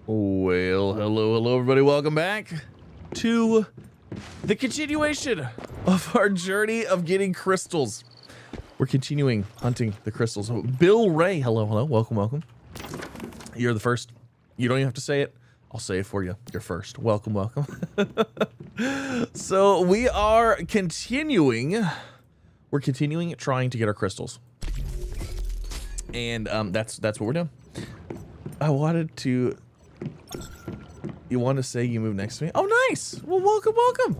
Well, hello, everybody. Welcome back to the continuation of our journey of getting crystals. We're continuing hunting the crystals. Bill Ray, hello, welcome. You're the first. You don't even have to say it. I'll say it for you. You're first. Welcome. So we are continuing. We're continuing trying to get our crystals, and that's what we're doing. I wanted to. You want to say you move next to me? Oh, nice. Well, welcome.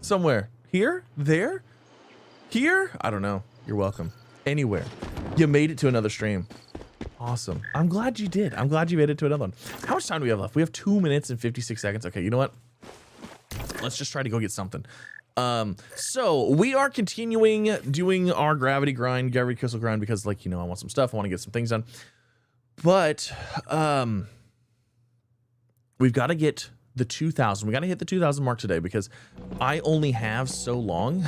Somewhere. Here? There? Here? I don't know. You're welcome. Anywhere. You made it to another stream. Awesome. I'm glad you did. I'm glad you made it to another one. How much time do we have left? We have 2 minutes and 56 seconds. Okay, you know what? Let's just try to go get something. So we are continuing doing our gravity crystal grind because, like, you know, I want some stuff. I want to get some things done. But, we've got to get the 2,000. We got to hit the 2,000 mark today because I only have so long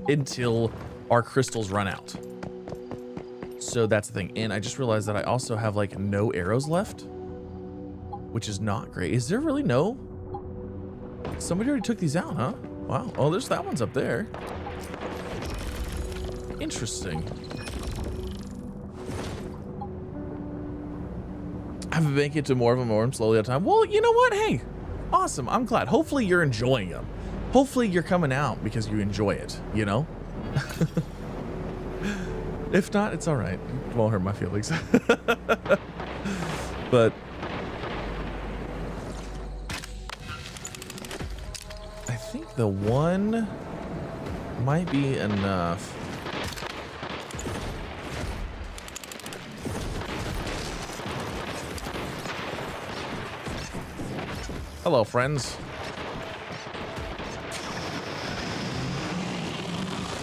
until our crystals run out. So that's the thing. And I just realized that I also have like no arrows left, which is not great. Is there really no? Somebody already took these out, huh? Wow. Oh, there's that one's up there. Interesting. I've been making it to more of them more slowly at a time. Well, you know what? Hey, awesome. I'm glad. Hopefully you're enjoying them. Hopefully you're coming out because you enjoy it, you know? If not, it's all right. It won't hurt my feelings. But I think the one might be enough. Hello, friends.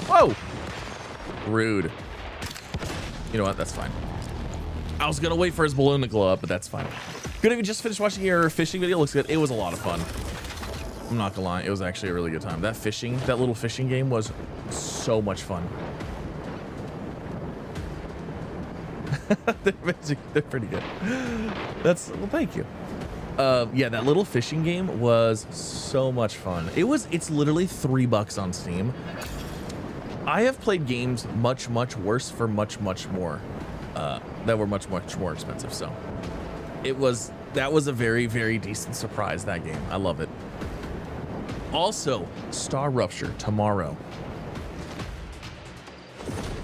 Whoa! Rude. You know what? That's fine. I was gonna wait for his balloon to glow up, but that's fine. Good if you just finished watching your fishing video. Looks good. It was a lot of fun. I'm not gonna lie. It was actually a really good time. That little fishing game was so much fun. They're pretty good. Well, thank you. Yeah, that little fishing game was so much fun. It's literally $3 on Steam. I have played games much worse for much more, that were much more expensive. So that was a very decent surprise, that game. I love it. Also, Star Rupture tomorrow.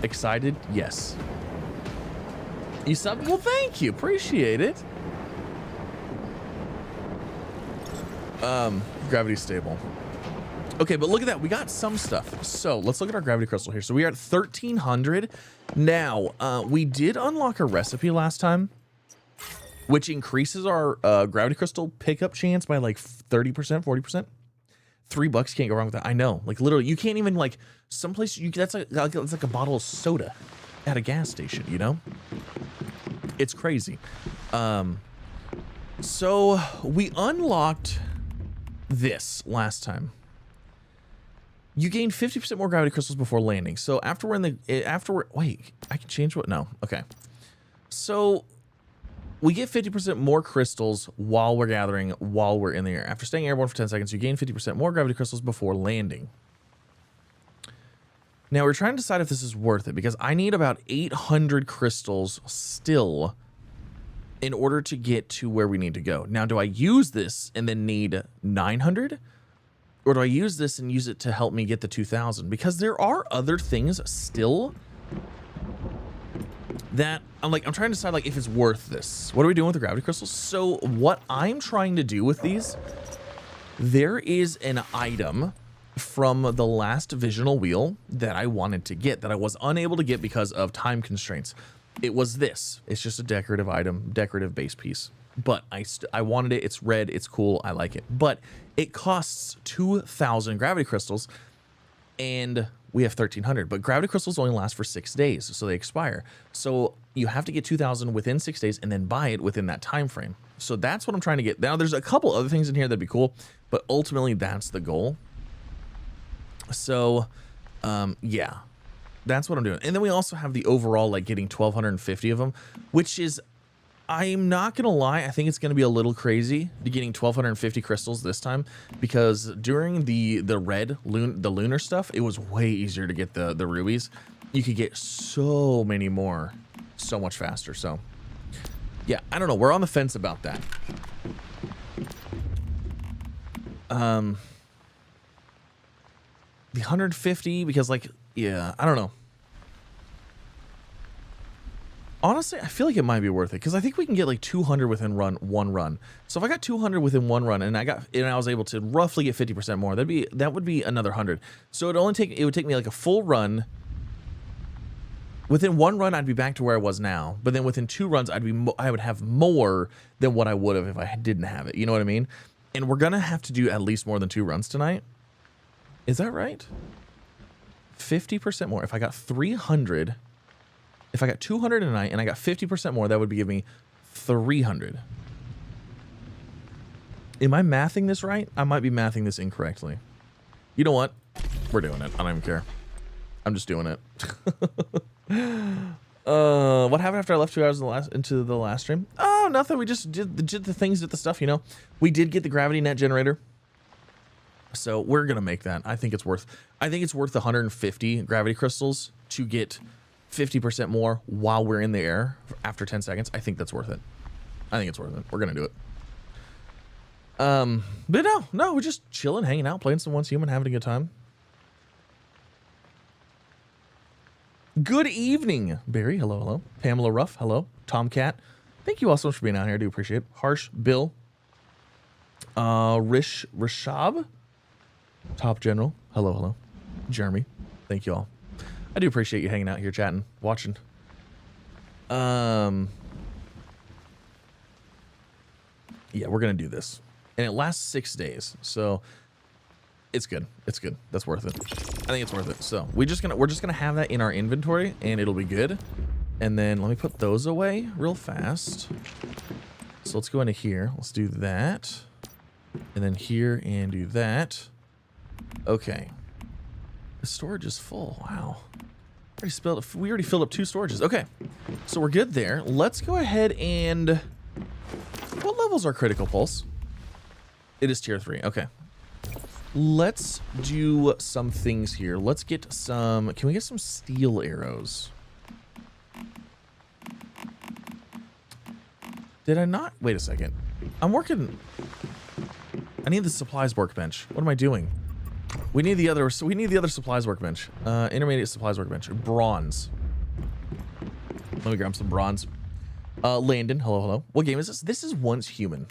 Excited? Yes. You subbed? Well, thank you. Appreciate it. Gravity stable. Okay, but look at that. We got some stuff. So let's look at our gravity crystal here. So we are at 1,300. Now, we did unlock a recipe last time, which increases our gravity crystal pickup chance by like 30%, 40%. $3 can't go wrong with that. I know. Like, literally, you can't even, like, someplace that's like a bottle of soda at a gas station, you know? It's crazy. So we unlocked this last time. You gain 50% more gravity crystals before landing. So wait, I can change what? No. Okay. So we get 50% more crystals while we're in the air. After staying airborne for 10 seconds, you gain 50% more gravity crystals before landing. Now we're trying to decide if this is worth it because I need about 800 crystals still in order to get to where we need to go. Now, do I use this and then need 900? Or do I use this and use it to help me get the 2,000? Because there are other things still that I'm trying to decide like if it's worth this. What are we doing with the gravity crystals? So what I'm trying to do with these, there is an item from the last Visional wheel that I wanted to get that I was unable to get because of time constraints. It was this. It's just a decorative item, decorative base piece. But I wanted it. It's red. It's cool. I like it. But it costs 2,000 gravity crystals, and we have 1,300. But gravity crystals only last for 6 days, so they expire. So you have to get 2,000 within 6 days and then buy it within that time frame. So that's what I'm trying to get. Now, there's a couple other things in here that'd be cool, but ultimately that's the goal. So, yeah. That's what I'm doing. And then we also have the overall, like, getting 1,250 of them, which is, I'm not gonna lie, I think it's gonna be a little crazy to getting 1250 crystals this time, because during the lunar stuff, it was way easier to get the rubies. You could get so many more so much faster. So yeah, I don't know, we're on the fence about that. The 150, because like, yeah, I don't know. Honestly, I feel like it might be worth it, because I think we can get like 200 within one run. So if I got 200 within one run and I was able to roughly get 50% more, that would be another 100. So it would take me like a full run. Within one run, I'd be back to where I was now, but then within 2 runs, I would have more than what I would have if I didn't have it. You know what I mean? And we're gonna have to do at least more than 2 runs tonight. Is that right? 50% more. If I got 300. If I got 200 tonight and I got 50% more, that would give me 300. Am I mathing this right? I might be mathing this incorrectly. You know what? We're doing it. I don't even care. I'm just doing it. What happened after I left 2 hours into the last stream? Oh, nothing. We just did the things, did the stuff, you know. We did get the gravity net generator. So we're gonna make that. I think it's worth the 150 gravity crystals to get 50% more while we're in the air after 10 seconds. I think that's worth it. I think it's worth it. We're gonna do it. But no, we're just chilling, hanging out, playing some Once Human, having a good time. Good evening, Barry. Hello, hello. Pamela Ruff. Hello. Tomcat. Thank you all so much for being out here. I do appreciate it. Harsh. Bill. Rishab. Top General. Hello, hello. Jeremy. Thank you all. I do appreciate you hanging out here, chatting, watching. Yeah, we're gonna do this, and it lasts 6 days, so it's good. It's good. That's worth it. I think it's worth it. So we're just gonna have that in our inventory, and it'll be good. And then let me put those away real fast. So let's go into here. Let's do that, and then here and do that. Okay. The storage is full. Wow. We already filled up 2 storages. Okay. So we're good there. Let's go ahead and... What level's our critical pulse? It is tier 3. Okay. Let's do some things here. Let's get some... Can we get some steel arrows? Did I not? Wait a second. I'm working... I need the supplies workbench. What am I doing? We need the other supplies workbench. Intermediate supplies workbench. Bronze. Let me grab some bronze. Landon, hello, hello. What game is this? This is Once Human.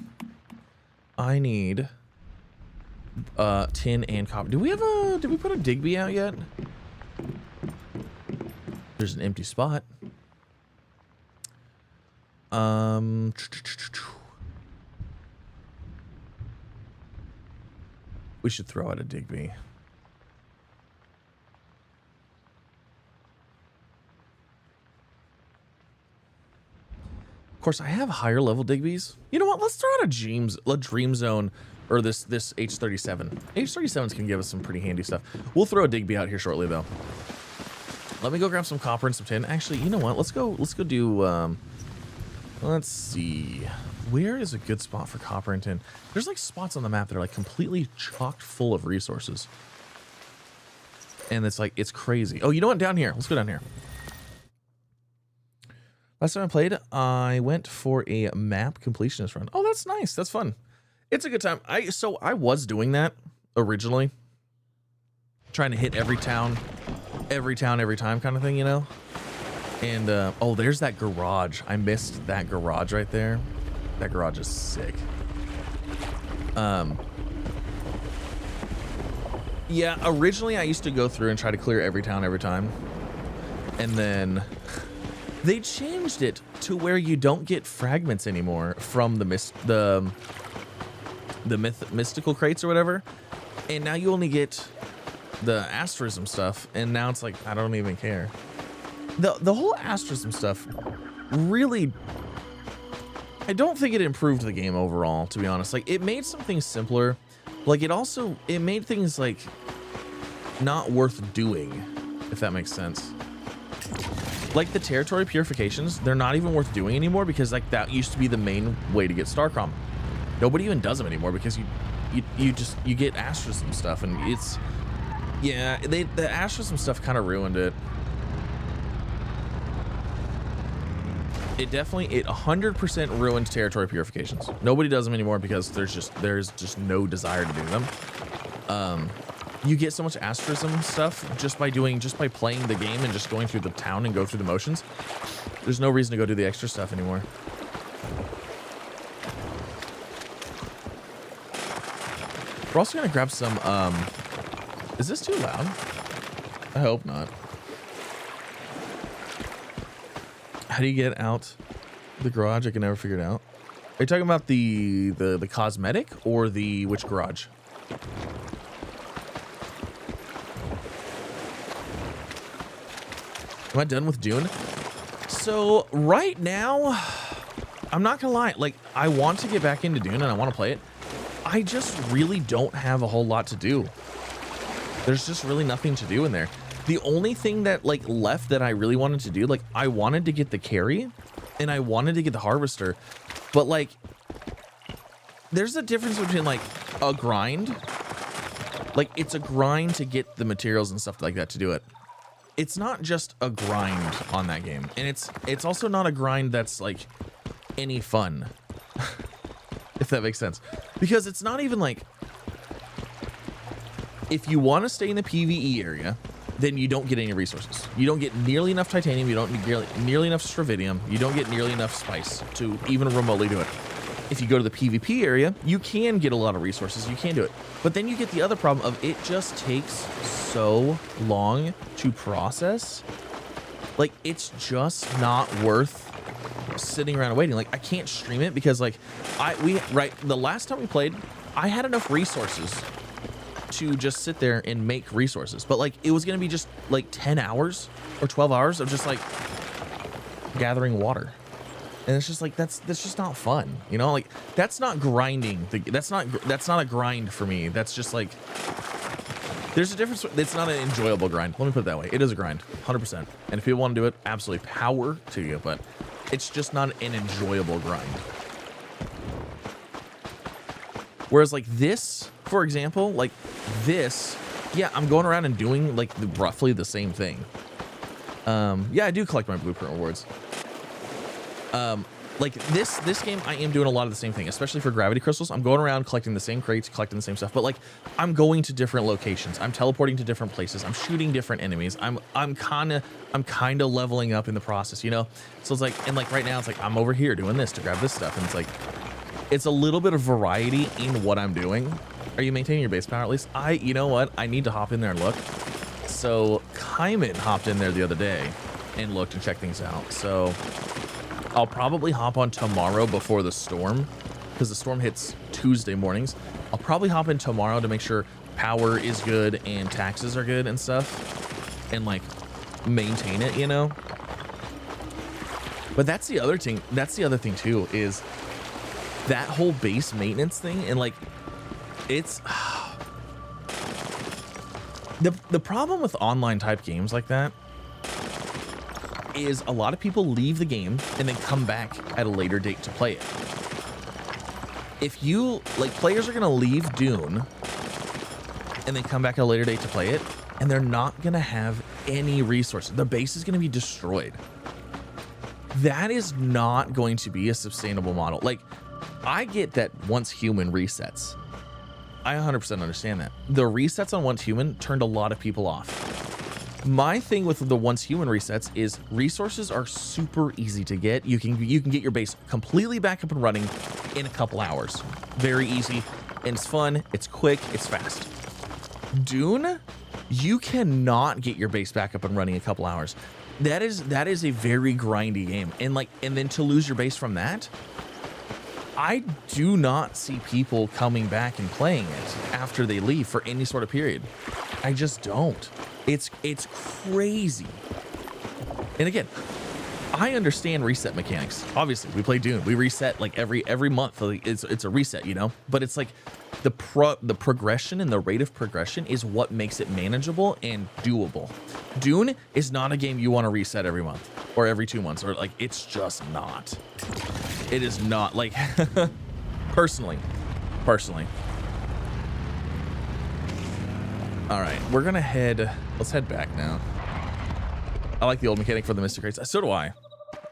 I need tin and copper. Did we put a Digby out yet? There's an empty spot. We should throw out a Digby. Of course, I have higher level Digbies. You know what? Let's throw out a Dream Zone, or this H37. H37s can give us some pretty handy stuff. We'll throw a Digby out here shortly, though. Let me go grab some copper and some tin. Actually, you know what? Let's go do. Let's see. Where is a good spot for copper and tin? There's like spots on the map that are like completely chocked full of resources. And it's like, it's crazy. Oh, you know what? Down here. Let's go down here. Last time I played, I went for a map completionist run. Oh, that's nice. That's fun. It's a good time. So I was doing that originally. Trying to hit every town, every time kind of thing, you know? And, oh, there's that garage. I missed that garage right there. That garage is sick. Yeah, originally I used to go through and try to clear every town every time. And then they changed it to where you don't get fragments anymore from the mystical crates or whatever. And now you only get the asterism stuff, and now it's like, I don't even care. The whole asterism stuff really, I don't think it improved the game overall, to be honest. Like, it made some things simpler. Like, it made things like not worth doing, if that makes sense. Like the territory purifications, they're not even worth doing anymore because like that used to be the main way to get Starcrom. Nobody even does them anymore because you get asterism stuff, and it's, yeah, the asterism stuff kind of ruined it. It 100% ruined territory purifications. Nobody does them anymore because there's just no desire to do them. You get so much asterism stuff just by playing the game and just going through the town and go through the motions. There's no reason to go do the extra stuff anymore. We're also gonna grab some, is this too loud? I hope not. How do you get out the garage? I can never figure it out. Are you talking about the cosmetic or the which garage? Am I done with Dune? So right now, I'm not gonna lie, like I want to get back into Dune and I want to play it. I just really don't have a whole lot to do. There's just really nothing to do in there. The only thing that like left that I really wanted to do, like I wanted to get the carry and I wanted to get the harvester, but like there's a difference between like a grind, like it's a grind to get the materials and stuff like that to do it. It's not just a grind on that game, and it's also not a grind that's like any fun. If that makes sense, because it's not even like, if you want to stay in the PvE area, then you don't get any resources. You don't get nearly enough titanium. You don't get nearly enough stravidium. You don't get nearly enough spice to even remotely do it. If you go to the PvP area, you can get a lot of resources. You can do it. But then you get the other problem of it just takes so long to process. Like, it's just not worth sitting around and waiting. Like, I can't stream it because like the last time we played, I had enough resources to just sit there and make resources, but like it was gonna be just like 10 hours or 12 hours of just like gathering water, and it's just like that's just not fun, you know? Like that's not grinding. That's not a grind for me. That's just like, there's a difference. It's not an enjoyable grind. Let me put it that way. It is a grind, 100%. And if people want to do it, absolutely power to you, but it's just not an enjoyable grind. Whereas like this, for example, like this, yeah, I'm going around and doing like roughly the same thing. Yeah, I do collect my blueprint rewards. Like this game, I am doing a lot of the same thing, especially for gravity crystals. I'm going around collecting the same crates, collecting the same stuff, but like I'm going to different locations. I'm teleporting to different places. I'm shooting different enemies. I'm kind of leveling up in the process, you know? So it's like, and like right now it's like I'm over here doing this to grab this stuff, and it's like, it's a little bit of variety in what I'm doing. Are you maintaining your base power at least? You know what? I need to hop in there and look. So Kaiman hopped in there the other day and looked and checked things out. So I'll probably hop on tomorrow before the storm, because the storm hits Tuesday mornings. I'll probably hop in tomorrow to make sure power is good and taxes are good and stuff, and like maintain it, you know? But that's the other thing. That's the other thing too, is that whole base maintenance thing, and like it's the problem with online type games like that is a lot of people leave the game and then come back at a later date to play it. If you like, players are gonna leave Dune and then come back at a later date to play it, and they're not gonna have any resources. The base is gonna be destroyed. That is not going to be a sustainable model. Like, I get that Once Human resets. I 100% understand that. The resets on Once Human turned a lot of people off. My thing with the Once Human resets is resources are super easy to get. You can get your base completely back up and running in a couple hours. Very easy, and it's fun, it's quick, it's fast. Dune, you cannot get your base back up and running in a couple hours. That is a very grindy game. And then to lose your base from that, I do not see people coming back and playing it after they leave for any sort of period. I just don't. It's crazy. And again, I understand reset mechanics. Obviously, we play Dune. We reset like every month. Like it's a reset, you know? But it's like the progression and the rate of progression is what makes it manageable and doable. Dune is not a game you want to reset every month. or every 2 months, or like, it's just not. It is not like personally. All right, we're gonna let's head back now. I like the old mechanic for the Mystic Crates. So do I.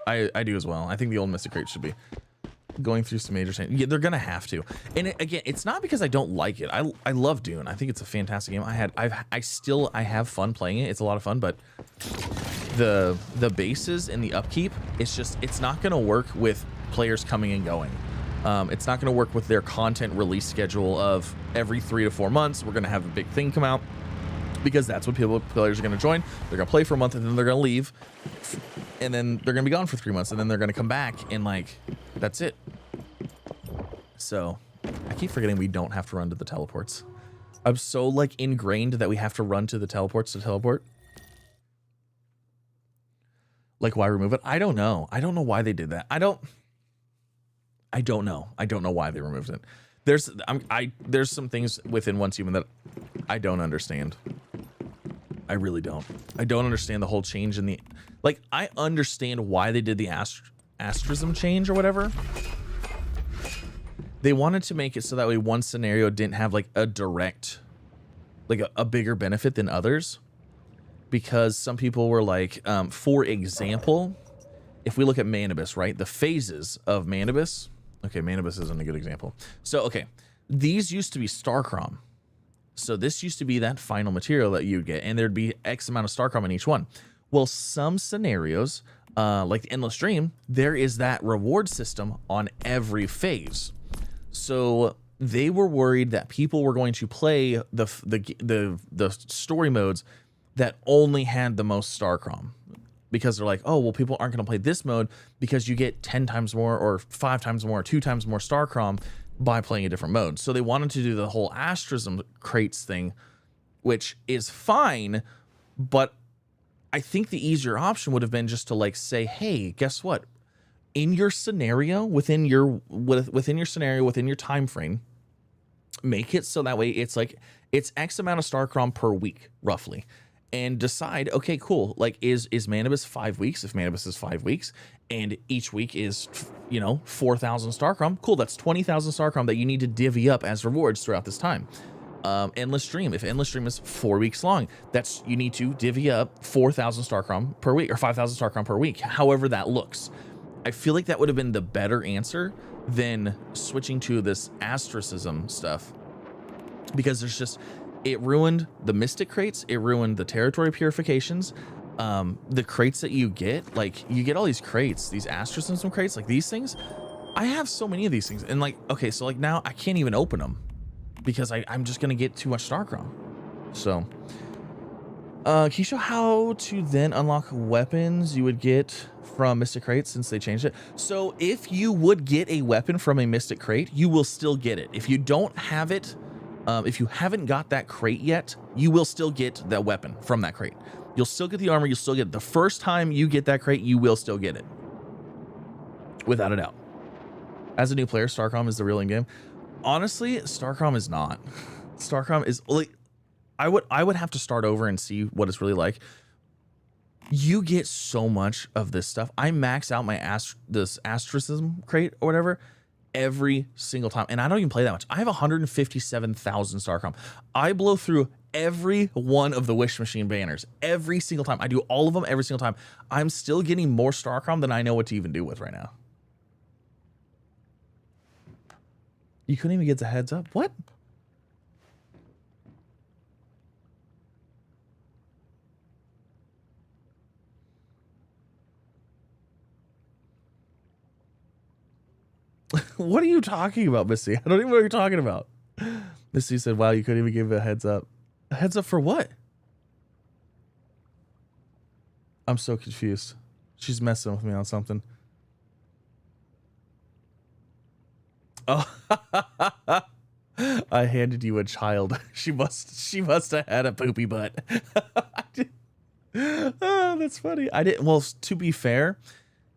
I do as well. I think the old Mystic Crates should be going through some major change. Yeah, they're gonna have to. And again, it's not because I don't like it. I love Dune. I think it's a fantastic game. I have fun playing it. It's a lot of fun, but the bases and the upkeep, it's not gonna work with players coming and going. It's not gonna work with their content release schedule of every 3 to 4 months. We're gonna have a big thing come out, because that's what players are gonna join. They're gonna play for a month and then they're gonna leave, and then they're gonna be gone for 3 months, and then they're gonna come back, and like, that's it. So I keep forgetting we don't have to run to the teleports. I'm so like ingrained that we have to run to the teleports to teleport. Like, why remove it? I don't know. I don't know why they did that. I don't know. I don't know why they removed it. There's some things within Once Human that I don't understand. I really don't. I don't understand the whole change in the, like, I understand why they did the asterism change or whatever. They wanted to make it so that way one scenario didn't have like a direct, like a bigger benefit than others, because some people were like, for example, if we look at Manibus, right? The phases of Manibus. Okay, Manibus isn't a good example. So, okay, these used to be Starcrom. So this used to be that final material that you'd get, and there'd be X amount of Starcrom in each one. Well, some scenarios, like the Endless Dream, there is that reward system on every phase. So they were worried that people were going to play the story modes that only had the most Starcrom, because they're like, oh, well, people aren't going to play this mode because you get 10 times more or 5 times more or 2 times more Starcrom by playing a different mode. So they wanted to do the whole asterism crates thing, which is fine, but I think the easier option would have been just to like say, hey, guess what? In your scenario, within your scenario, within your time frame, make it so that way it's like it's X amount of Starcrom per week, roughly. And decide, okay, cool, like is Manibus 5 weeks? If Manibus is 5 weeks and each week is, 4,000 Starcrom, cool, that's 20,000 Starcrom that you need to divvy up as rewards throughout this time. Endless Dream, if Endless Dream is 4 weeks long, that's, you need to divvy up 4,000 Starcrom per week or 5,000 Starcrom per week, however that looks. I feel like that would have been the better answer than switching to this asterism stuff, because there's just, it ruined the Mystic Crates, it ruined the territory purifications, the crates that you get, like, you get all these crates, these asterism crates, like these things. I have so many of these things, and like, okay, so like now I can't even open them because I'm just gonna get too much Starcrom. So, can you show how to then unlock weapons you would get from Mystic Crates since they changed it? So if you would get a weapon from a Mystic Crate, you will still get it. If you don't have it, if you haven't got that crate yet, you will still get that weapon from that crate. You'll still get the armor, you'll still get it. The first time you get that crate, you will still get it. Without a doubt. As a new player, Starcrom is the real in-game. Honestly, Starcrom is not. Starcrom is, like, I would have to start over and see what it's really like. You get so much of this stuff. I max out my this asterism crate or whatever every single time, and I don't even play that much. I have 157,000 Starcrom. I blow through every one of the Wish Machine banners every single time. I do all of them every single time. I'm still getting more Starcrom than I know what to even do with right now. You couldn't even get the heads up. What? What are you talking about, Missy? I don't even know what you're talking about. Missy said, wow, you couldn't even give a heads up. A heads up for what? I'm so confused. She's messing with me on something. Oh, I handed you a child. She must have had a poopy butt. Oh, that's funny. I didn't. Well, to be fair,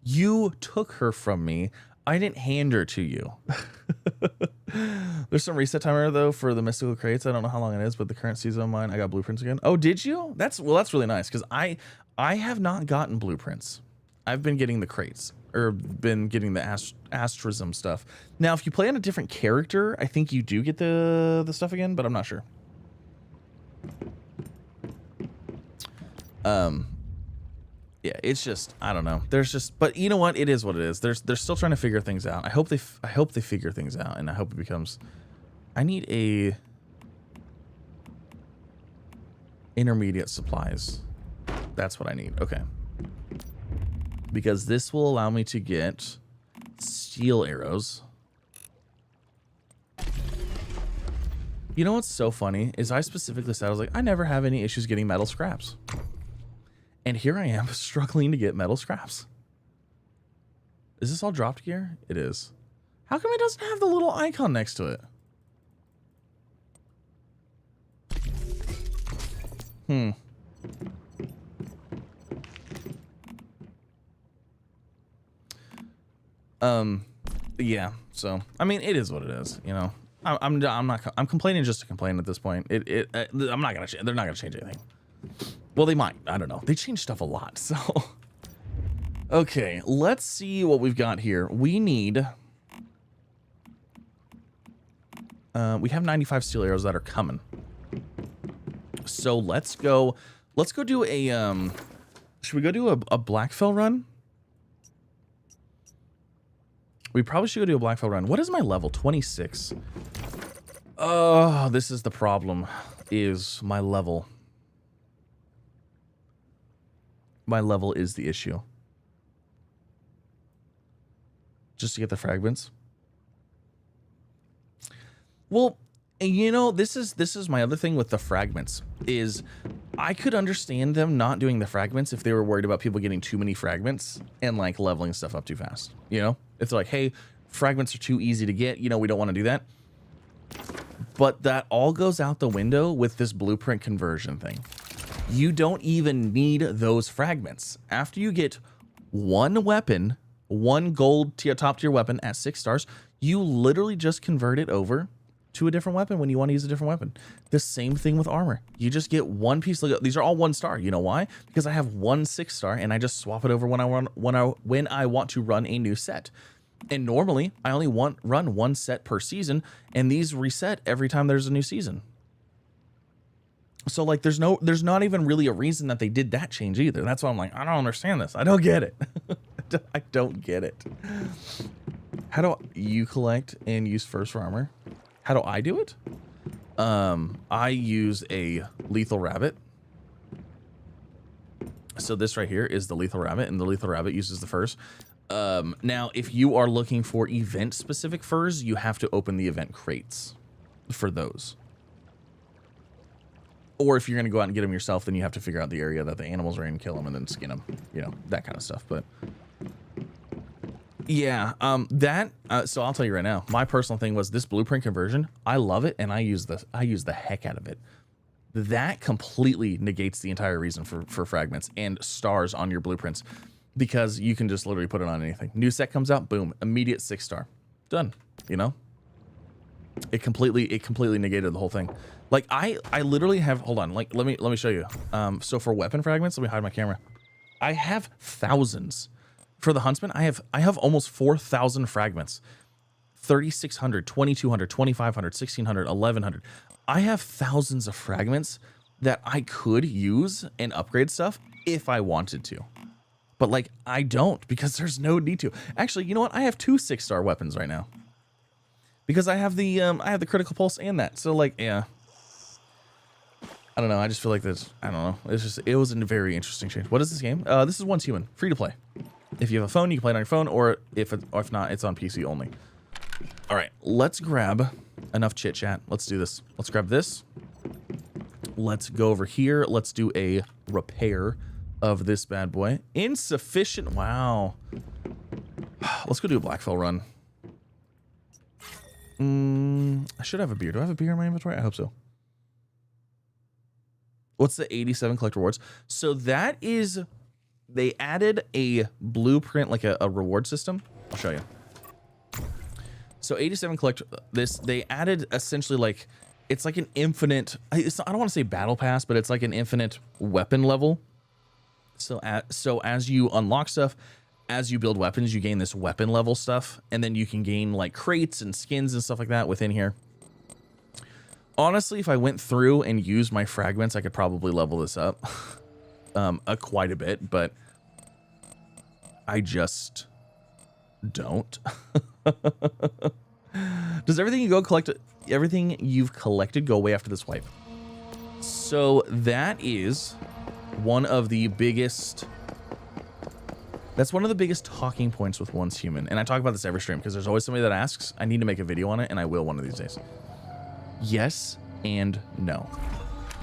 you took her from me. I didn't hand her to you. There's some reset timer though for the mystical crates. I don't know how long it is, but the current season of mine, I got blueprints again. Oh, did you? That's really nice, because I have not gotten blueprints. I've been getting the crates, or been getting the astrism stuff. Now, if you play on a different character, I think you do get the stuff again, but I'm not sure. Yeah, it's just, I don't know. There's just, but you know what? It is what it is. They're still trying to figure things out. I hope they figure things out, and I hope it becomes. I need a intermediate supplies. That's what I need. Okay. Because this will allow me to get steel arrows. You know what's so funny is I specifically said, I was like, I never have any issues getting metal scraps. And here I am struggling to get metal scraps. Is this all dropped gear? It is. How come it doesn't have the little icon next to it? Yeah, so I mean, it is what it is, you know. I'm complaining just to complain at this point. I'm not gonna change. They're not gonna change anything. Well, they might. I don't know. They change stuff a lot. So, okay, let's see what we've got here. We need. We have 95 steel arrows that are coming. So let's go. Let's go do a. Should we go do a Blackfell run? We probably should go do a Blackfell run. What is my level? 26. Oh, this is the problem. Is my level. My level is the issue. Just to get the fragments. Well, you know, this is my other thing with the fragments is I could understand them not doing the fragments if they were worried about people getting too many fragments and like leveling stuff up too fast. You know, if they're like, hey, fragments are too easy to get, you know, we don't want to do that. But that all goes out the window with this blueprint conversion thing. You don't even need those fragments. After you get one weapon, one gold top tier weapon at 6 stars, you literally just convert it over to a different weapon when you want to use a different weapon. The same thing with armor. You just get one piece. Look, these are all 1 star. You know why? Because I have one 6 star and I just swap it over when I want to run a new set. And normally I only run 1 set per season, and these reset every time there's a new season. So like there's not even really a reason that they did that change either. That's why I'm like, I don't understand this. I don't get it. I don't get it. How do you collect and use first for armor? How do I do it? I use a lethal rabbit. So this right here is the lethal rabbit, and the lethal rabbit uses the furs. Now, if you are looking for event-specific furs, you have to open the event crates for those. Or if you're going to go out and get them yourself, then you have to figure out the area that the animals are in, kill them, and then skin them. You know, that kind of stuff. But yeah, so I'll tell you right now, my personal thing was this blueprint conversion. I love it, and I use the heck out of it. That completely negates the entire reason for fragments and stars on your blueprints, because you can just literally put it on anything. New set comes out, boom, immediate 6 star, done. You know, it completely negated the whole thing. Like I literally have, hold on, like let me show you. So for weapon fragments, let me hide my camera. I have thousands. For the huntsman, I have almost 4,000 fragments. 3,600, 2,200, 2,500, 1,600, 1,100. I have thousands of fragments that I could use and upgrade stuff if I wanted to. But like I don't, because there's no need to. Actually, you know what? I have 2 6-star weapons right now. Because I have the critical pulse and that. So like, yeah. I don't know. I just feel like this. I don't know. It was a very interesting change. What is this game? This is Once Human, free to play. If you have a phone, you can play it on your phone, or if not, it's on PC only. All right, let's grab enough chit chat. Let's do this. Let's grab this. Let's go over here. Let's do a repair of this bad boy. Insufficient. Wow. Let's go do a Blackfell run. I should have a beer. Do I have a beer in my inventory? I hope so. What's the 87 collect rewards? So that is, they added a blueprint, like a reward system. I'll show you. So 87 collect this, they added essentially like, it's like an infinite, I don't want to say battle pass, but it's like an infinite weapon level So as you unlock stuff, as you build weapons, you gain this weapon level stuff, and then you can gain like crates and skins and stuff like that within here. Honestly, if I went through and used my fragments, I could probably level this up quite a bit, but I just don't. Does everything everything you've collected go away after this wipe? So that is one of the biggest, that's one of the biggest talking points with Once Human. And I talk about this every stream because there's always somebody that asks. I need to make a video on it, and I will one of these days. Yes and no.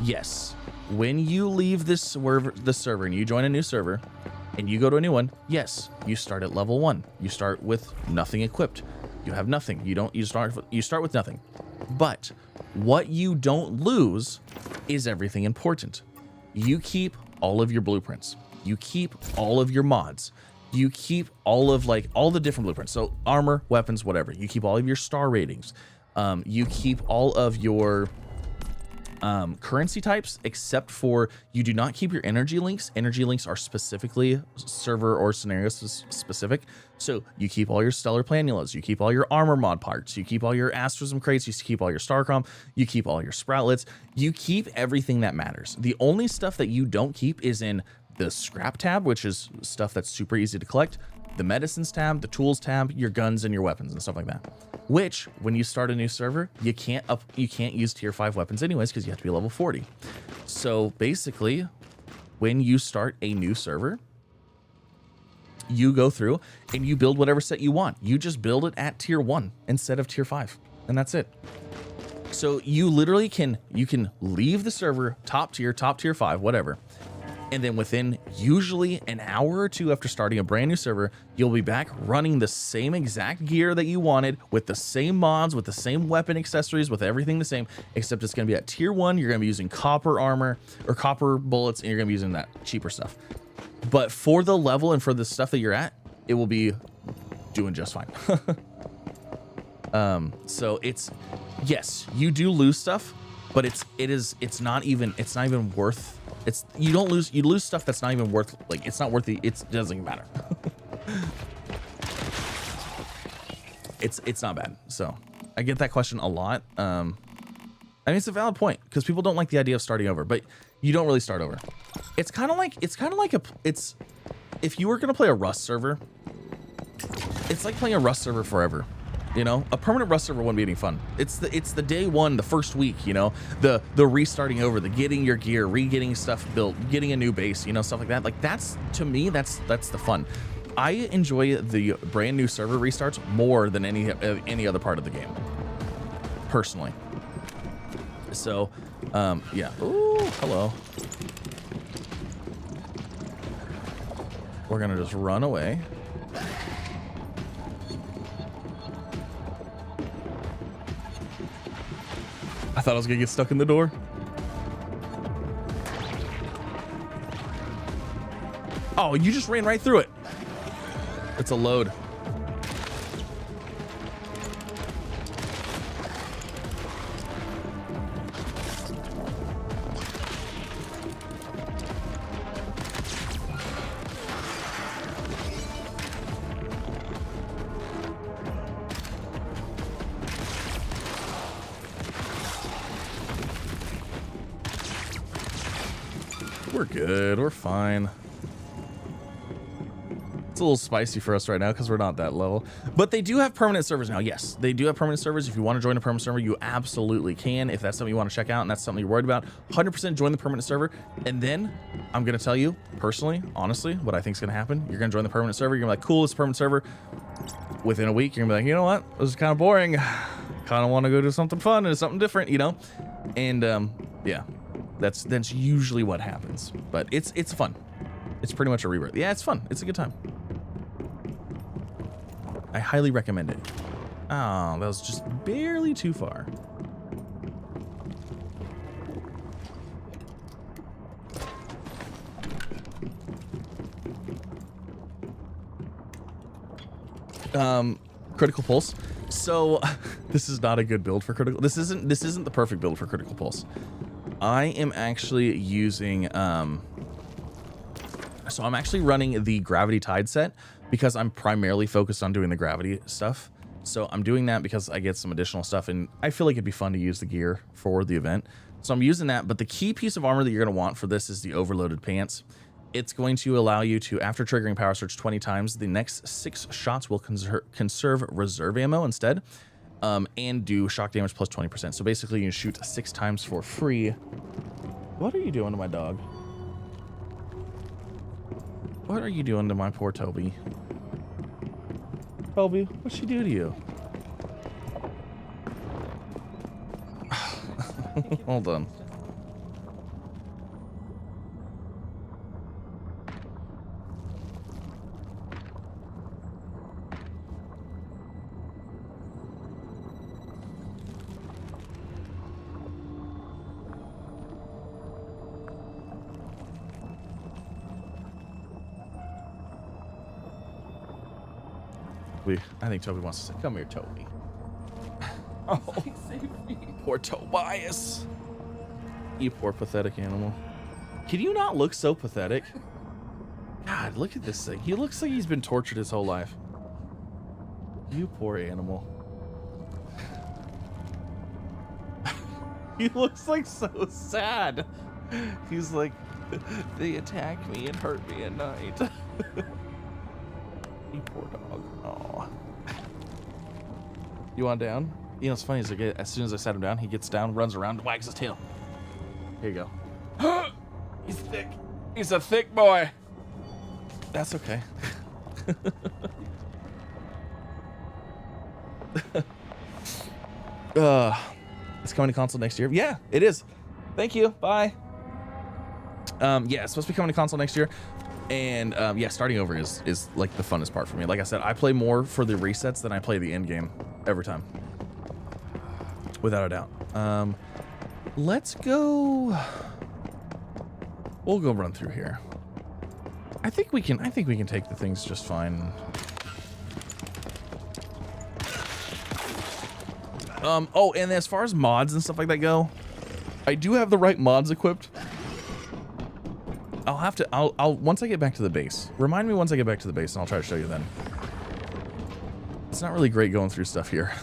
Yes. When you leave this server and you join a new server and you go to a new one, yes, you start at level 1. You start with nothing equipped. You have nothing. You start with nothing. But what you don't lose is everything important. You keep all of your blueprints. You keep all of your mods. You keep all of all the different blueprints. So armor, weapons, whatever. You keep all of your star ratings. You keep all of your currency types, except for you do not keep your energy links. Energy links are specifically server or scenario specific. So you keep all your stellar planulas, you keep all your armor mod parts, you keep all your asterism crates, you keep all your starcom, you keep all your sproutlets, you keep everything that matters. The only stuff that you don't keep is in the scrap tab, which is stuff that's super easy to collect, the medicines tab, the tools tab, your guns and your weapons and stuff like that. Which, when you start a new server, you can't use tier 5 weapons anyways because you have to be level 40. So basically, when you start a new server, you go through and you build whatever set you want. You just build it at tier 1 instead of tier 5, and that's it. So you literally can leave the server top tier 5, whatever. And then within usually an hour or two after starting a brand new server, you'll be back running the same exact gear that you wanted with the same mods, with the same weapon accessories, with everything the same, except it's going to be at tier 1. You're going to be using copper armor or copper bullets, and you're going to be using that cheaper stuff. But for the level and for the stuff that you're at, it will be doing just fine. So it's, yes, you do lose stuff, but it's not even worth. You lose stuff that's not even worth, it's not worth it doesn't even matter. It's not bad. So I get that question a lot. I mean, it's a valid point because people don't like the idea of starting over, but you don't really start over. It's kind of like if you were going to play a Rust server, it's like playing a Rust server forever. You know, a permanent Rust server wouldn't be any fun. It's the day one, the first week, you know, the restarting over, the getting your gear, re-getting stuff built, getting a new base, you know, stuff like that. Like that's, to me, that's the fun. I enjoy the brand new server restarts more than any other part of the game, personally. So, yeah. Ooh, hello. We're gonna just run away. I thought I was gonna get stuck in the door. Oh, you just ran right through it. It's a load. We're good. We're fine. It's a little spicy for us right now because we're not that level. But they do have permanent servers now. Yes, they do have permanent servers. If you want to join a permanent server, you absolutely can. If that's something you want to check out and that's something you're worried about, 100% join the permanent server. And then I'm going to tell you personally, honestly, what I think is going to happen. You're going to join the permanent server. You're going to be like, cool, it's a permanent server. Within a week, you're going to be like, you know what? This is kind of boring. Kind of want to go do something fun and something different, you know? And yeah. That's usually what happens, but it's fun. It's pretty much a rebirth. Yeah, it's fun. It's a good time. I highly recommend it. Oh, that was just barely too far. Critical pulse. So this is not a good build for critical. This isn't the perfect build for critical pulse. I am actually using So I'm actually running the gravity tide set because I'm primarily focused on doing the gravity stuff. So I'm doing that because I get some additional stuff, and I feel like it'd be fun to use the gear for the event. So I'm using that, but the key piece of armor that you're going to want for this is the overloaded pants. It's going to allow you to, after triggering power surge 20 times, the next 6 shots will conserve reserve ammo instead, and do shock damage plus 20%. So basically you can shoot 6 times for free. What are you doing to my dog? What are you doing to my poor Toby? Toby, what'd she do to you? Hold on. I think Toby wants to say, come here, Toby. Oh, poor Tobias. You poor pathetic animal. Can you not look so pathetic? God, look at this thing. He looks like he's been tortured his whole life. You poor animal. He looks like so sad. He's like, they attacked me and hurt me at night. You poor dog. Oh. You want down? You know, it's funny, as soon as I sat him down, he gets down, runs around, wags his tail. Here you go. He's thick. He's a thick boy. That's okay. It's coming to console next year. Yeah, it is. Thank you. Bye. Yeah, it's supposed to be coming to console next year. And yeah, starting over is like the funnest part for me. Like I said, I play more for the resets than I play the end game every time, without a doubt. Let's go. We'll go run through here. I think we can take the things just fine. Oh, and as far as mods and stuff like that go, I do have the right mods equipped. I'll once I get back to the base. Remind me once I get back to the base, and I'll try to show you then. It's not really great going through stuff here.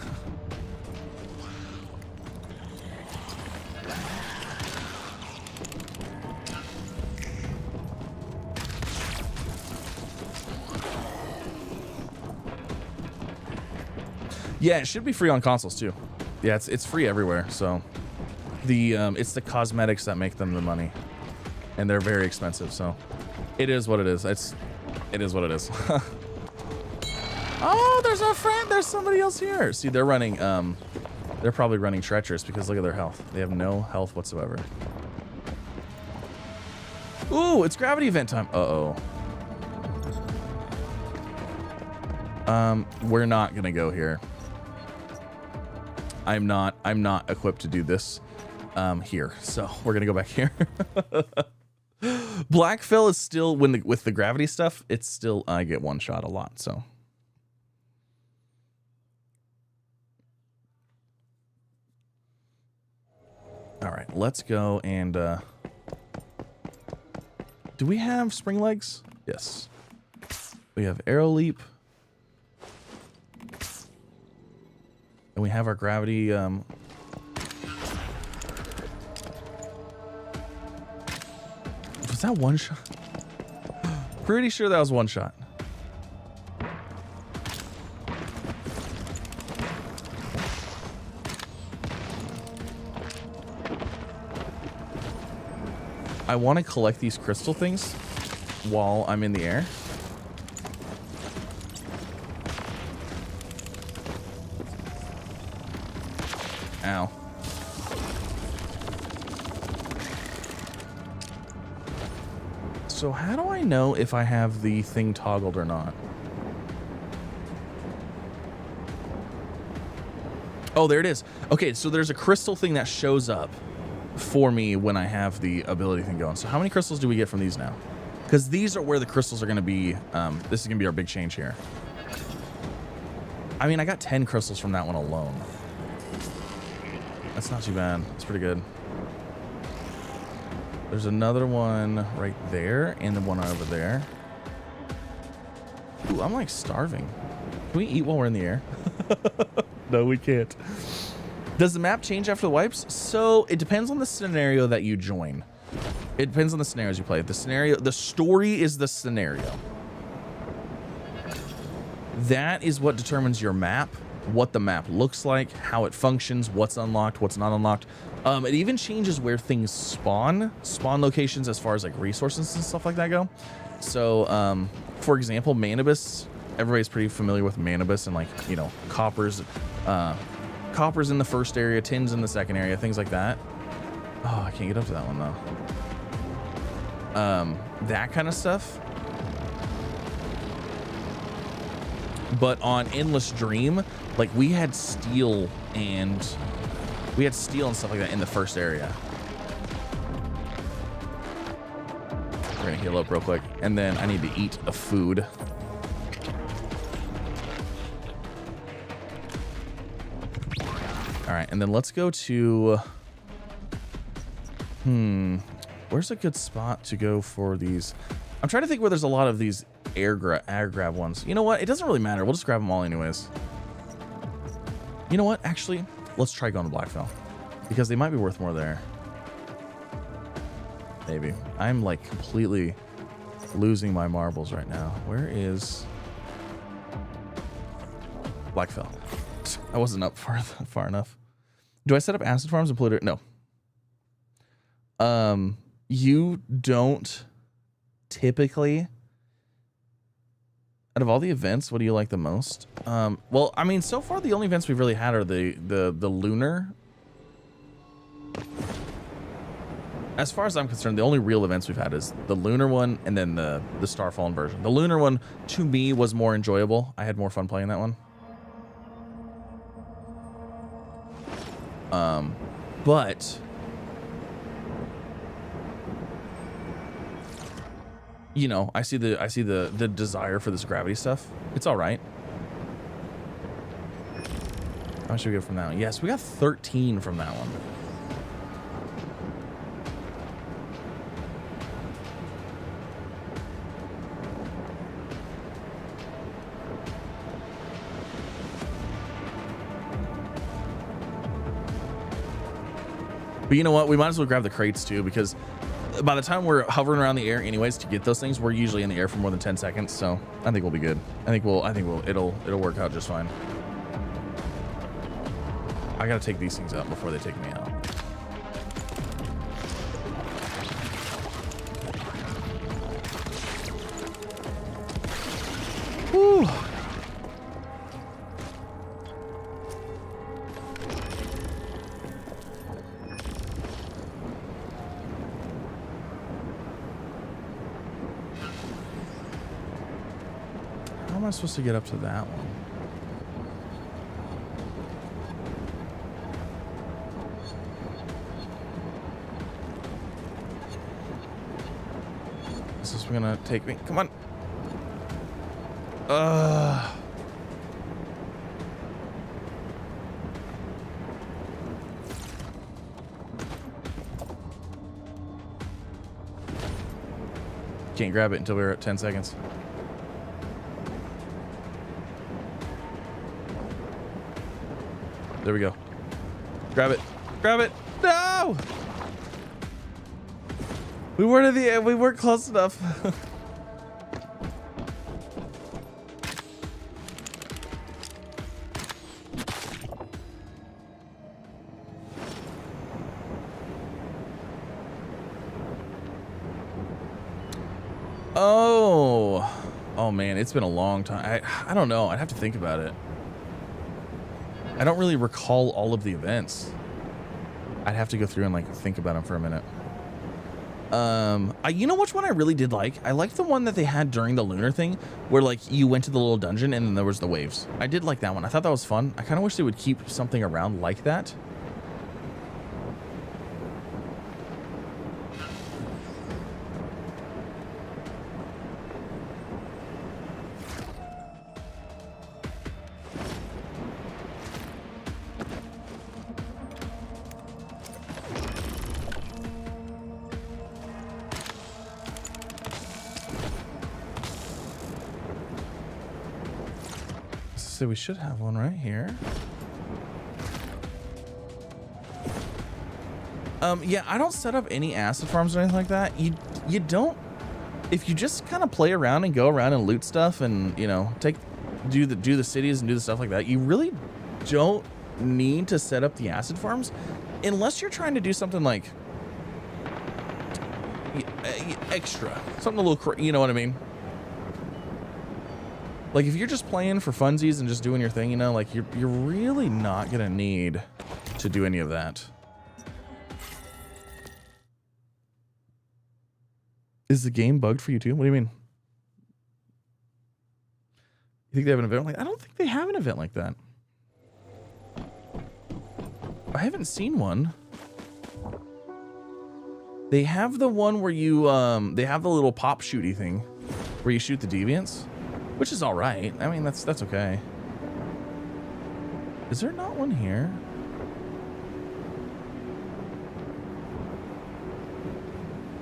Yeah, it should be free on consoles too. Yeah, it's free everywhere. So it's the cosmetics that make them the money. And they're very expensive, so it is what it is. It is what it is. Oh, there's our friend. There's somebody else here. See, they're running. They're probably running treacherous because look at their health. They have no health whatsoever. Ooh, it's gravity event time. Uh-oh. We're not gonna go here. I'm not equipped to do this here, so we're gonna go back here. Blackfell is still, with the gravity stuff, it's still, I get one shot a lot, so. All right, let's go and, do we have spring legs? Yes. We have arrow leap. And we have our gravity, was that one shot? Pretty sure that was one shot. I want to collect these crystal things while I'm in the air. Ow. So how do I know if I have the thing toggled or not? Oh, there it is. Okay, so there's a crystal thing that shows up for me when I have the ability thing going. So how many crystals do we get from these now? Because these are where the crystals are going to be. This is going to be our big change here. I mean, I got 10 crystals from that one alone. That's not too bad. It's pretty good. There's another one right there and the one over there. Ooh, I'm like starving. Can we eat while we're in the air? No, we can't. Does the map change after the wipes? So it depends on the scenario that you join. It depends on the scenarios you play. The story is the scenario. That is what determines your map, what the map looks like, how it functions, what's unlocked, what's not unlocked. It even changes where things spawn locations as far as like resources and stuff like that go. So, for example, Manibus, everybody's pretty familiar with Manibus and like, you know, copper's in the first area, tins in the second area, things like that. Oh, I can't get up to that one though. That kind of stuff. But on Endless Dream, like we had steel and stuff like that in the first area. We're gonna heal up real quick, and then I need to eat a food. All right, and then let's go to, where's a good spot to go for these? I'm trying to think where there's a lot of these air grab ones. You know what? It doesn't really matter. We'll just grab them all anyways. You know what? Actually, let's try going to Blackfell because they might be worth more there. Maybe. I'm like completely losing my marbles right now. Where is Blackfell? I wasn't up far enough. Do I set up acid farms and pollute it? No. You don't typically. Out of all the events, what do you like the most? Well, I mean, so far the only events we've really had are the lunar. As far as I'm concerned, the only real events we've had is the lunar one and then the Starfall Inversion. The lunar one, to me, was more enjoyable. I had more fun playing that one. But you know, I see the desire for this gravity stuff. It's all right. How much should we get from that one? Yes, we got 13 from that one. But you know what? We might as well grab the crates too, because by the time we're hovering around the air anyways to get those things, we're usually in the air for more than 10 seconds. So I think we'll be good. It'll work out just fine. I gotta take these things out before they take me out. Whew. How am I supposed to get up to that one? Is this gonna take me? Come on. Can't grab it until we're at 10 seconds. There we go. Grab it. Grab it. No! We weren't at the end. We weren't close enough. Oh man, it's been a long time. I don't know. I'd have to think about it. I don't really recall all of the events. I'd have to go through and like think about them for a minute. You know which one I really did like? I liked the one that they had during the lunar thing, where like you went to the little dungeon and then there was the waves. I did like that one. I thought that was fun. I kind of wish they would keep something around like that. So we should have one right here. Yeah, I don't set up any acid farms or anything like that. You don't. If you just kind of play around and go around and loot stuff and, you know, do the cities and do the stuff like that, you really don't need to set up the acid farms unless you're trying to do something like extra, something a little, you know what I mean? Like if you're just playing for funsies and just doing your thing, you know, like you're really not gonna need to do any of that. Is the game bugged for you too? What do you mean? You think they have an event like that? I don't think they have an event like that. I haven't seen one. They have the one where you, they have the little pop shooty thing where you shoot the deviants, which is all right. I mean, that's okay. Is there not one here?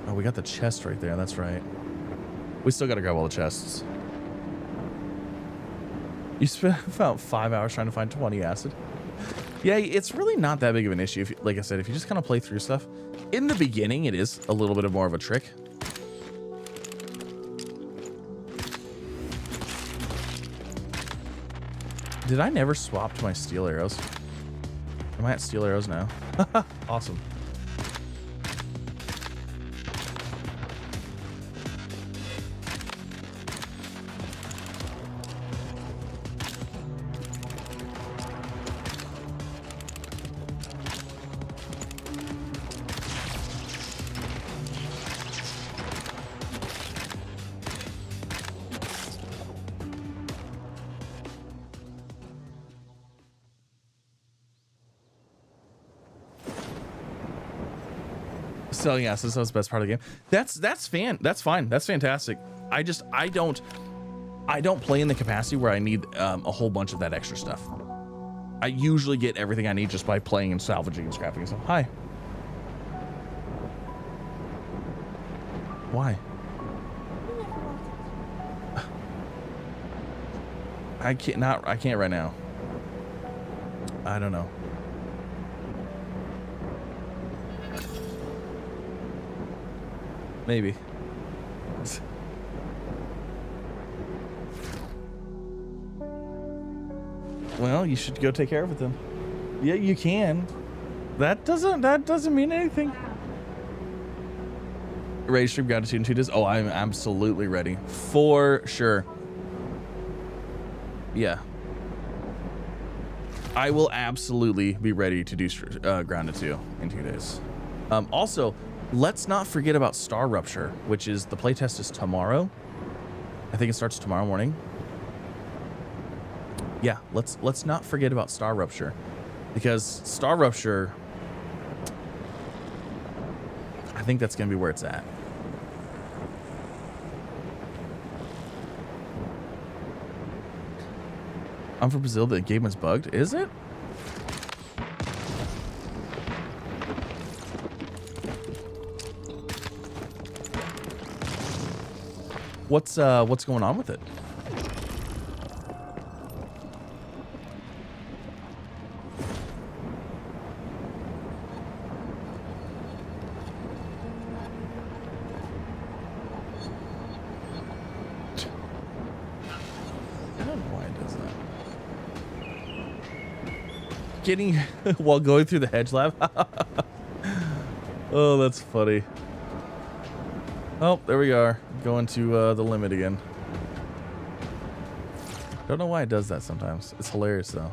Oh, we got the chest right there. That's right. We still got to grab all the chests. You spent about 5 hours trying to find 20 acid. Yeah, it's really not that big of an issue. If, like I said, if you just kind of play through stuff. In the beginning, it is a little bit more of a trick. Did I never swap to my steel arrows? Am I at steel arrows now? Awesome. Selling assets, that's the best part of the game. That's fine. That's fantastic. I don't play in the capacity where I need a whole bunch of that extra stuff. I usually get everything I need just by playing and salvaging and scrapping and stuff. Hi. Why? I can't right now. I don't know. Maybe. Well, you should go take care of it then. Yeah, you can. That doesn't mean anything. Ready to stream gratitude in 2 days? Oh, I'm absolutely ready. For sure. Yeah. I will absolutely be ready to do Grounded 2 in 2 days. Also, let's not forget about Star Rupture, which is the playtest is tomorrow. I think it starts tomorrow morning. Yeah, let's not forget about Star Rupture, because Star Rupture, I think that's gonna be where it's at. I'm from Brazil. The game is bugged. Is it? What's going on with it? I don't know why it does that. Getting while going through the hedge lab. Oh, that's funny. Oh, there we are. Going to the limit again. Don't know why it does that sometimes. It's hilarious though.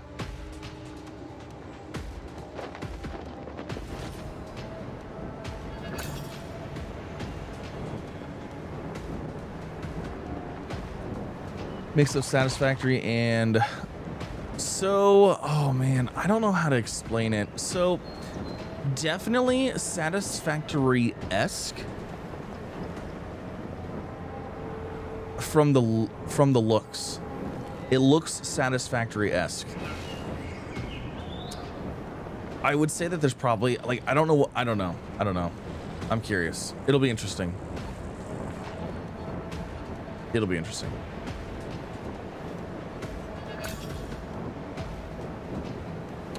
Mix of Satisfactory and so, oh man, I don't know how to explain it. So definitely Satisfactory-esque from the looks. It looks Satisfactory-esque. I would say that there's probably like I don't know. I'm curious. It'll be interesting.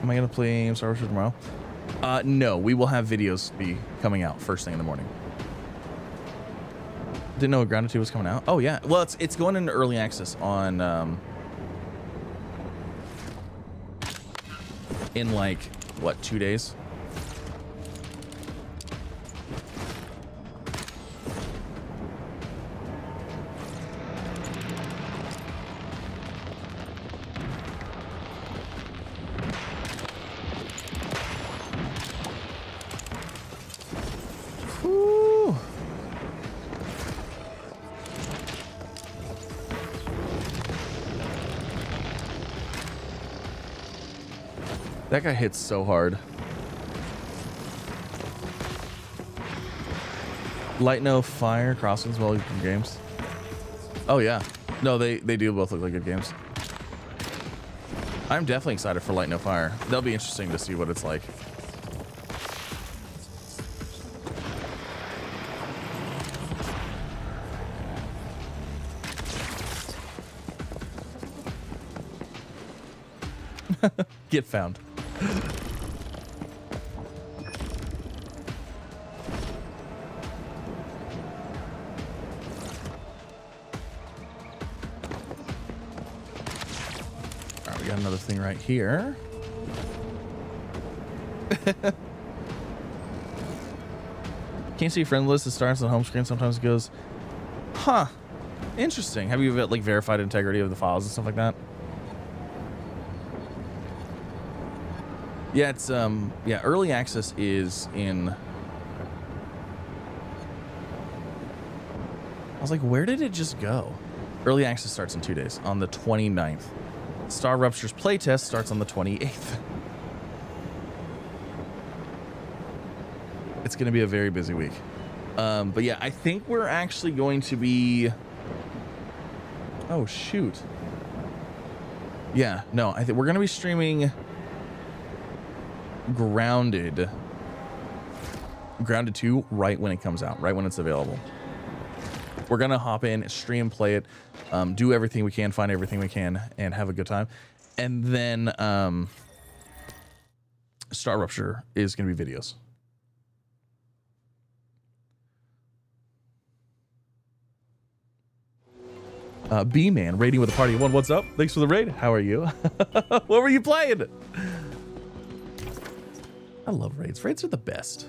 Am I going to play Star Wars tomorrow? No, we will have videos be coming out first thing in the morning. Didn't know Grounded 2 was coming out. Oh yeah, well it's going into early access on in like what, 2 days? Woo. That guy hits so hard. Light No Fire, Crosswinds, well, good games. Oh yeah, no, they do both look like good games. I'm definitely excited for Light No Fire. That'll be interesting to see what it's like. Get found. Alright, we got another thing right here. Can't see friend list. It starts on home screen. Sometimes it goes, huh, interesting. Have you like verified integrity of the files and stuff like that? Yeah, it's yeah, early access is in. I was like, where did it just go? Early access starts in 2 days, on the 29th. Star Rupture's playtest starts on the 28th. It's going to be a very busy week. But yeah, I think we're actually going to be. Oh shoot. Yeah, no, I think we're going to be streaming Grounded 2 right when it comes out, right when it's available. We're gonna hop in, stream, play it, do everything we can, find everything we can, and have a good time. And then Star Rupture is gonna be videos. B-Man raiding with a party of 1. What's up? Thanks for the raid. How are you? What were you playing? I love raids. Raids are the best.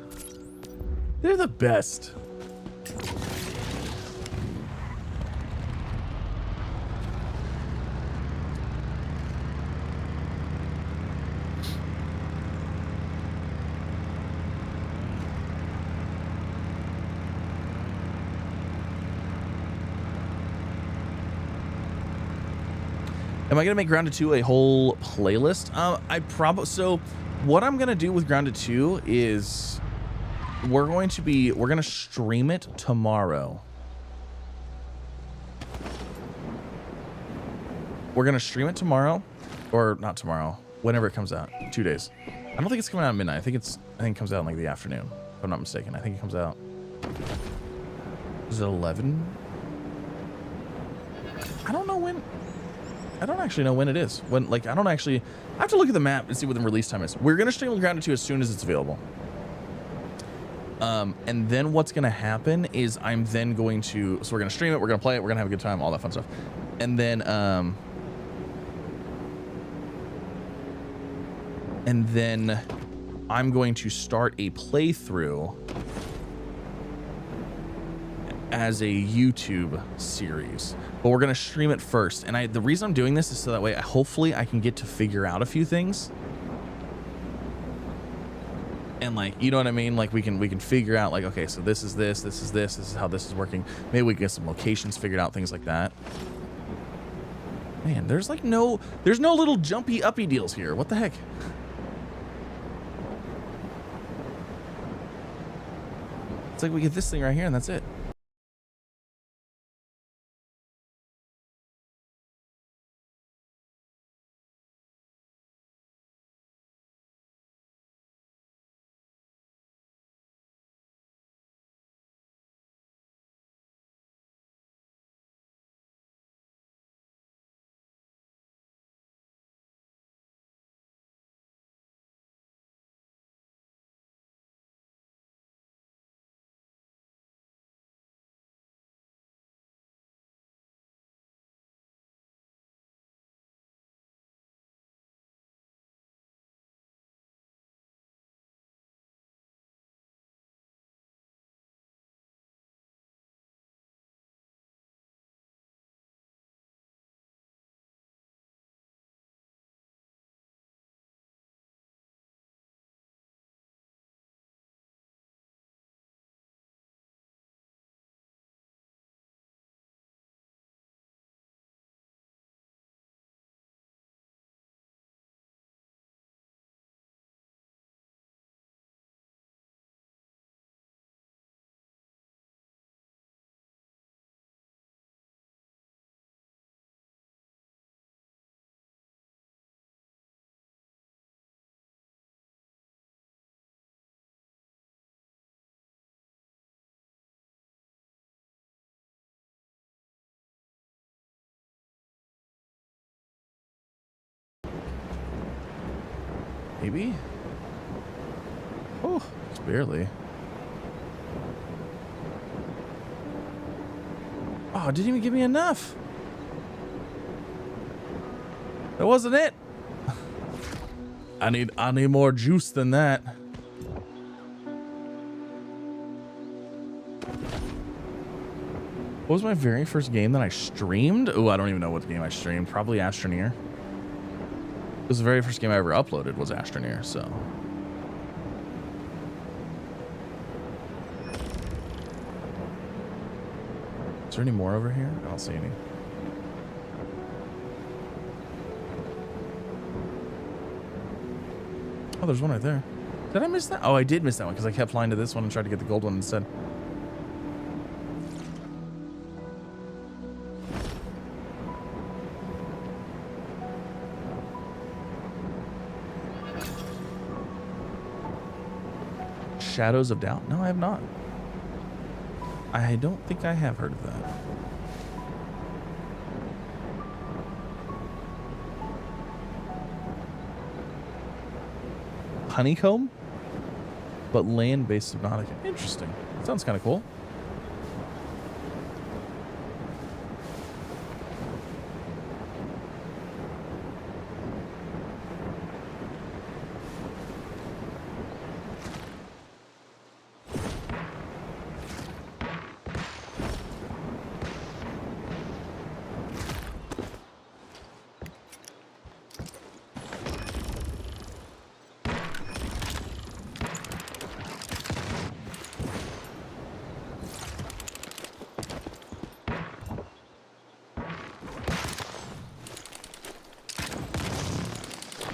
They're the best. Am I gonna make Grounded 2 a whole playlist? I probably so. What I'm gonna do with Grounded 2 is we're gonna stream it tomorrow. We're gonna stream it tomorrow, or not tomorrow, whenever it comes out. 2 days. I don't think it's coming out at midnight. I think it comes out in like the afternoon, if I'm not mistaken. I think it comes out. Is it 11? I don't know when. I don't actually know when it is. When, like, I have to look at the map and see what the release time is. We're gonna stream Grounded 2 as soon as it's available. And then what's gonna happen is I'm then going to, so we're gonna stream it, we're gonna play it, we're gonna have a good time, all that fun stuff. And then I'm going to start a playthrough as a YouTube series, but we're gonna stream it first. And the reason I'm doing this is so that way hopefully I can get to figure out a few things, and like, you know what I mean, like we can figure out like, okay, so this is how this is working. Maybe we can get some locations figured out, things like that. Man, there's no little jumpy uppy deals here. What the heck? It's like we get this thing right here and that's it. Maybe? Oh, just barely. Oh, it didn't even give me enough. That wasn't it. I need more juice than that. What was my very first game that I streamed? Oh, I don't even know what game I streamed. Probably Astroneer. It was the very first game I ever uploaded was Astroneer, so. Is there any more over here? I don't see any. Oh, there's one right there. Did I miss that? Oh, I did miss that one because I kept flying to this one and tried to get the gold one instead. Shadows of Doubt? No, I have not. I don't think I have heard of that. Honeycomb? But land-based Subnautica. Interesting. Sounds kind of cool.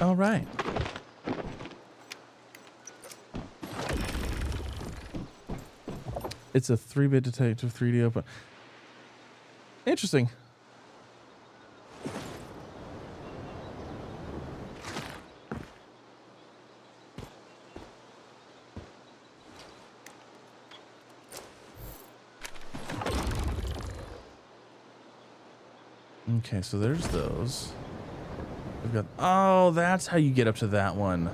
All right. It's a 3-bit detective 3D open. Interesting. Okay, so there's those. We've got, oh, that's how you get up to that one.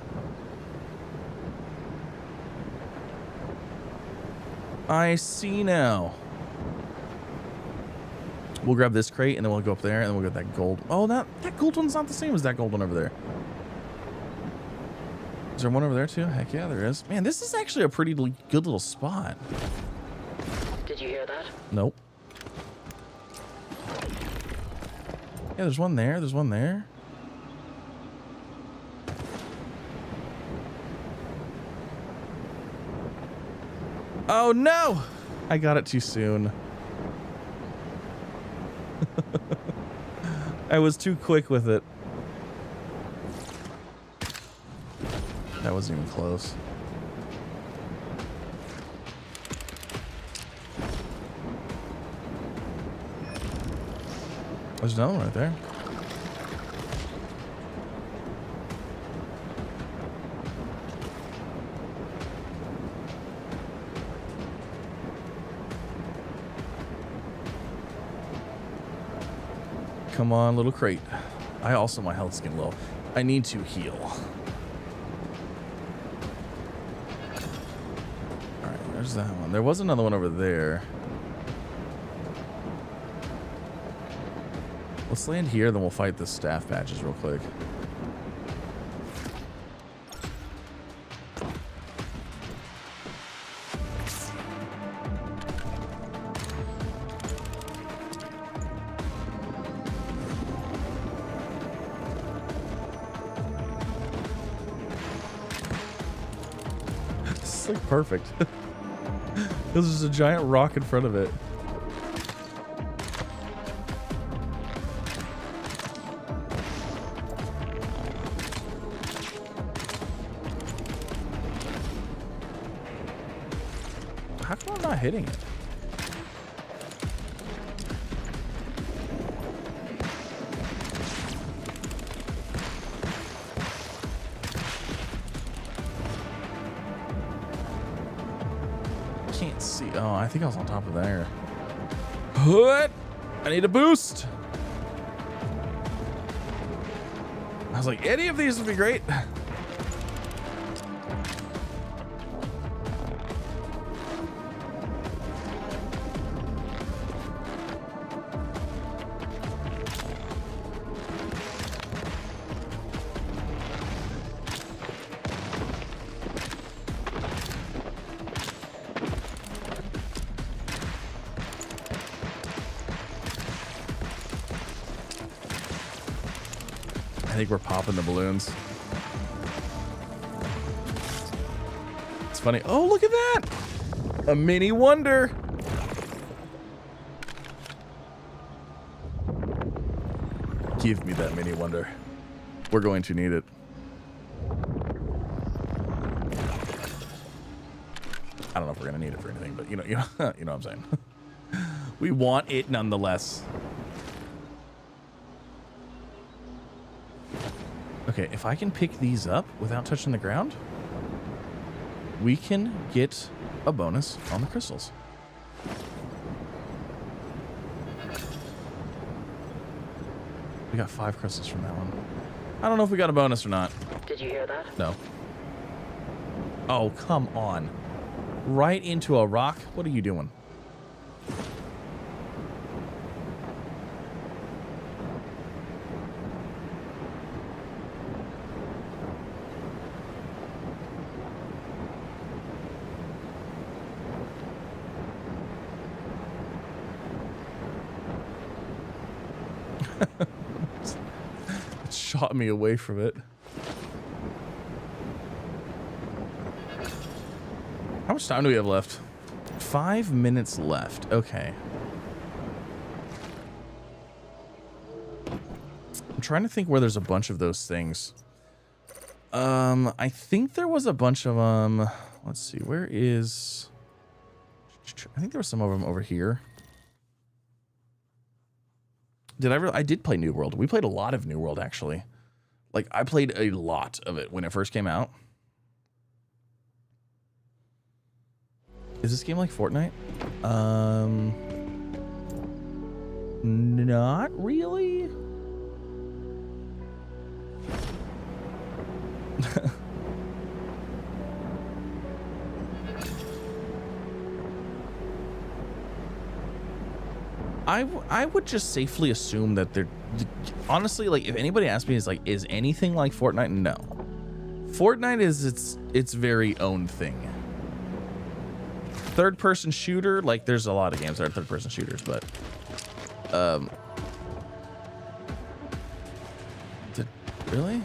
I see now. We'll grab this crate and then we'll go up there and then we'll get that gold. Oh, that gold one's not the same as that gold one over there. Is there one over there too? Heck yeah, there is. Man, this is actually a pretty good little spot. Did you hear that? Nope. Yeah, there's one there. There's one there. Oh no! I got it too soon. I was too quick with it. That wasn't even close. There's another one right there. Come on, little crate. My health's getting low. I need to heal. Alright, there's that one. There was another one over there. Let's land here, then we'll fight the staff badges real quick. It's like perfect. There's just a giant rock in front of it. How come I'm not hitting it? Can't see. Oh, I think I was on top of there. What? I need a boost. I was like, any of these would be great. think we're popping the balloons. It's funny. Oh, look at that! A mini wonder. Give me that mini wonder. We're going to need it. I don't know if we're gonna need it for anything, but you know what I'm saying. We want it nonetheless. Okay, if I can pick these up without touching the ground, we can get a bonus on the crystals. We got 5 crystals from that one. I don't know if we got a bonus or not. Did you hear that? No. Oh, come on. Right into a rock? What are you doing? It shot me away from it. How much time do we have left? 5 minutes left. Okay. I'm trying to think where there's a bunch of those things. I think there was a bunch of them. Let's see. Where is... I think there was some of them over here. I did play New World. We played a lot of New World, actually. Like, I played a lot of it when it first came out. Is this game like Fortnite? Not really. I would just safely assume that they're honestly, like, if anybody asks me, is anything like Fortnite? No. Fortnite is its very own thing. Third-person shooter, like, there's a lot of games that are third-person shooters, but really?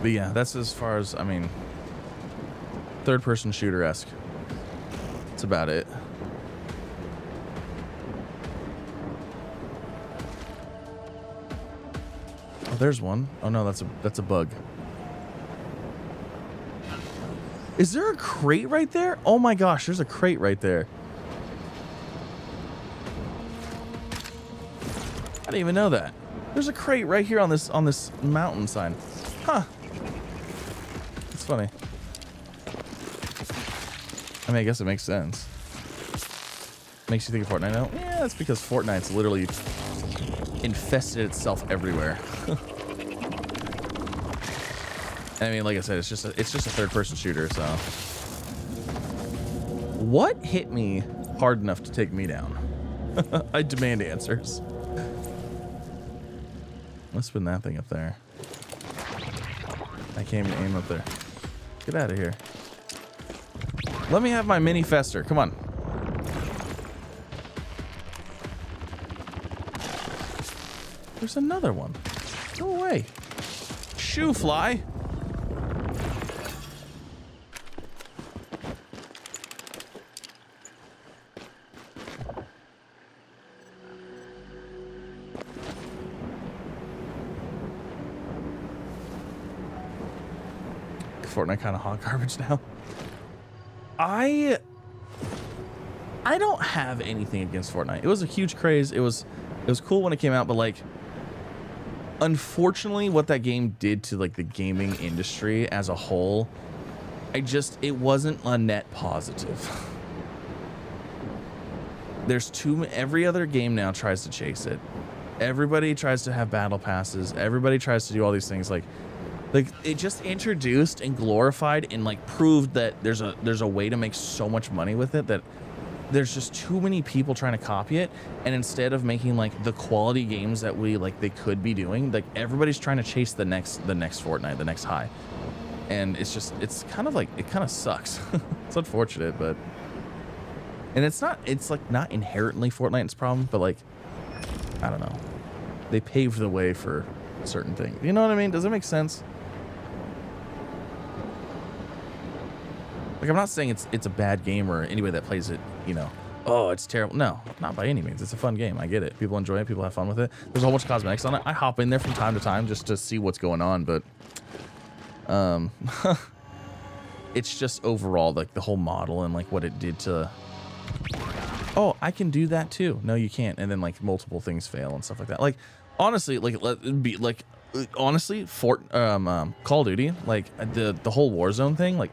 But yeah, that's as far as, I mean, third-person shooter-esque. That's about it. Oh, there's one. Oh no, that's a bug. Is there a crate right there? Oh my gosh, there's a crate right there. I didn't even know that. There's a crate right here on this mountain sign. Huh. That's funny. I mean, I guess it makes sense. Makes you think of Fortnite now? Yeah, that's because Fortnite's literally infested itself everywhere. I mean, like I said, it's just a third-person shooter, so. What hit me hard enough to take me down? I demand answers. Let's spin that thing up there. I can't even aim up there. Get out of here. Let me have my mini fester. Come on. There's another one. Go away. Shoo fly. Fortnite kind of hot garbage now. I don't have anything against Fortnite. It was a huge craze. It was cool when it came out, but like, unfortunately, what that game did to like the gaming industry as a whole, it wasn't a net positive. There's every other game now tries to chase it. Everybody tries to have battle passes. Everybody tries to do all these things. Like it just introduced and glorified and like proved that there's a way to make so much money with it that there's just too many people trying to copy it, and instead of making like the quality games that they could be doing, like everybody's trying to chase the next Fortnite, the next high. And it's kind of like, it kind of sucks. It's unfortunate, but, and it's like not inherently Fortnite's problem, but like, I don't know. They paved the way for certain things. You know what I mean? Does that make sense? Like, I'm not saying it's a bad game or anybody that plays it, you know, oh, it's terrible. No, not by any means. It's a fun game. I get it. People enjoy it. People have fun with it. There's a whole bunch of cosmetics on it. I hop in there from time to time just to see what's going on, but it's just overall like the whole model and like what it did to, oh, I can do that too. No, you can't. And then like multiple things fail and stuff like that. Like, honestly, like, honestly, Call of Duty, like the whole Warzone thing, like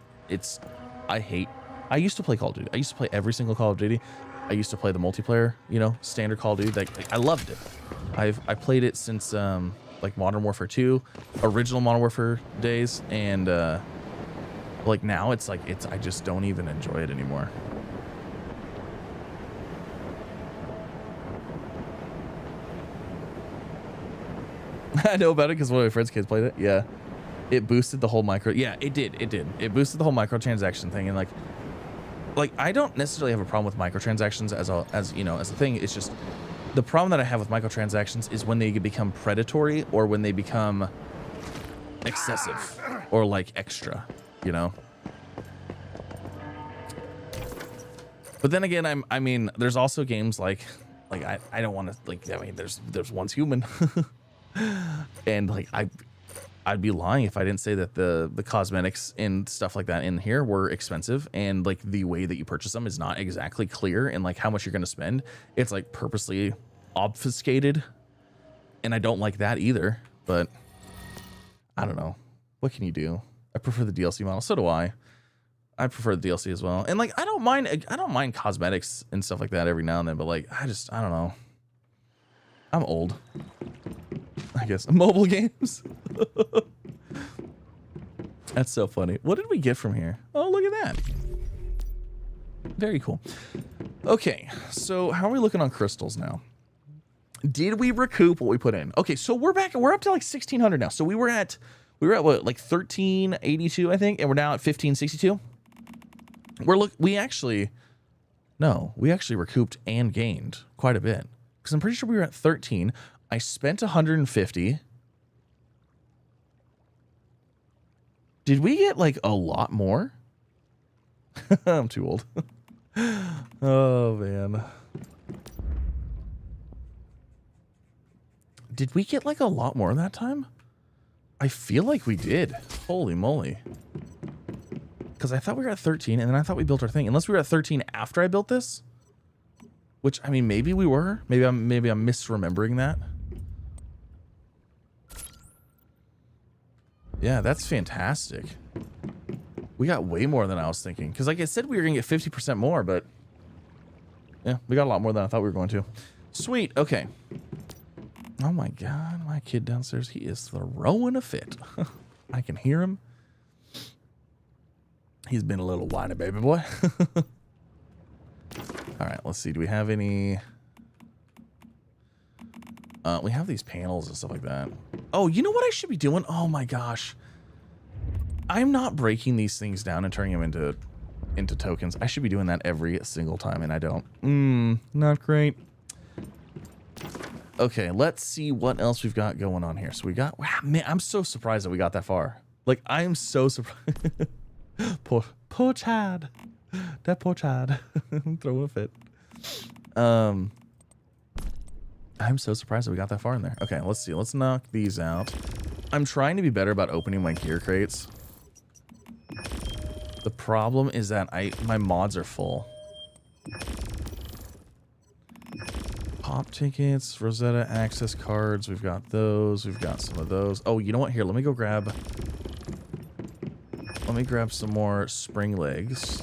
I used to play Call of Duty. I used to play every single Call of Duty. I used to play the multiplayer, you know, standard Call of Duty. Like I loved it. I played it since like Modern Warfare 2, original Modern Warfare days, and like now it's like I just don't even enjoy it anymore. I know about it because one of my friends' kids played it. Yeah, it boosted the whole micro. Yeah, it did. It boosted the whole microtransaction thing, and like I don't necessarily have a problem with microtransactions as a thing. It's just the problem that I have with microtransactions is when they become predatory or when they become excessive or like extra, you know. But then again, I mean, there's also games like I don't want to, like, I mean, there's Once Human, and like I'd be lying if I didn't say that the cosmetics and stuff like that in here were expensive, and like the way that you purchase them is not exactly clear, and like how much you're going to spend, it's like purposely obfuscated, and I don't like that either. But I don't know, what can you do? I prefer the DLC model. So do I. I prefer the DLC as well, and like I don't mind cosmetics and stuff like that every now and then, but like I don't know. I'm old, I guess. Mobile games. That's so funny. What did we get from here? Oh, look at that. Very cool. Okay, so how are we looking on crystals now? Did we recoup what we put in? Okay, so we're back. We're up to like 1,600 now. So we were at what, like 1,382, I think, and we're now at 1,562. We actually recouped and gained quite a bit, because I'm pretty sure we were at 13. I spent 150. Did we get like a lot more? I'm too old. Oh man. Did we get like a lot more that time? I feel like we did. Holy moly. Because I thought we were at 13, and then I thought we built our thing. Unless we were at 13 after I built this. Which, I mean, maybe we were. Maybe I'm misremembering that. Yeah, that's fantastic. We got way more than I was thinking. Because like I said, we were going to get 50% more, but... yeah, we got a lot more than I thought we were going to. Sweet, okay. Oh my god, my kid downstairs, he is throwing a fit. I can hear him. He's been a little whiny baby boy. All right, let's see. Do we have any... we have these panels and stuff like that. Oh, you know what I should be doing? Oh my gosh. I'm not breaking these things down and turning them into tokens. I should be doing that every single time, and I don't. Not great. Okay, let's see what else we've got going on here. So we got... wow, man, I'm so surprised that we got that far. Like, I am so surprised. Poor Chad. That poor Chad. I'm throwing a fit. I'm so surprised that we got that far in there. Okay, let's see. Let's knock these out. I'm trying to be better about opening my gear crates. The problem is that my mods are full. Pop tickets, Rosetta access cards. We've got those. We've got some of those. Oh, you know what? Here, let me grab some more spring legs.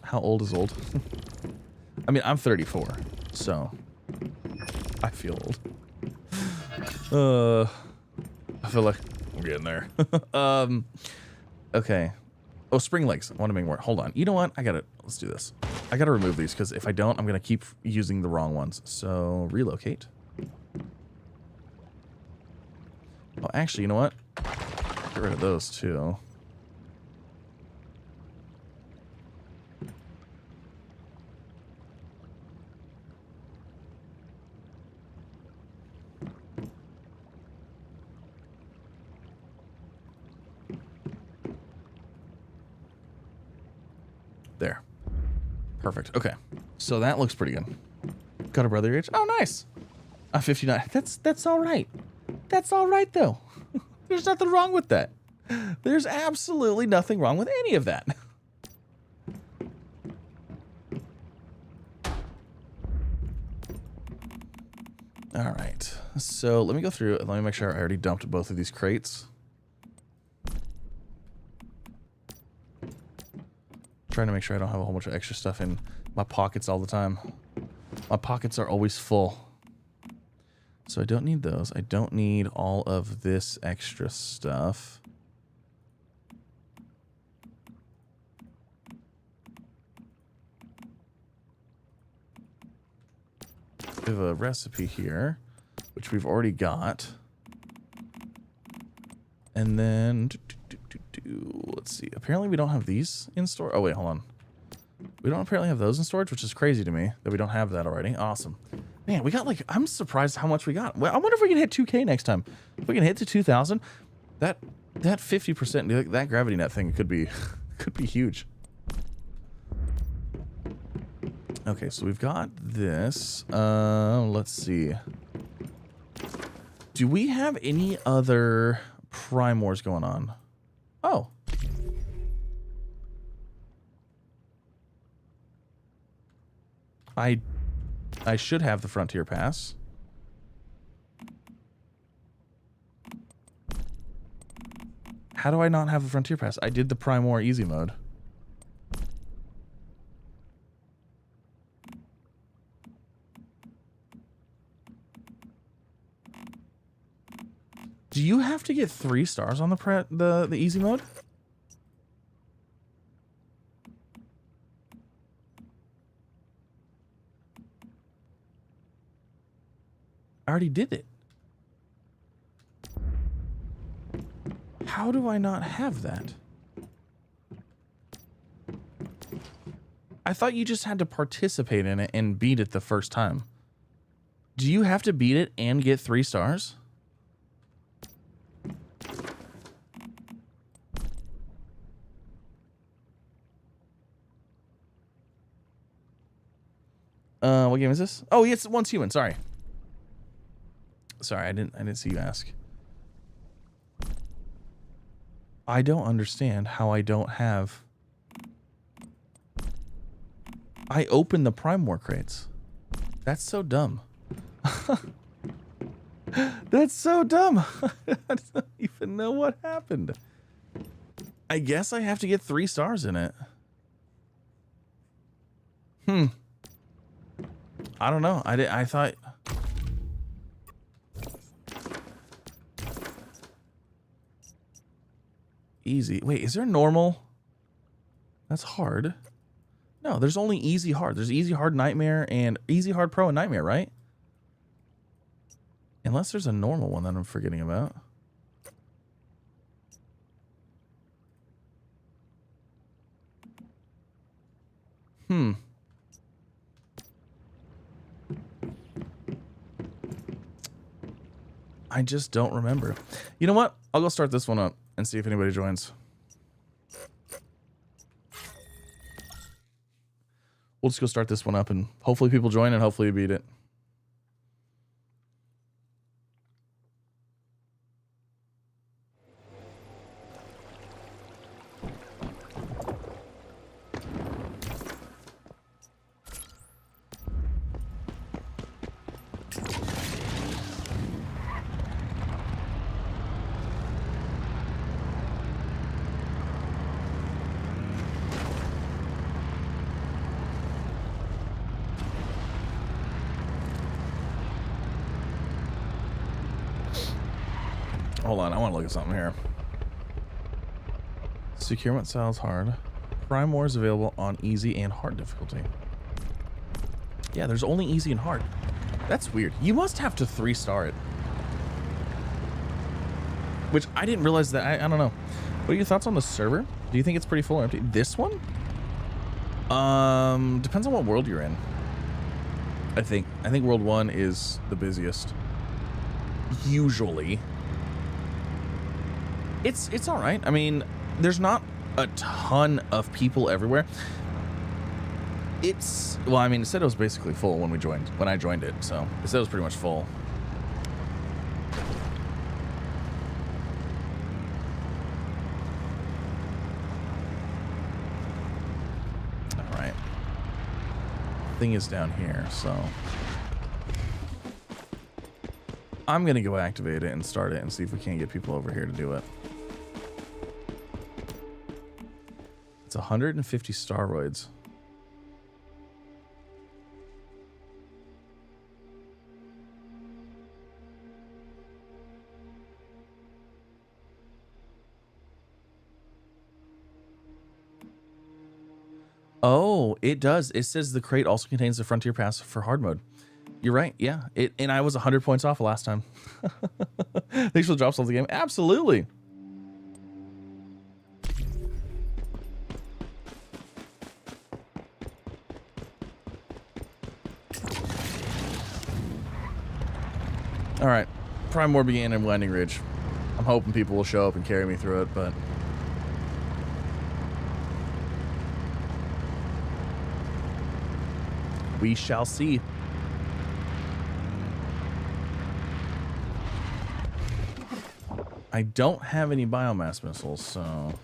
How old is old? I mean, I'm 34, so I feel old. I feel like I'm getting there. Okay. Oh, spring legs. I want to make more. Hold on. You know what? I got it. Let's do this. I gotta remove these because if I don't, I'm gonna keep using the wrong ones. So relocate. Oh, actually, you know what? Get rid of those too. There. Perfect. Okay. So that looks pretty good. Got a brother age. Oh, nice. 59. That's all right. That's all right, though. There's nothing wrong with that. There's absolutely nothing wrong with any of that. All right. So let me go through and let me make sure I already dumped both of these crates. Trying to make sure I don't have a whole bunch of extra stuff in my pockets all the time. My pockets are always full. So I don't need those. I don't need all of this extra stuff. We have a recipe here, which we've already got. And then, let's see. Apparently we don't have these in store. Oh, wait, hold on. We don't apparently have those in storage, which is crazy to me that we don't have that already. Awesome. Man, we got like, I'm surprised how much we got. Well, I wonder if we can hit 2K next time. If we can hit to 2,000, that 50%, that gravity net thing could be, could be huge. Okay, so we've got this. Let's see. Do we have any other Prime Wars going on? Oh. I should have the Frontier Pass. How do I not have the Frontier Pass? I did the Prime War easy mode. Do you have to get 3 stars on the easy mode? I already did it. How do I not have that? I thought you just had to participate in it and beat it the first time. Do you have to beat it and get 3 stars? What game is this? Oh, it's Once Human. Sorry. Sorry, I didn't see you ask. I don't understand how I don't have. I opened the Prime War crates. That's so dumb. That's so dumb. I don't even know what happened. I guess I have to get 3 stars in it. I don't know. I thought. Easy. Wait, is there normal? That's hard. No, there's only easy hard. There's easy hard nightmare and easy hard pro and nightmare, right? Unless there's a normal one that I'm forgetting about. I just don't remember. You know what? I'll go start this one up and see if anybody joins. We'll just go start this one up and hopefully people join and hopefully you beat it. Hold on, I want to look at something here. Securement styles hard. Prime War is available on easy and hard difficulty. Yeah, there's only easy and hard. That's weird. You must have to 3-star it. Which I didn't realize that. I don't know. What are your thoughts on the server? Do you think it's pretty full or empty? This one? Depends on what world you're in. I think world 1 is the busiest. Usually. It's all right. I mean, there's not a ton of people everywhere. Well, I mean, it said it was basically full when I joined it, so it said it was pretty much full. All right. Thing is down here, so I'm gonna go activate it and start it and see if we can't get people over here to do it. It's 150 staroids. Oh, it does. It says the crate also contains the frontier pass for hard mode. You're right. Yeah. And I was 100 points off last time. Thanks for the drops of the game. Absolutely. All right. Prime War began in Winding Ridge. I'm hoping people will show up and carry me through it, but we shall see. I don't have any biomass missiles, so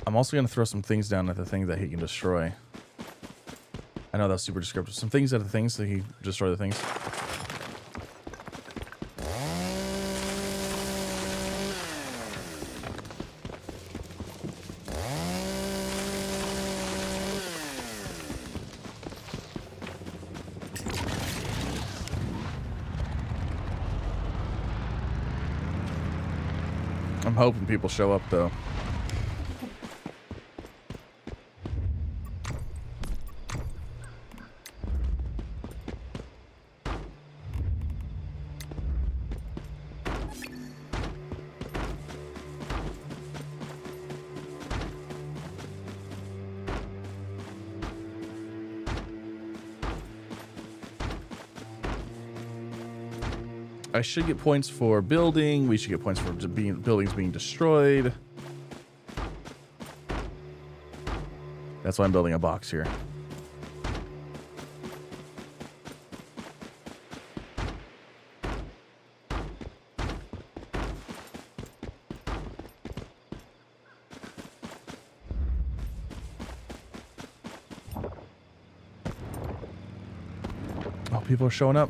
I'm also going to throw some things down at the thing that he can destroy. I know that's super descriptive. Some things at the things so he destroy the things. I'm hoping people show up, though. I should get points for building. We should get points for buildings being destroyed. That's why I'm building a box here. Oh, people are showing up.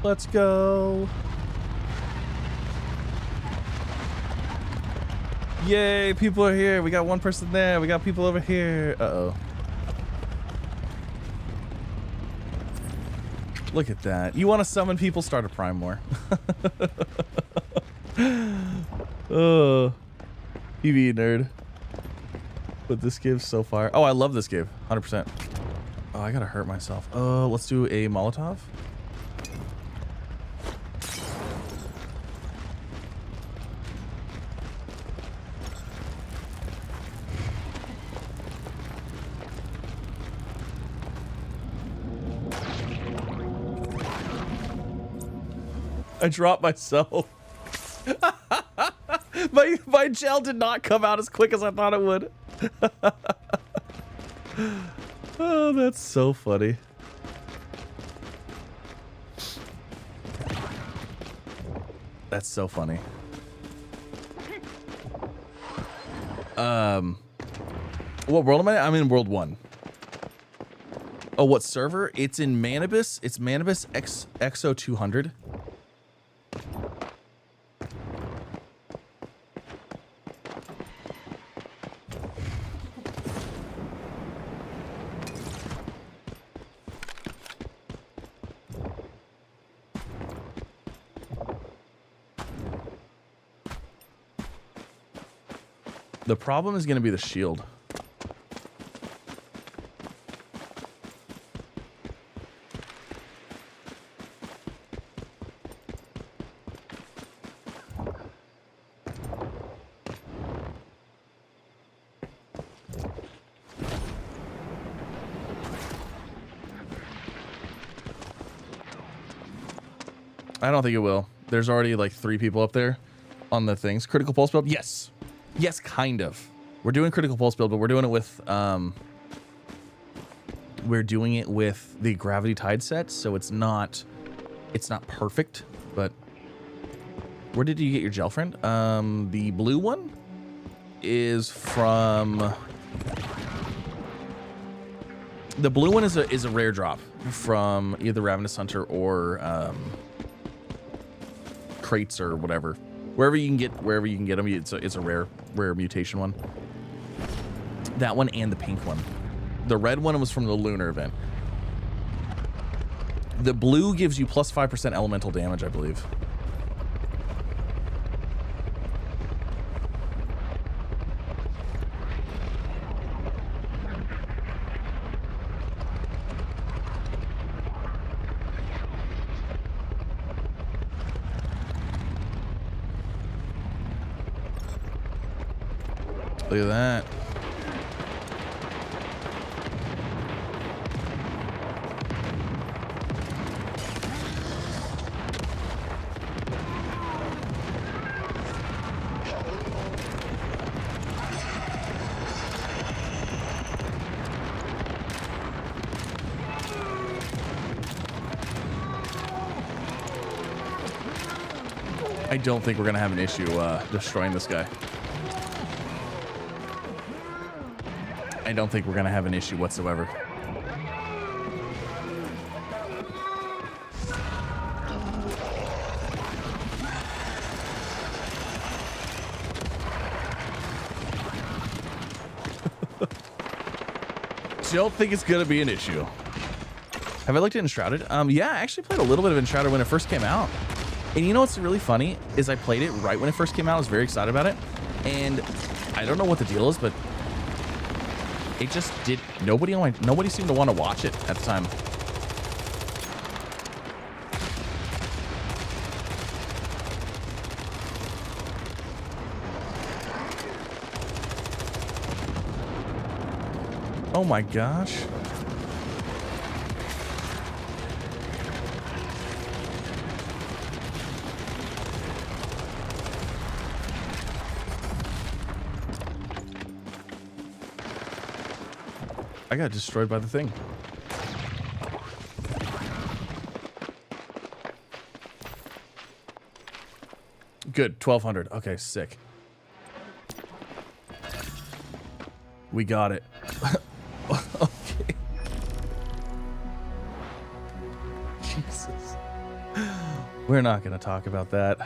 Let's go. Yay, people are here. We got one person there. We got people over here. Uh-oh. Look at that. You want to summon people? Start a Prime War. Oh. PvE nerd. But this game's so fire. Oh, I love this game. 100%. Oh, I gotta hurt myself. Let's do a Molotov. I dropped myself. My gel did not come out as quick as I thought it would. Oh, that's so funny. That's so funny. What world am I? I'm in world 1. Oh, what server? It's in Manibus. It's Manibus XO 200. The problem is going to be the shield. I don't think it will. There's already like 3 people up there on the things. Critical pulse build? Yes. Yes, kind of. We're doing critical pulse build, but we're doing it with the gravity tide set, so it's not perfect, but where did you get your gel friend? The blue one is from the blue one is a rare drop from either Ravenous Hunter or crates or whatever. Wherever you can get them, it's a rare mutation one. That one and the pink one. The red one was from the lunar event. The blue gives you plus 5% elemental damage, I believe. Look at that. I don't think we're going to have an issue destroying this guy. I don't think we're going to have an issue whatsoever. Don't think it's going to be an issue. Have I looked at Enshrouded? Yeah, I actually played a little bit of Enshrouded when it first came out. And you know what's really funny is I played it right when it first came out. I was very excited about it. And I don't know what the deal is, but it just did. Nobody seemed to want to watch it at the time. Oh my gosh. I got destroyed by the thing. Good, 1200. Okay, sick. We got it. Okay. Jesus. We're not going to talk about that.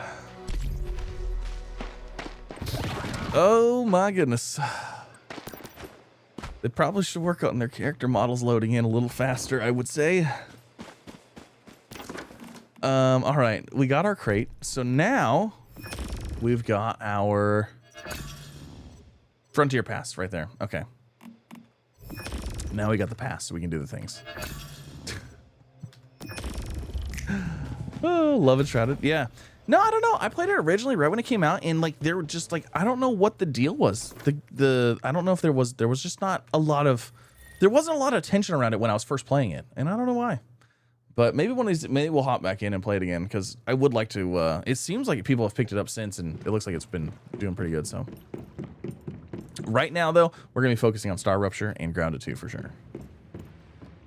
Oh my goodness. They probably should work on their character models loading in a little faster, I would say. All right, we got our crate. So now we've got our Frontier Pass right there. Okay. Now we got the pass, so we can do the things. Oh, love it, Shrouded. Yeah. No, I don't know. I played it originally right when it came out, and like they were just like, I don't know what the deal was. I don't know if there was just not a lot of, there wasn't a lot of attention around it when I was first playing it, and I don't know why. But maybe one of these, maybe we'll hop back in and play it again, because I would like to. It seems like people have picked it up since, and it looks like it's been doing pretty good. So right now, though, we're gonna be focusing on Star Rupture and Grounded 2 for sure,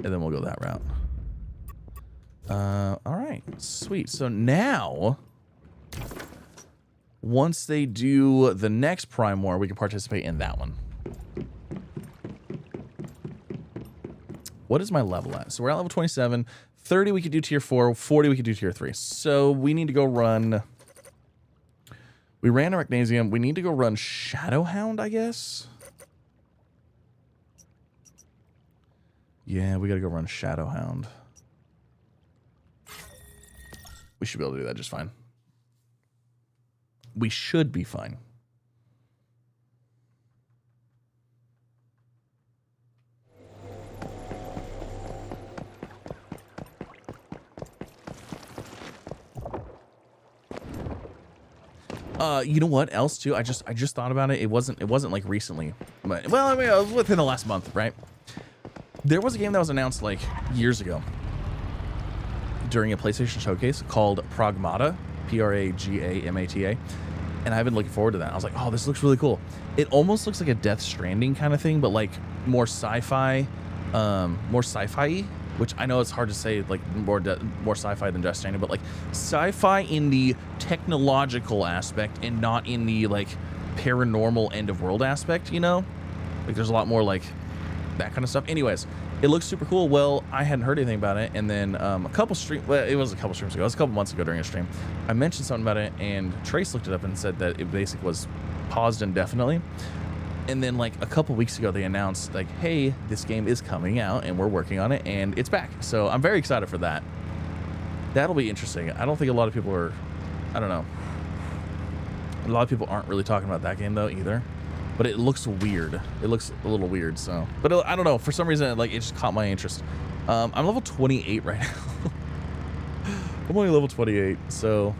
and then we'll go that route. All right, sweet. So now, once they do the next Prime War, we can participate in that one. What is my level at? So we're at level 27. 30 we could do tier 4. 40 we could do tier 3. So we need to go run. We ran Arachnasium. We need to go run Shadowhound, I guess. Yeah, we got to go run Shadowhound. We should be able to do that just fine. We should be fine. You know what else too? I just thought about it. It wasn't like recently, but well, I mean, it was within the last month, right? There was a game that was announced like years ago during a PlayStation showcase called Pragmata, Pragamata, and I've been looking forward to that. I was like, oh, this looks really cool. It almost looks like a Death Stranding kind of thing, but like more sci-fi, which I know it's hard to say, like more sci-fi than Death Stranding, but like sci-fi in the technological aspect and not in the like paranormal end of world aspect, you know? Like there's a lot more like that kind of stuff. Anyways, it looks super cool. Well, I hadn't heard anything about it, and then it was a couple streams ago. It was a couple months ago during a stream. I mentioned something about it, and Trace looked it up and said that it basically was paused indefinitely. And then like a couple weeks ago, they announced like, hey, this game is coming out and we're working on it and it's back. So I'm very excited for that. That'll be interesting. I don't think a lot of people are, I don't know. A lot of people aren't really talking about that game though either, but it looks weird. It looks a little weird. So, but I don't know, for some reason, like it just caught my interest. I'm level 28 right now. I'm only level 28. So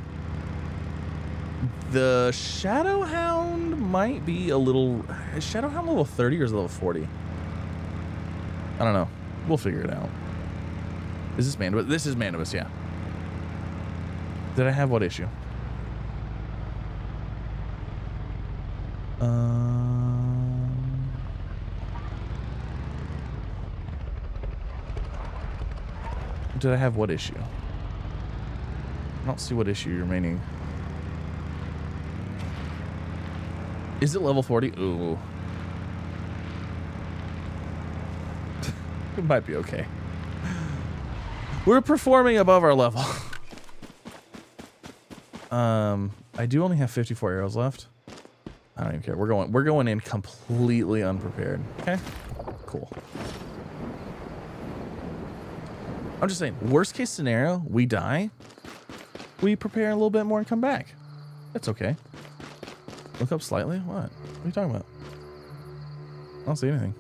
the Shadowhound might be a little... Is Shadowhound level 30 or is it level 40? I don't know. We'll figure it out. Is this Manibus? This is Manibus, yeah. Did I have what issue? Did I have what issue? I don't see what issue you're meaning. Is it level 40? Ooh. It might be okay. We're performing above our level. I do only have 54 arrows left. I don't even care. We're going in completely unprepared. Okay? Cool. I'm just saying, worst case scenario, we die. We prepare a little bit more and come back. That's okay. Look up slightly? What? What are you talking about? I don't see anything.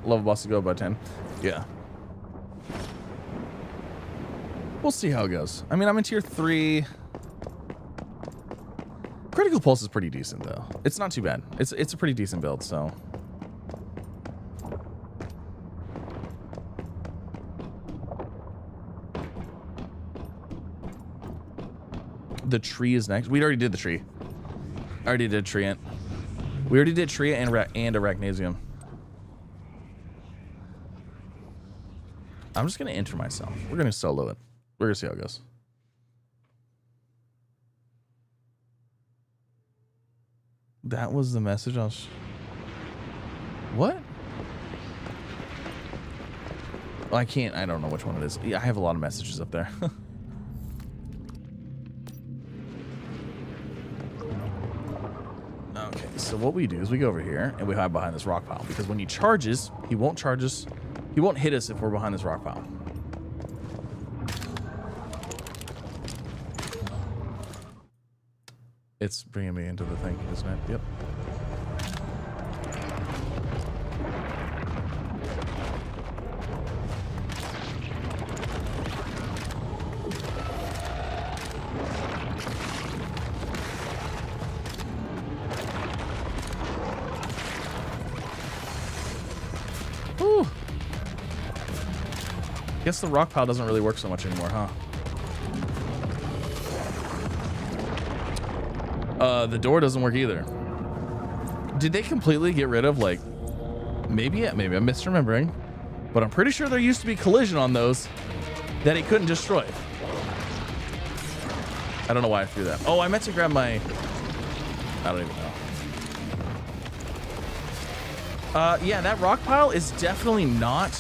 Level bosses go by 10. Yeah. We'll see how it goes. I mean, I'm in tier 3. Critical Pulse is pretty decent, though. It's not too bad. It's a pretty decent build, so. The tree is next. We already did the tree. I already did Treant. We already did Treant and Arachnasium. I'm just going to enter myself. We're going to solo it. We're going to see how it goes. That was the message I was... What? Well, I can't... I don't know which one it is. Yeah, I have a lot of messages up there. Okay, so what we do is we go over here and we hide behind this rock pile. Because when he charges, he won't charge us. He won't hit us if we're behind this rock pile. It's bringing me into the thing, isn't it? Yep. Guess the rock pile doesn't really work so much anymore, huh? The door doesn't work either. Did they completely get rid of, like, maybe I'm misremembering, but I'm pretty sure there used to be collision on those that it couldn't destroy. I don't know why I threw that. Oh, I meant to grab my... I don't even know. Yeah, that rock pile is definitely not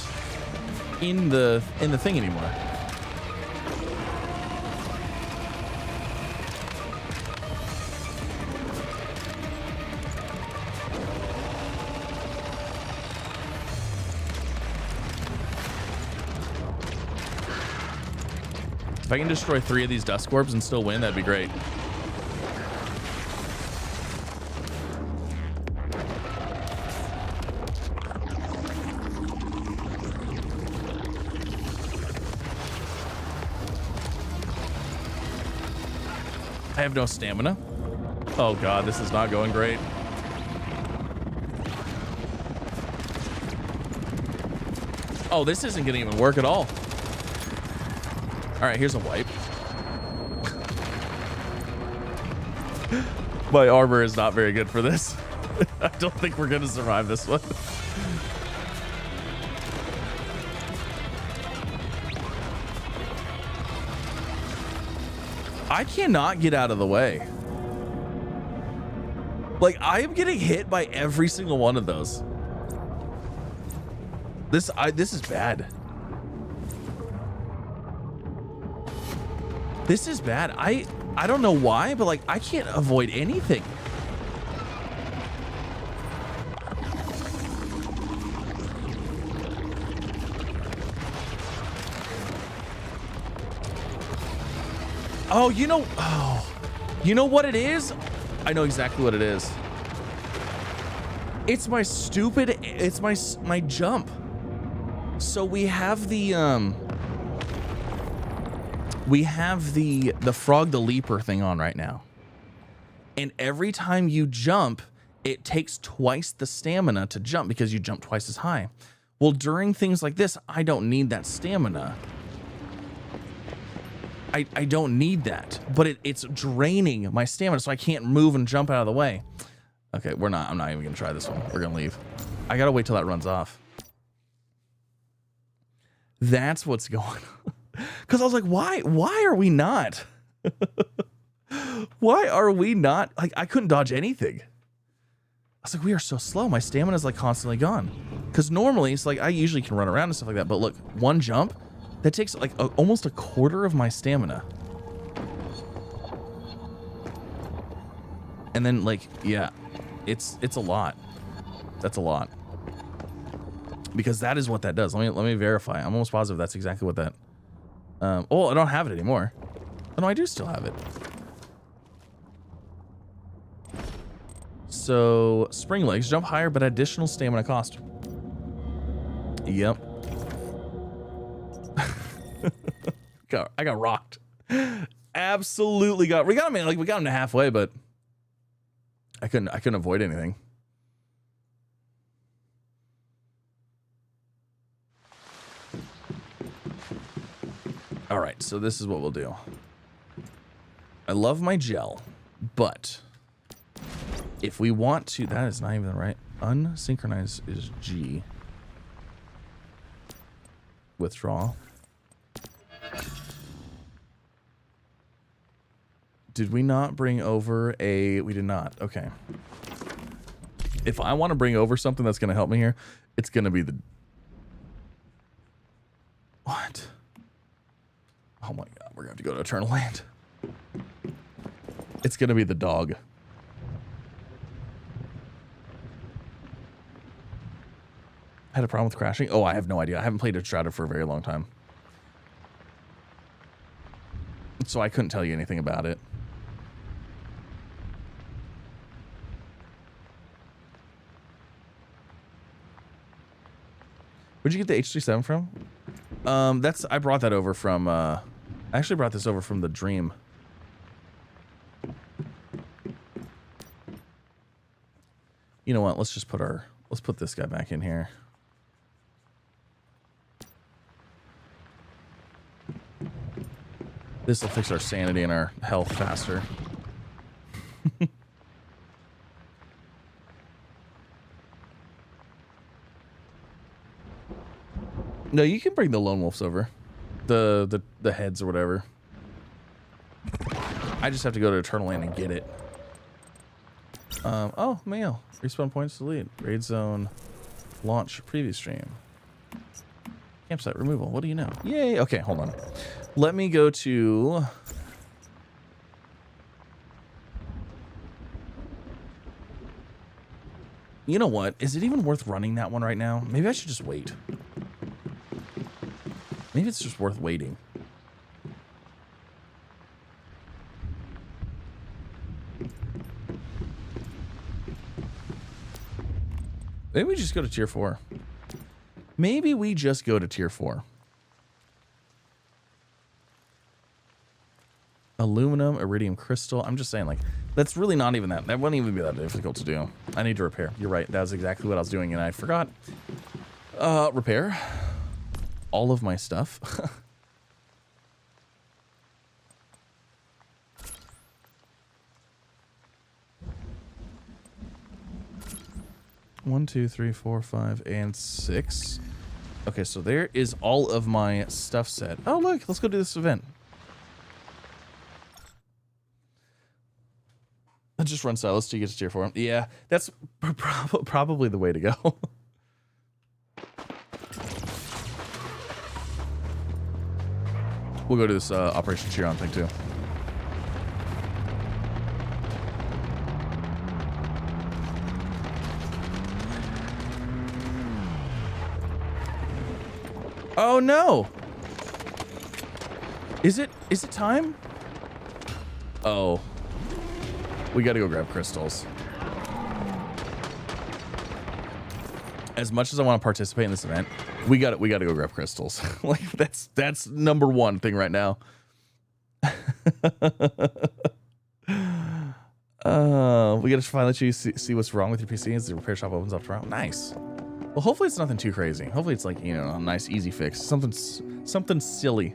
in the thing anymore. If I can destroy 3 of these dust orbs and still win, that'd be great. I have no stamina. Oh god, this is not going great. Oh, this isn't gonna even work at all. All right, here's a wipe. My armor is not very good for this. I don't think we're gonna survive this one. I cannot get out of the way. Like, I am getting hit by every single one of those. This is bad. This is bad. I don't know why, but like I can't avoid anything. Oh, you know what it is? I know exactly what it is. It's my stupid, it's my jump. So we have the frog the leaper thing on right now. And every time you jump, it takes twice the stamina to jump because you jump twice as high. Well, during things like this, I don't need that stamina. I don't need that, but it's draining my stamina, so I can't move and jump out of the way. Okay, I'm not even gonna try this one. We're gonna leave. I gotta wait till that runs off. That's what's going on. Because I was like, why are we not? Why are we not? Like, I couldn't dodge anything. I was like, we are so slow. My stamina is like constantly gone. Because normally it's like I usually can run around and stuff like that, but look, one jump that takes like almost a quarter of my stamina. And then like, yeah, it's a lot. That's a lot. Because that is what that does. Let me verify. I'm almost positive that's exactly what that. Oh, I don't have it anymore. Oh no, I do still have it. So spring legs jump higher, but additional stamina cost. Yep. I got rocked. Absolutely got. We got him to halfway, but I couldn't avoid anything. All right, so this is what we'll do. I love my gel, but if we want to, that is not even right. Unsynchronize is G. Withdraw. Did we not bring over a... We did not. Okay. If I want to bring over something that's going to help me here, it's going to be the... What? Oh my god, we're going to have to go to Eternal Land. It's going to be the dog. I had a problem with crashing? Oh, I have no idea. I haven't played Estrada for a very long time. So I couldn't tell you anything about it. Where'd you get the H37 from? I brought that over from, I actually brought this over from the Dream. You know what? Let's put this guy back in here. This will fix our sanity and our health faster. No, you can bring the lone wolves over. The heads or whatever. I just have to go to Eternal Land and get it. Oh, mail. Respawn points delete. Raid zone. Launch previous stream. Campsite removal. What do you know? Yay. Okay, hold on. Let me go to... You know what? Is it even worth running that one right now? Maybe I should just wait. Maybe it's just worth waiting. Maybe we just go to tier 4. Maybe we just go to tier 4. Aluminum, iridium crystal. I'm just saying, like, that's really not even that. That wouldn't even be that difficult to do. I need to repair. You're right. That was exactly what I was doing, and I forgot. Repair all of my stuff. 1, 2, 3, 4, 5, and 6. Okay, so there is all of my stuff set. Oh, look, let's go do this event. Just run Silas till you get to tier 4. Yeah, that's probably the way to go. We'll go to this Operation Cheer On thing, too. Oh no! Is it time? Oh. We gotta go grab crystals. As much as I want to participate in this event, we gotta go grab crystals. Like that's #1 thing right now. We gotta finally let you see what's wrong with your PC as the repair shop opens up tomorrow. Nice. Well, hopefully it's nothing too crazy. Hopefully it's like, you know, a nice easy fix. Something silly.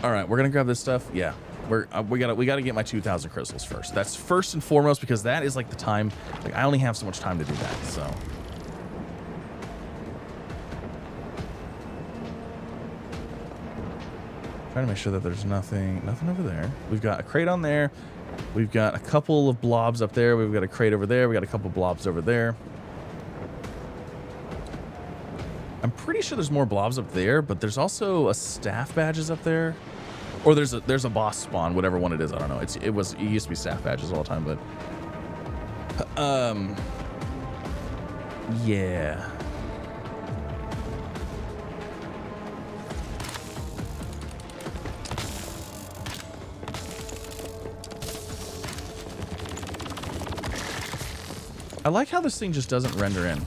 All right, we're gonna grab this stuff. Yeah, we gotta get my 2,000 crystals first. That's first and foremost because that is like the time. Like I only have so much time to do that. So. Trying to make sure that there's nothing over there. We've got a crate on there. We've got a couple of blobs up there. We've got a crate over there. We got a couple of blobs over there. I'm pretty sure there's more blobs up there, but there's also a staff badges up there. Or there's a boss spawn, whatever one it is. I don't know. It used to be staff badges all the time, but yeah. I like how this thing just doesn't render in.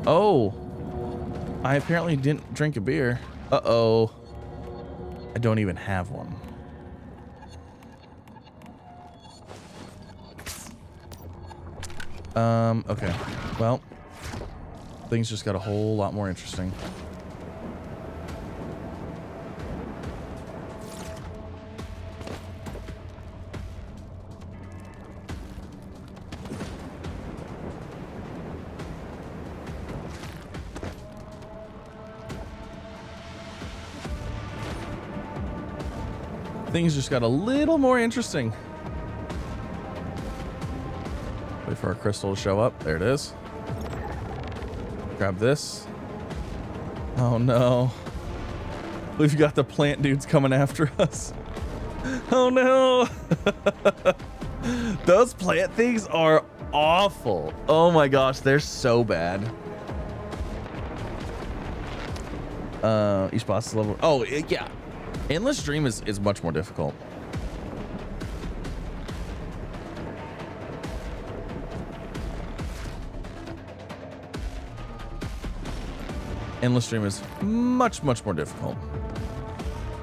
Oh, I apparently didn't drink a beer. Uh-oh. I don't even have one. Okay. Well, things just got a whole lot more interesting. Things just got a little more interesting. Wait for our crystal to show up. There it is. Grab this. Oh no. We've got the plant dudes coming after us. Oh no. Those plant things are awful. Oh my gosh, they're so bad. Each boss is level. Oh, yeah. Endless Dream is much more difficult. Endless Dream is much more difficult.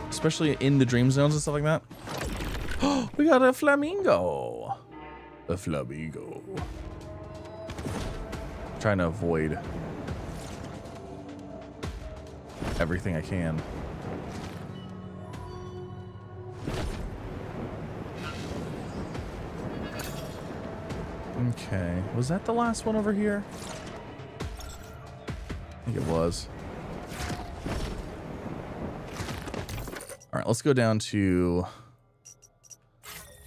Especially in the dream zones and stuff like that. Oh, we got a flamingo. A flamingo. Trying to avoid everything I can. Okay, was that the last one over here? I think it was. All right, let's go down to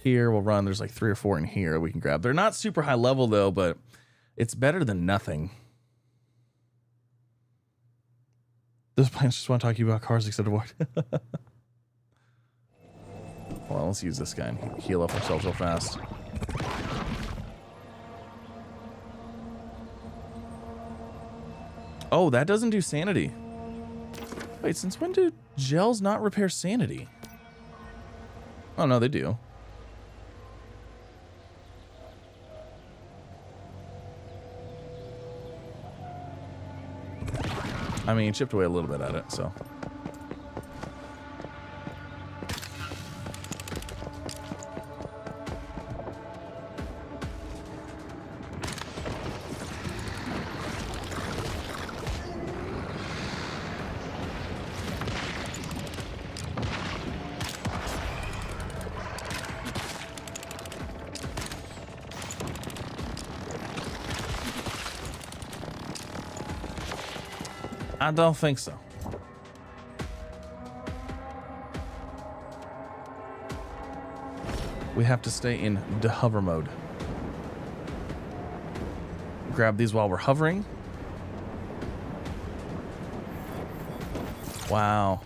here. We'll run. There's like 3 or 4 in here we can grab. They're not super high level though, but it's better than nothing. Those plants just want to talk to you about cars except avoid. let's use this guy and heal up ourselves real fast. Oh, that doesn't do sanity. Wait, since when do gels not repair sanity? Oh, no, they do. I mean, chipped away a little bit at it, so. I don't think so. We have to stay in the hover mode. Grab these while we're hovering. Wow.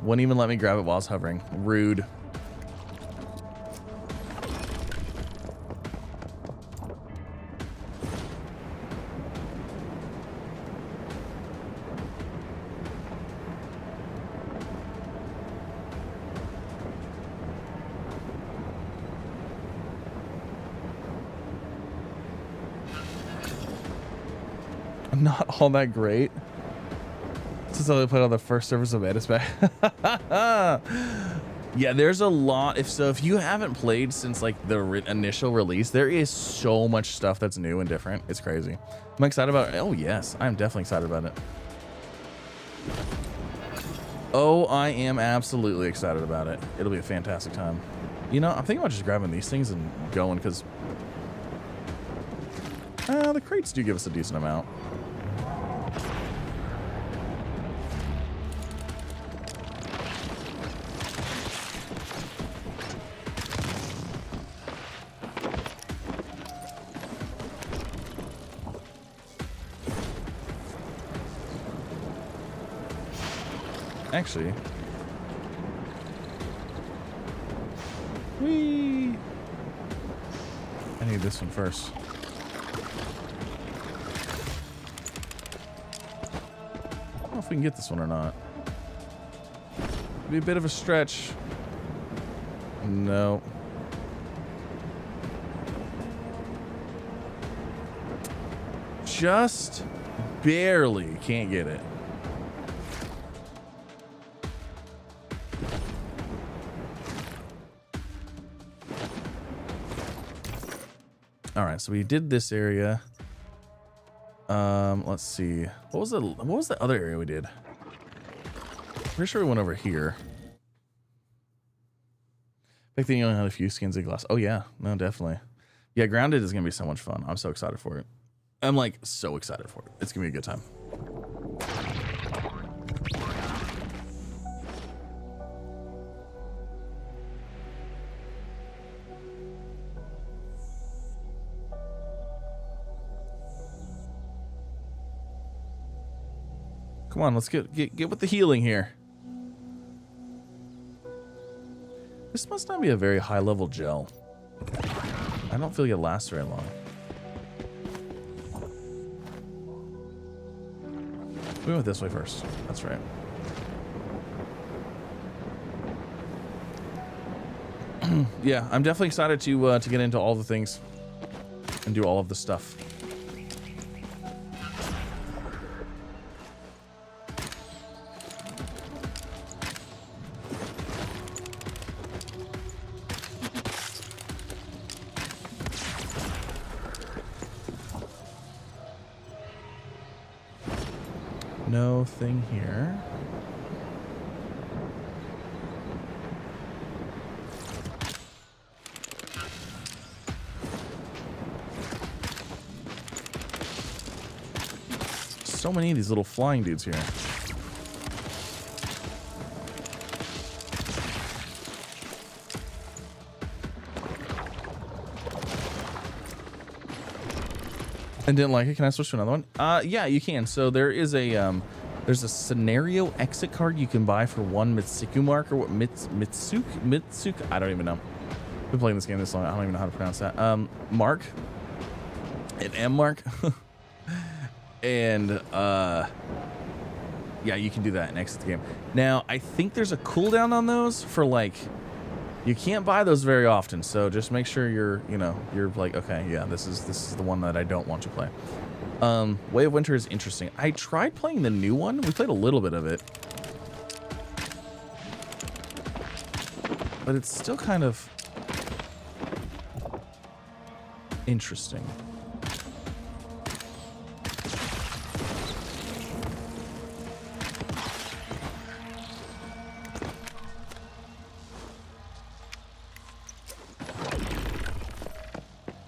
Wouldn't even let me grab it while I was hovering. Rude. Not all that great. Since I only played on the first servers of Edispec. Yeah, there's a lot. If you haven't played since like the initial release, there is so much stuff that's new and different. It's crazy. I'm excited about it. Oh yes, I'm definitely excited about it. Oh, I am absolutely excited about it. It'll be a fantastic time. You know, I'm thinking about just grabbing these things and going because the crates do give us a decent amount. Actually, whee! I need this one first. I don't know if we can get this one or not. It'd be a bit of a stretch. No. Just barely can't get it. All right, so we did this area. Let's see. What was the other area we did? Pretty sure we went over here. Big thing, you only had a few skins of glass. Oh yeah, no, definitely. Yeah, Grounded is gonna be so much fun. I'm so excited for it. I'm like so excited for it. It's gonna be a good time. Come on, let's get with the healing here. This must not be a very high level gel. I don't feel like it lasts very long. We went this way first. That's right. Yeah, I'm definitely excited to get into all the things and do all of the stuff. No thing here. So many of these little flying dudes here. And didn't like it. Can I switch to another one? Yeah, you can. So there is a there's There's a scenario exit card you can buy for 1 Mitsuku mark, or what, Mitsuk? I don't even know. Been playing this game this long, I don't even know how to pronounce that. Mark, an M mark, and yeah, you can do that and exit the game. Now, I think there's a cooldown on those for like, you can't buy those very often, so just make sure you're, you know, you're like, okay, yeah, this is the one that I don't want to play. Way of Winter is interesting. I tried playing the new one. We played a little bit of it, but it's still kind of interesting.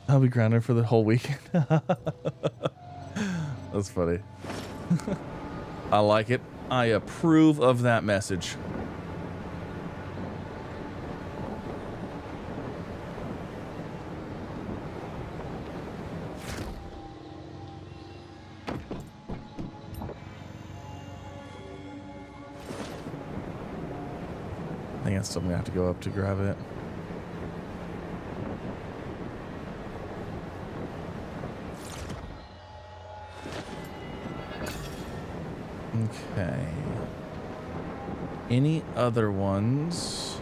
I'll be grounded for the whole weekend. That's funny. I like it. I approve of that message. I think that's something I have to go up to grab it. Okay. Any other ones?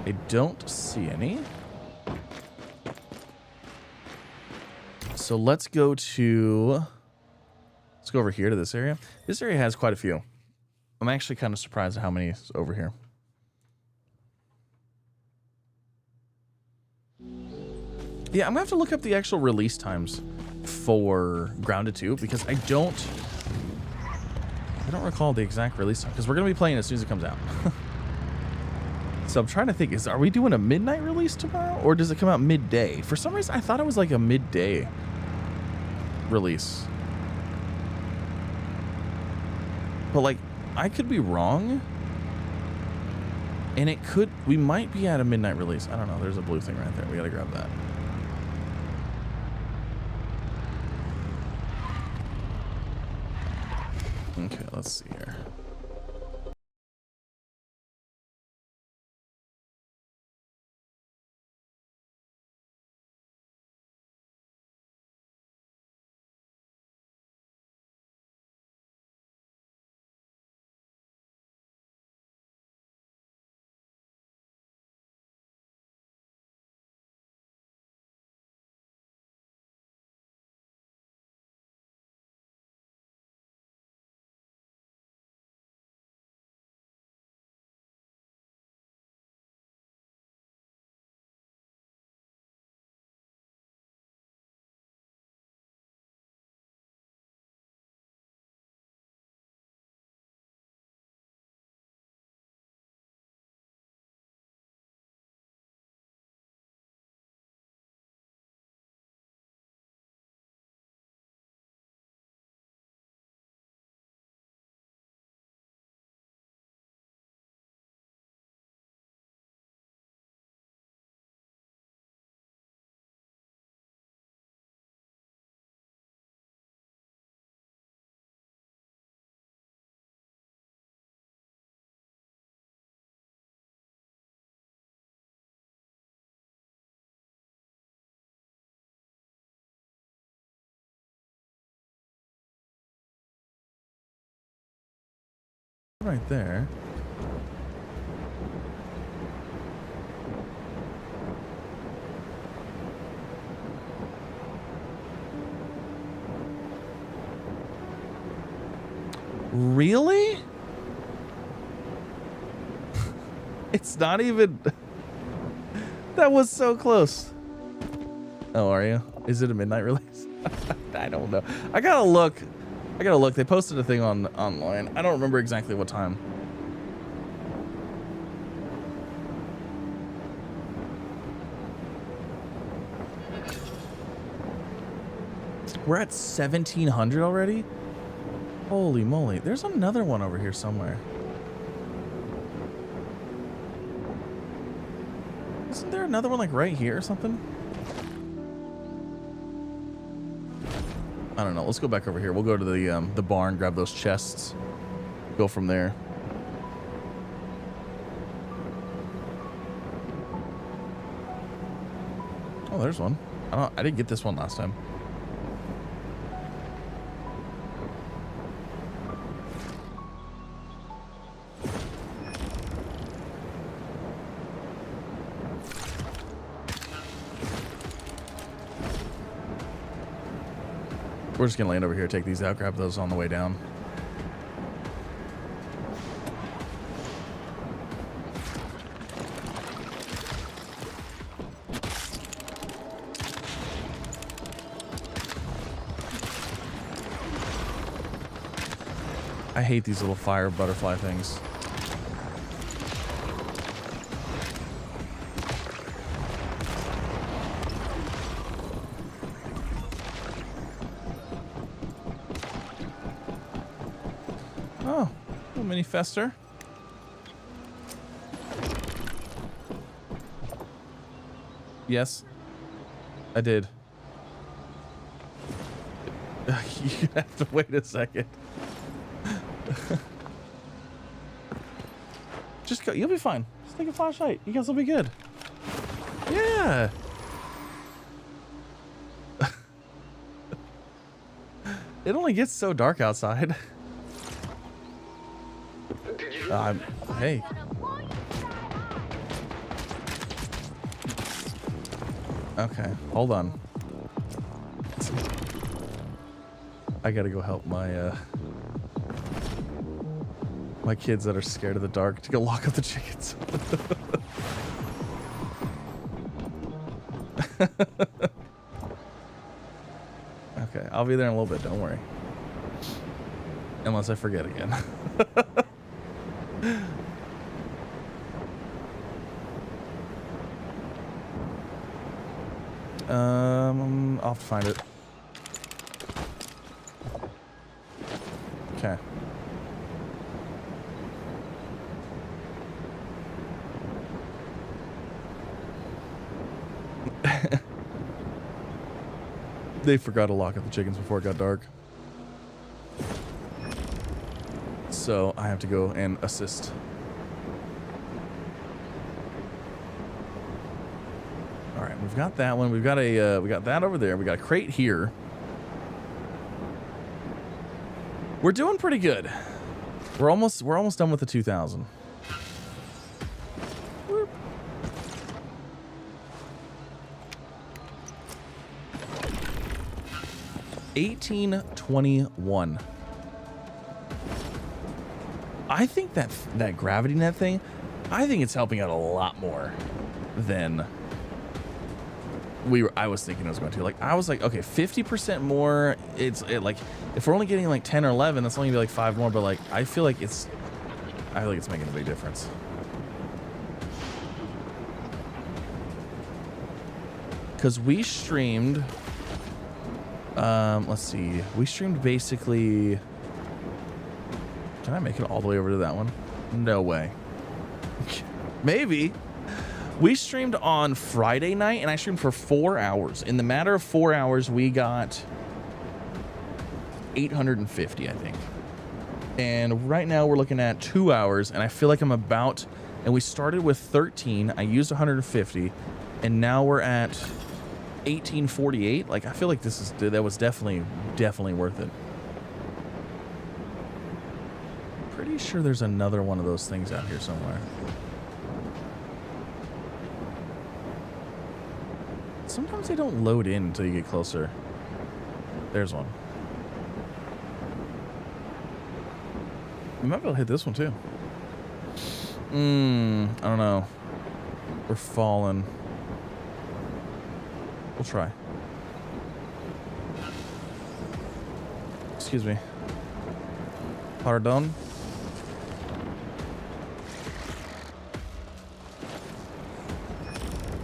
I don't see any. So let's go over here to this area. This area has quite a few. I'm actually kind of surprised at how many is over here. Yeah, I'm gonna have to look up the actual release times for Grounded 2 because I don't recall the exact release time because we're gonna be playing as soon as it comes out. So I'm trying to think, are we doing a midnight release tomorrow or does it come out midday? For some reason I thought it was like a midday release, but like I could be wrong, and we might be at a midnight release. I don't know. There's a blue thing right there. We gotta grab that. Okay, let's see here. Right there. Really? It's not even... That was so close. Oh, are you? Is it a midnight release? I don't know. I gotta look. They posted a thing online. I don't remember exactly what time. We're at 1,700 already? Holy moly. There's another one over here somewhere. Isn't there another one like right here or something? I don't know. Let's go back over here. We'll go to the barn, grab those chests, go from there. Oh, there's one. I didn't get this one last time. We're just gonna land over here, take these out, grab those on the way down. I hate these little fire butterfly things. Oh, little mini fester. Yes, I did. You have to wait a second. Just go. You'll be fine. Just take a flashlight. You guys will be good. Yeah. It only gets so dark outside. Hey. Okay, hold on. I gotta go help my my kids that are scared of the dark to go lock up the chickens. Okay, I'll be there in a little bit, don't worry. Unless I forget again. I'll have to find it. Okay. They forgot to lock up the chickens before it got dark. So I have to go and assist. All right, we've got that one. We've got a we got that over there. We got a crate here. We're doing pretty good. We're almost done with the 2000. Whoop. $18.21. I think that gravity net thing, I think it's helping out a lot more than I was thinking it was going to. Like, I was like, okay, 50% more. Like, if we're only getting like 10 or 11, that's only gonna be like 5 more. But like, I feel like it's making a big difference. Because we streamed, let's see, we streamed basically. Can I make it all the way over to that one? No way. Maybe. We streamed on Friday night, and I streamed for 4 hours. In the matter of 4 hours, we got 850, I think. And right now, we're looking at 2 hours, and I feel like I'm about... And we started with 13. I used 150, and now we're at 1848. Like, I feel like that was definitely worth it. Pretty sure there's another one of those things out here somewhere. Sometimes they don't load in until you get closer. There's one. We might be able to hit this one too. I don't know. We're falling. We'll try. Excuse me. Pardon.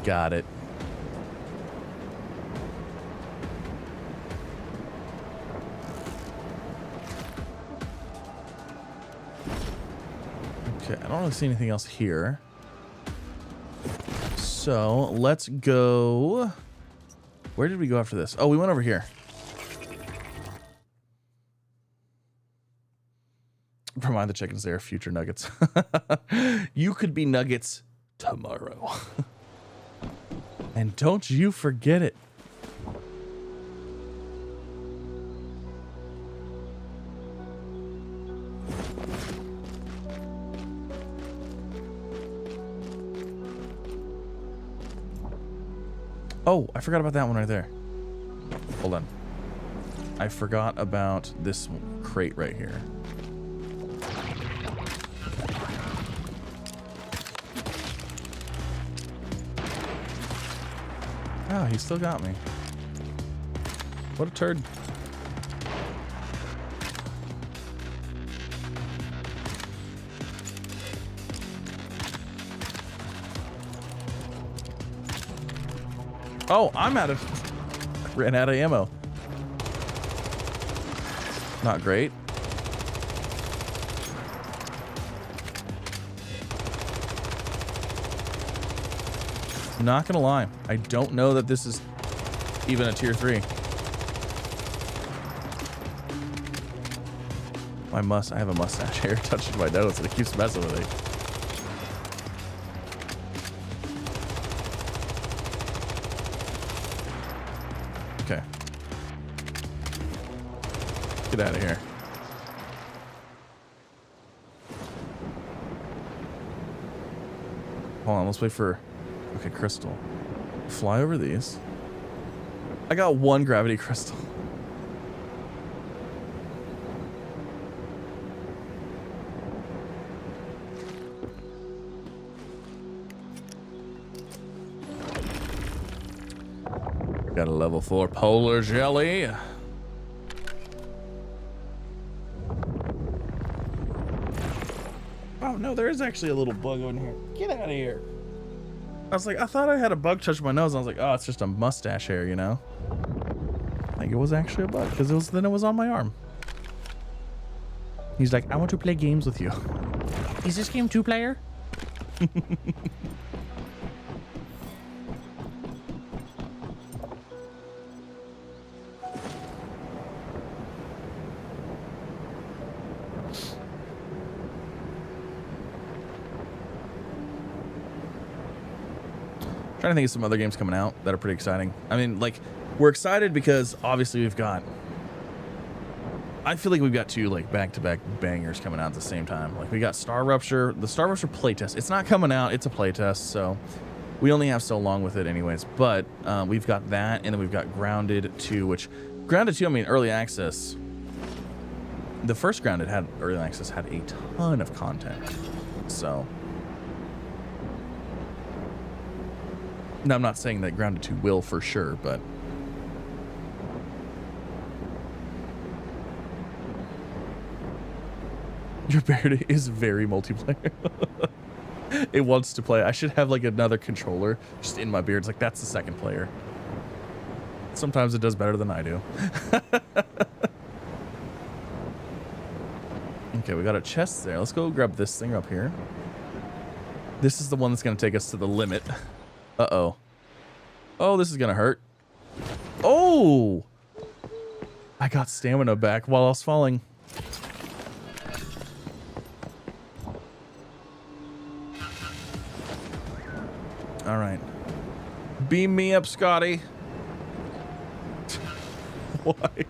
Got it. Okay, I don't really see anything else here. So let's go. Where did we go after this? Oh, we went over here. Remind the chickens they are future nuggets. You could be nuggets tomorrow. And don't you forget it. Oh, I forgot about that one right there. Hold on. I forgot about this crate right here. Oh, he still got me. What a turd. Oh, I'm out of... ran out of ammo. Not great. Not gonna lie, I don't know that this is even a tier 3. I have a mustache hair touching my nose and it keeps messing with it. Okay. Get out of here. Hold on, let's wait for... Okay, crystal. Fly over these. I got 1 gravity crystal. Got a level 4 polar jelly. Oh no, there is actually a little bug in here. Get out of here. I was like, I thought I had a bug touch my nose. I was like, oh, it's just a mustache hair, you know? I think it was actually a bug because then it was on my arm. He's like, I want to play games with you. Is this game 2-player? Trying to think of some other games coming out that are pretty exciting. I mean, like, we're excited because obviously we've got... I feel like we've got 2 like back-to-back bangers coming out at the same time. Like we got Star Rupture, the Star Rupture playtest. It's not coming out, it's a playtest, so we only have so long with it anyways. But we've got that, and then we've got Grounded 2, which Grounded 2, I mean, early access. The first Grounded had early access had a ton of content, so. Now, I'm not saying that Grounded 2 will for sure, but. Your beard is very multiplayer. It wants to play. I should have like another controller just in my beard. It's like, that's the second player. Sometimes it does better than I do. Okay, we got a chest there. Let's go grab this thing up here. This is the one that's going to take us to the limit. Uh-oh. Oh, this is going to hurt. Oh! I got stamina back while I was falling. All right. Beam me up, Scotty. Why?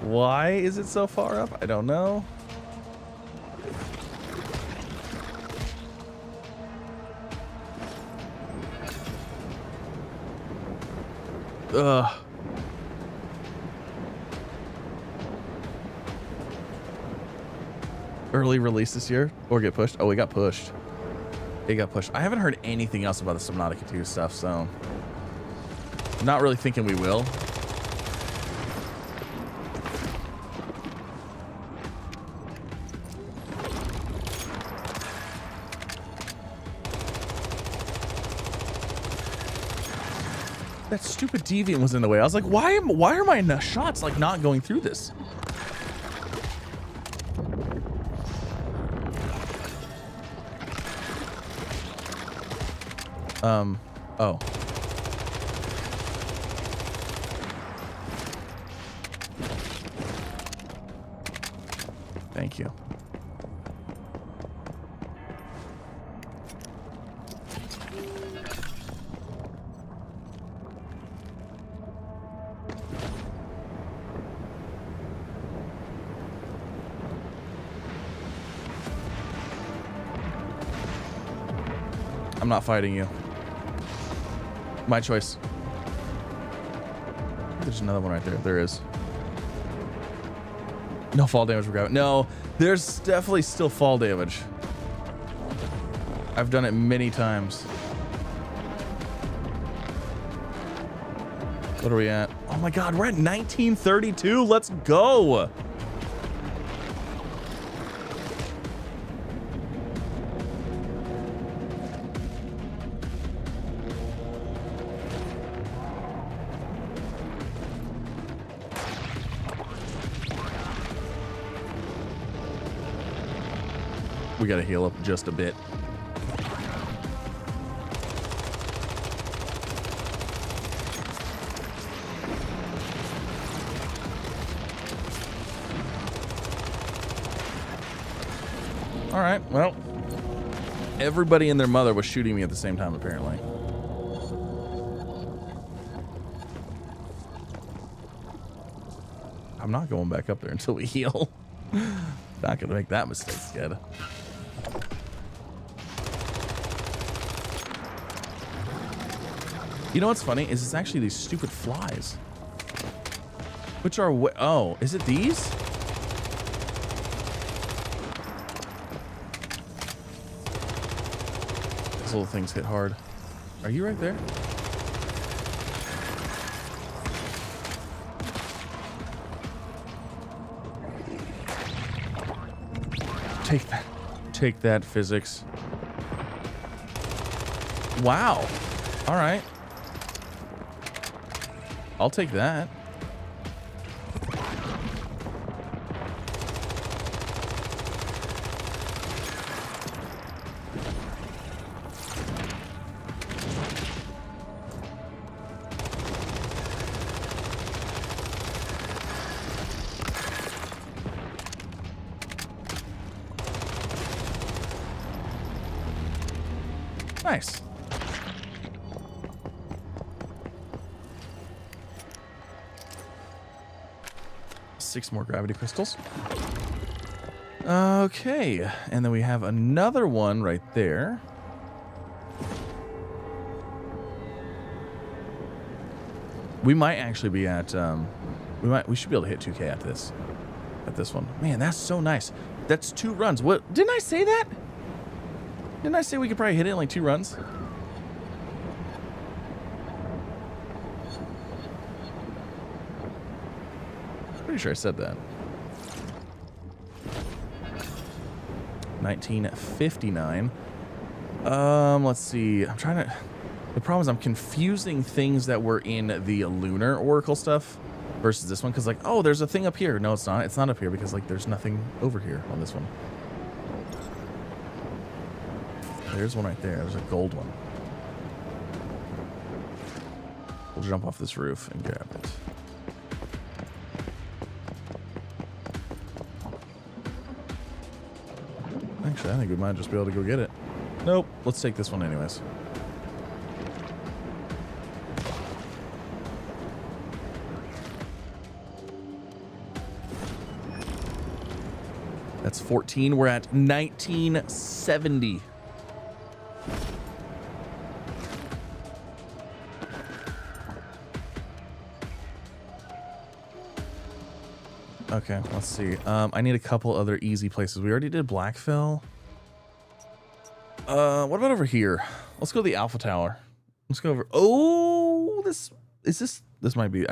Why is it so far up? I don't know. Ugh. Early release this year or get pushed? Oh, we got pushed. It got pushed. I haven't heard anything else about the Subnautica 2 stuff, so not really thinking we will. That stupid deviant was in the way. I was like, why are my shots like not going through this? Oh. Thank you. I'm not fighting you. My choice. There's another one right there. There is. No fall damage for gravity. No, there's definitely still fall damage. I've done it many times. What are we at? Oh my god, we're at 1932. Let's go. We gotta heal up just a bit. All right, well, everybody and their mother was shooting me at the same time, apparently. I'm not going back up there until we heal. Not gonna make that mistake, Sked. You know what's funny is it's actually these stupid flies, which are oh, is it these? These little things hit hard. Are you right there? Take that. Take that, physics. Wow. All right. I'll take that. Nice. Six more gravity crystals. Okay, and then we have another one right there. We might actually be at we should be able to hit 2K at this one. Man, that's so nice. That's 2 runs. What, didn't I say that? Didn't I say we could probably hit it in like 2 runs? Pretty sure I said that. 1959. Let's see. I'm trying to... The problem is I'm confusing things that were in the Lunar Oracle stuff versus this one, because like, oh, there's a thing up here. No, it's not. It's not up here because like there's nothing over here on this one. There's one right there. There's a gold one. We'll jump off this roof and grab it. Actually, I think we might just be able to go get it. Nope. Let's take this one anyways. That's 14. We're at 1970. Okay, let's see. I need a couple other easy places. We already did Blackfell. What about over here? Let's go to the Alpha Tower. Let's go over. Oh, this might be.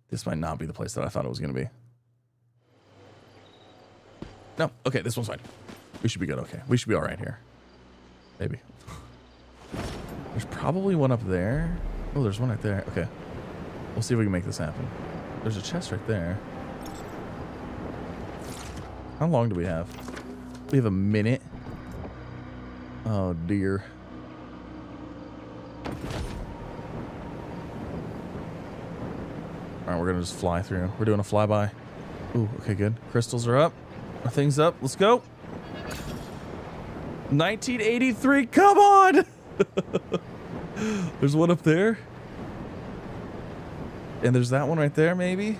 This might not be the place that I thought it was going to be. No. Okay, this one's fine. We should be good. Okay, we should be all right here. Maybe. There's probably one up there. Oh, there's one right there. Okay, we'll see if we can make this happen. There's a chest right there. How long do we have? We have a minute. Oh dear. All right, we're gonna just fly through. We're doing a flyby. Ooh, okay, good. Crystals are up. Our thing's up. Let's go. 1983. Come on. There's one up there. And there's that one right there, maybe.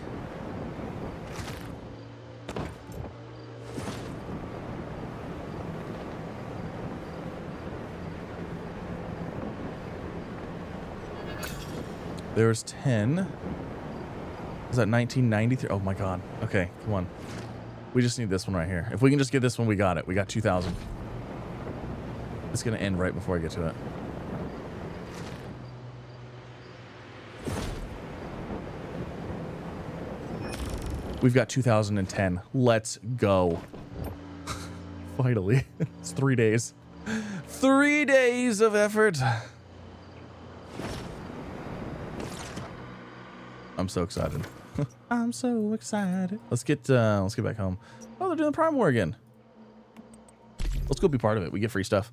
There's 10. Is that 1993? Oh my god. Okay, come on. We just need this one right here. If we can just get this one, we got it. We got 2,000. It's gonna end right before I get to it. We've got 2010. Let's go. Finally. It's 3 days. 3 days of effort. I'm so excited. I'm so excited. Let's get back home. Oh, they're doing Prime War again. Let's go be part of it. We get free stuff.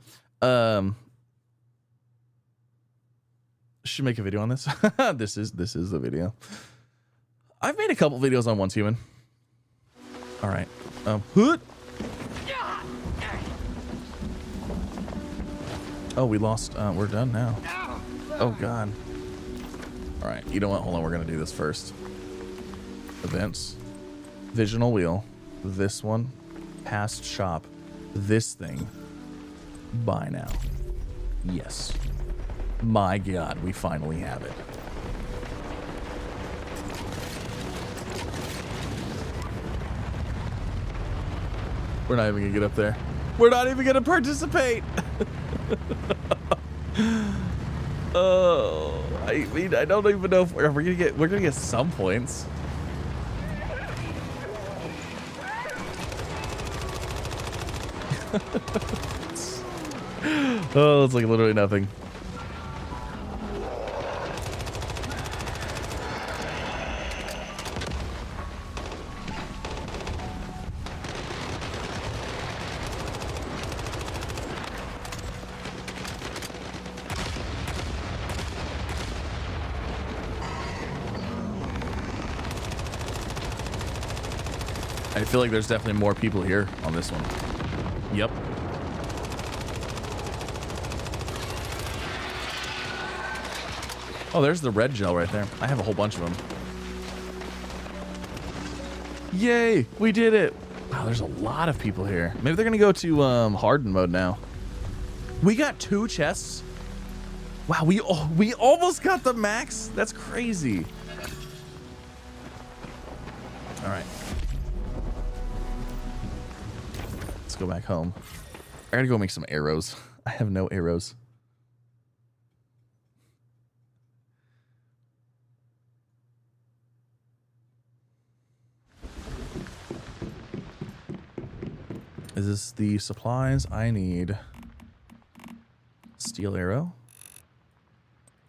Should make a video on this. This is the video. I've made a couple videos on Once Human. All right. Oh, we lost. We're done now. Oh god. All right. You know what? Hold on. We're gonna do this first. Events. Visional wheel. This one. Past shop. This thing. Buy now. Yes. My god, we finally have it. We're not even gonna get up there. We're not even gonna participate. Oh, I mean, I don't even know if we're gonna get some points. Oh, it's like literally nothing. I feel like there's definitely more people here on this one. Yep. Oh, there's the red gel right there. I have a whole bunch of them. Yay, we did it. Wow, there's a lot of people here. Maybe they're gonna go to hardened mode now. We got 2 chests. Wow, we almost got the max. That's crazy. All right. Let's go back home. I gotta go make some arrows. I have no arrows. Is this the supplies I need? Steel arrow.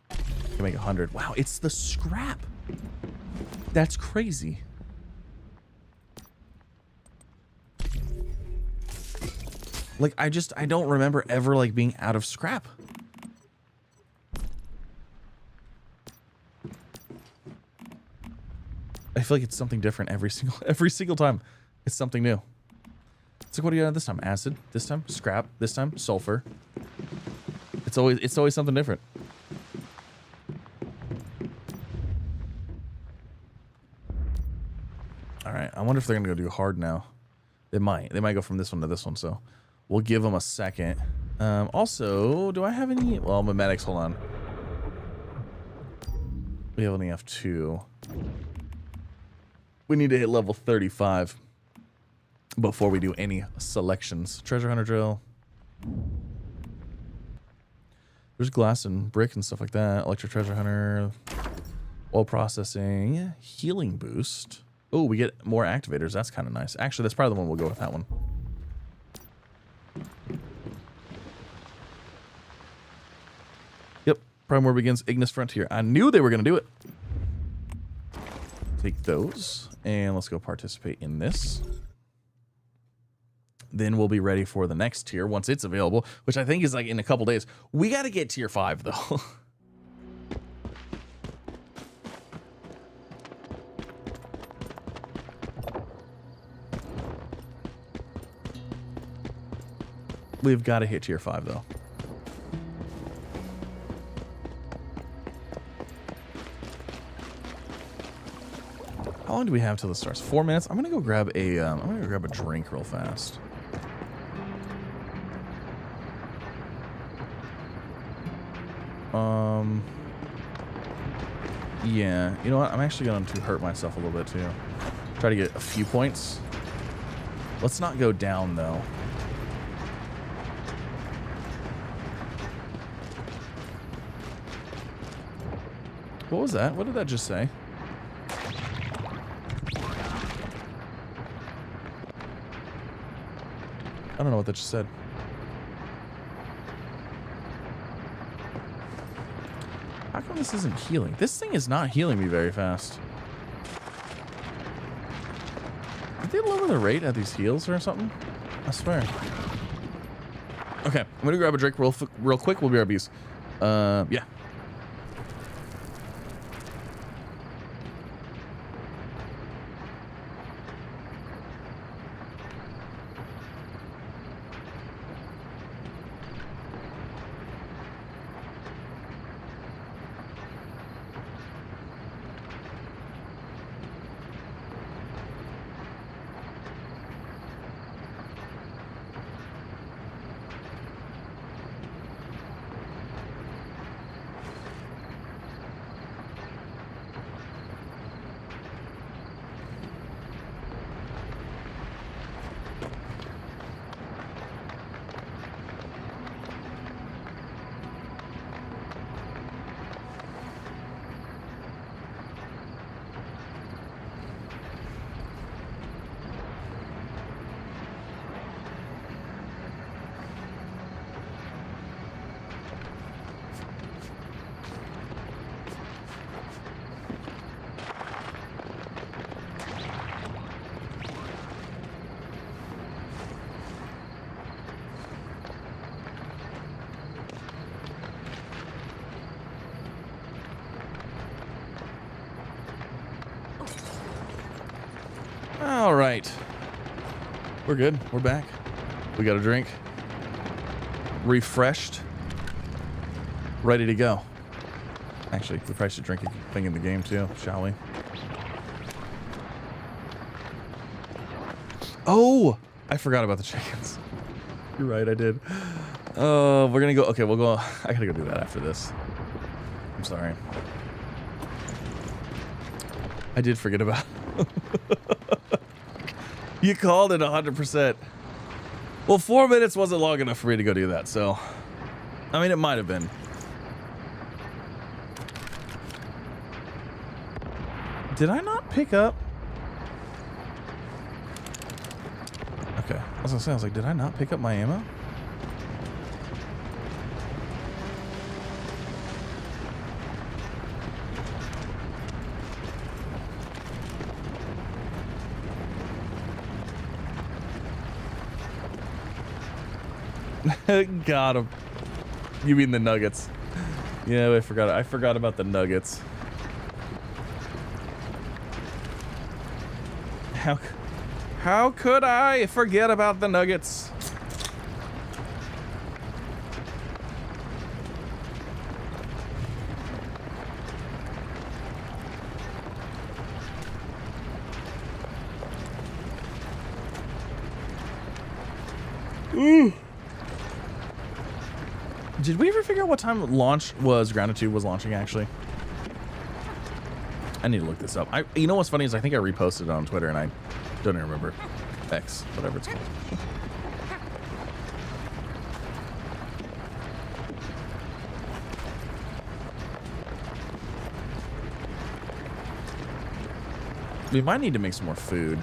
I can make 100. Wow, it's the scrap. That's crazy. Like, I don't remember ever like being out of scrap. I feel like it's something different every single time. It's something new. It's like, what do you got this time? Acid. This time scrap. This time sulfur. It's always something different. All right. I wonder if they're gonna go do hard now. They might go from this one to this one. So we'll give them a second. Also, do I have any? Well, my medics. Hold on. We only have 2. We need to hit level 35 before we do any selections. Treasure hunter drill. There's glass and brick and stuff like that. Electric treasure hunter. Oil processing. Healing boost. Oh, we get more activators. That's kind of nice. Actually, that's probably the one we'll go with. That one. Yep. Prime War begins. Ignis Frontier. I knew they were going to do it. Take those. And let's go participate in this. Then we'll be ready for the next tier once it's available, which I think is like in a couple days. We got to get tier 5 though. We've got to hit tier 5 though. How long do we have till this starts? 4 minutes. I'm gonna go grab a drink real fast. Yeah, you know what? I'm actually going to hurt myself a little bit too. Try to get a few points. Let's not go down though. What was that? What did that just say? I don't know what that just said. How come this isn't healing? This thing is not healing me very fast. Did they lower the rate at these heals or something? I swear. Okay, I'm gonna grab a drink real quick. We'll be RBs. Yeah. All right. We're good. We're back. We got a drink. Refreshed. Ready to go. Actually, we probably should drink a thing in the game too, shall we? Oh! I forgot about the chickens. You're right, I did. Oh, we're gonna go. Okay, we'll go. I gotta go do that after this. I'm sorry. I did forget about. You called it 100%. Well, 4 minutes wasn't long enough for me to go do that, so. I mean, it might have been. Did I not pick up? Okay. I was gonna say, I was like, did I not pick up my ammo? Got him. You mean the nuggets? Yeah, I forgot. I forgot about the nuggets. How could I forget about the nuggets? Ooh. Did we ever figure out what time launch was? Grounded 2 was launching, actually. I need to look this up. You know what's funny is I think I reposted it on Twitter and I don't even remember. X, whatever it's called. We might need to make some more food.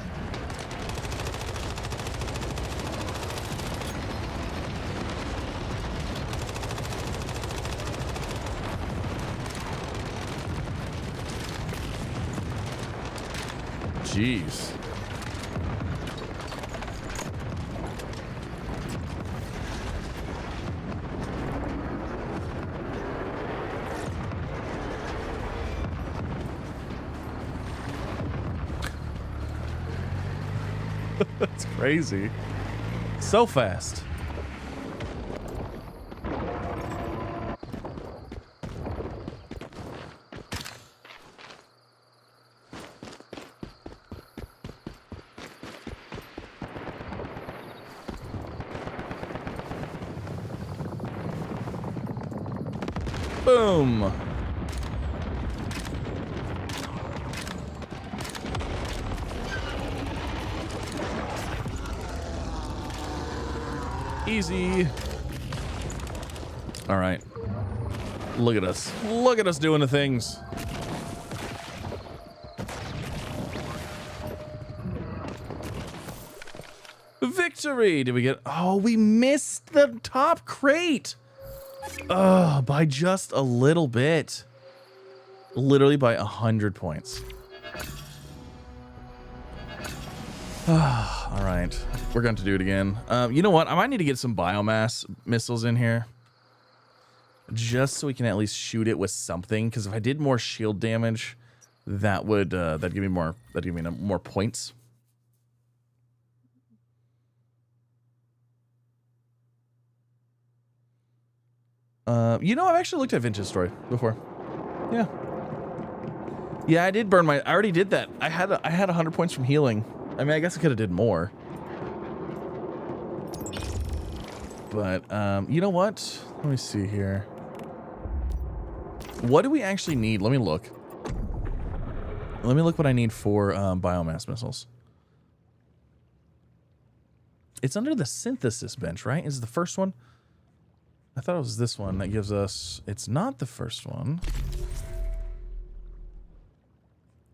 Jeez. That's crazy. So fast. Boom. Easy. All right. Look at us. Look at us doing the things. Victory! Did we get... Oh, we missed the top crate! Oh, by just a little bit. Literally by 100 points. All right. We're going to do it again. You know what? I might need to get some biomass missiles in here. Just so we can at least shoot it with something. Because if I did more shield damage, that would that'd give me more points. You know, I've actually looked at Vince's story before. Yeah. Yeah, I did burn my... I already did that. I had 100 points from healing. I mean, I guess I could have did more. But, you know what? Let me see here. What do we actually need? Let me look. Let me look what I need for biomass missiles. It's under the synthesis bench, right? Is it the first one? I thought it was this one that gives us... It's not the first one.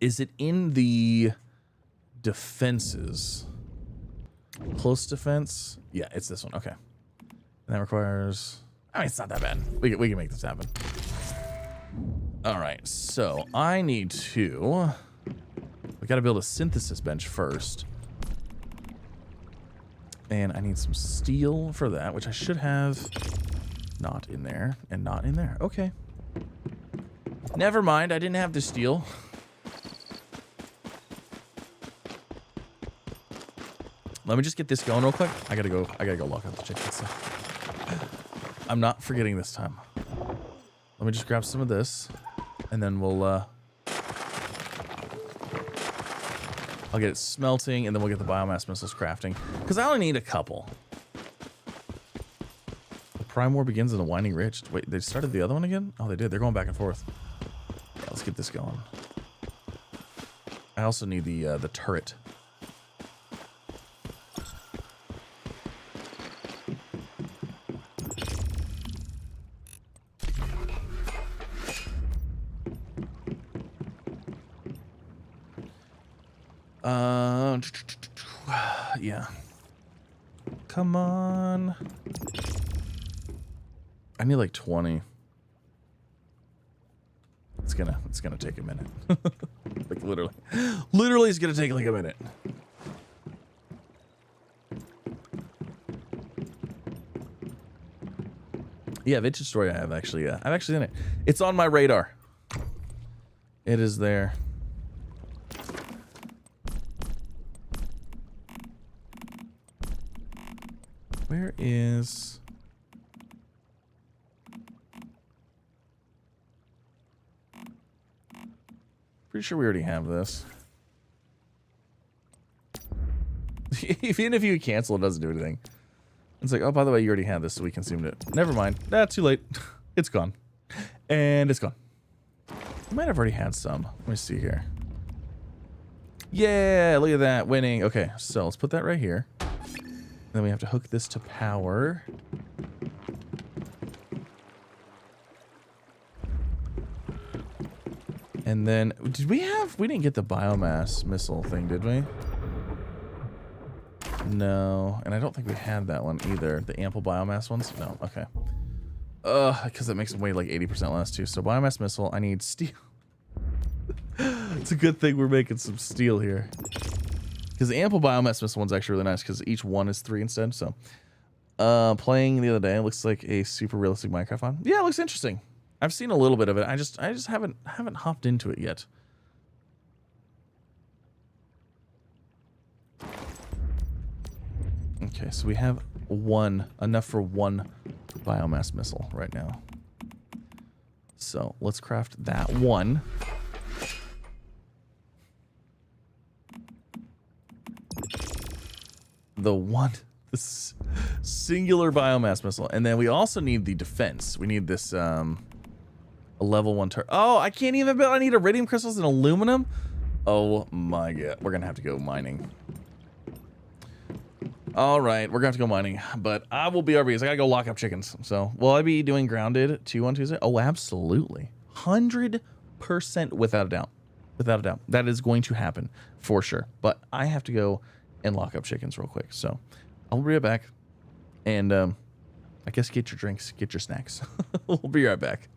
Is it in the defenses? Close defense? Yeah, it's this one. Okay. And that requires... I mean, it's not that bad. We can make this happen. All right, so I need to... We got to build a synthesis bench first. And I need some steel for that, which I should have... Not in there, and not in there. Okay. Never mind, I didn't have the steel. Let me just get this going real quick. I gotta go lock up the chicken stuff. I'm not forgetting this time. Let me just grab some of this, and then we'll I'll get it smelting, and then we'll get the biomass missiles crafting. Because I only need a couple. Prime War begins in a winding ridge. Wait, they started the other one again? Oh, they did. They're going back and forth. Yeah, let's get this going. I also need the turret. Yeah. Come on. I need like 20. It's gonna take a minute. Like literally it's gonna take like a minute. Yeah, Vintage Story I've actually seen it. It's on my radar. It is there. Where is... Pretty sure we already have this. Even if you cancel, it doesn't do anything. It's like, oh, by the way, you already had this, so we consumed it. Never mind. Too late. It's gone. And it's gone. I might have already had some. Let me see here. Yeah, look at that. Winning. Okay, so let's put that right here. Then we have to hook this to power. And then, we didn't get the biomass missile thing, did we? No, and I don't think we had that one either. The ample biomass ones? No, okay. Because it makes them weigh like 80% less too. So biomass missile, I need steel. It's a good thing we're making some steel here. Because the ample biomass missile one's actually really nice because each one is 3 instead, so. Playing the other day, it looks like a super realistic Minecraft one. Yeah, it looks interesting. I've seen a little bit of it. I just haven't hopped into it yet. Okay, so we have enough for one biomass missile right now. So let's craft that one. This singular biomass missile. And then we also need the defense. We need this, a level 1 turret. Oh, I can't even build. I need iridium crystals and aluminum. Oh my god. We're going to have to go mining. All right, we're going to have to go mining, but I will BRBs. I got to go lock up chickens. So will I be doing grounded 2 on Tuesday? Oh, absolutely. 100% without a doubt. Without a doubt. That is going to happen for sure. But I have to go and lock up chickens real quick. So I'll be right back. And I guess get your drinks, get your snacks. We'll be right back.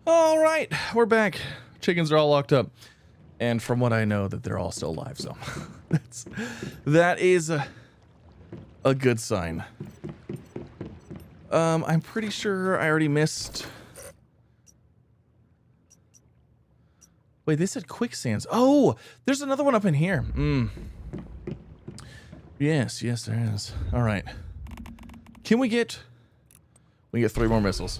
All right, we're back. Chickens are all locked up. And from what I know, that they're all still alive, so that is a good sign. I'm pretty sure I already missed. Wait, they said quicksands. Oh, there's another one up in here. Yes, there is. All right. Can we get 3 more missiles?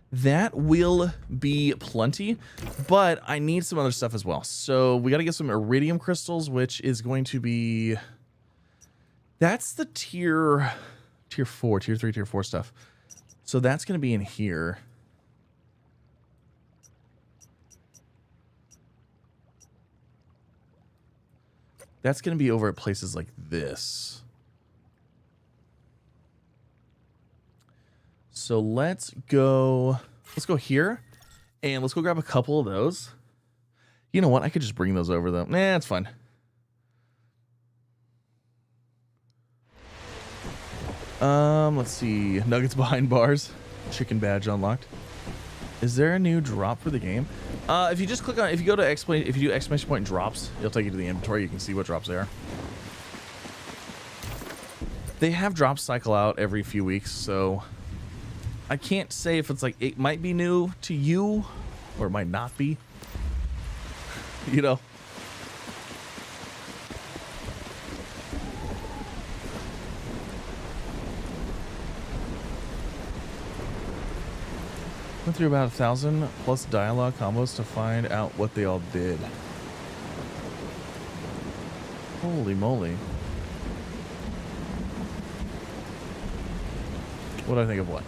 That will be plenty, but I need some other stuff as well. So we got to get some iridium crystals, which is going to be... That's the tier 4, tier 3, tier 4 stuff. So that's going to be in here. That's going to be over at places like this. So let's go here, and let's go grab a couple of those. You know what? I could just bring those over, though. Nah, it's fine. Let's see. Nuggets behind bars. Chicken badge unlocked. Is there a new drop for the game? If you just click on, if you go to if you do exclamation point drops, it'll take you to the inventory. You can see what drops they are. They have drops cycle out every few weeks, so I can't say if it's like, it might be new to you, or it might not be. You know? Went through about 1,000 plus dialogue combos to find out what they all did. Holy moly. What do I think of what?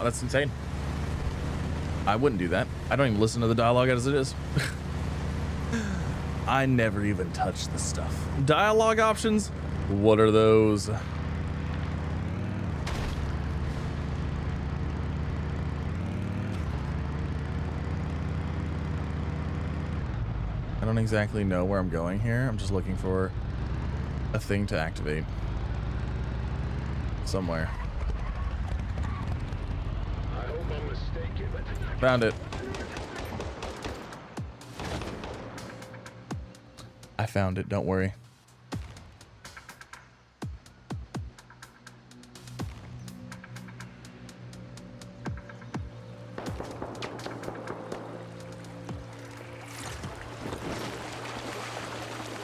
That's insane. I wouldn't do that. I don't even listen to the dialogue as it is. I never even touch this stuff. Dialogue options? What are those? I don't exactly know where I'm going here. I'm just looking for a thing to activate somewhere. Found it. I found it, don't worry.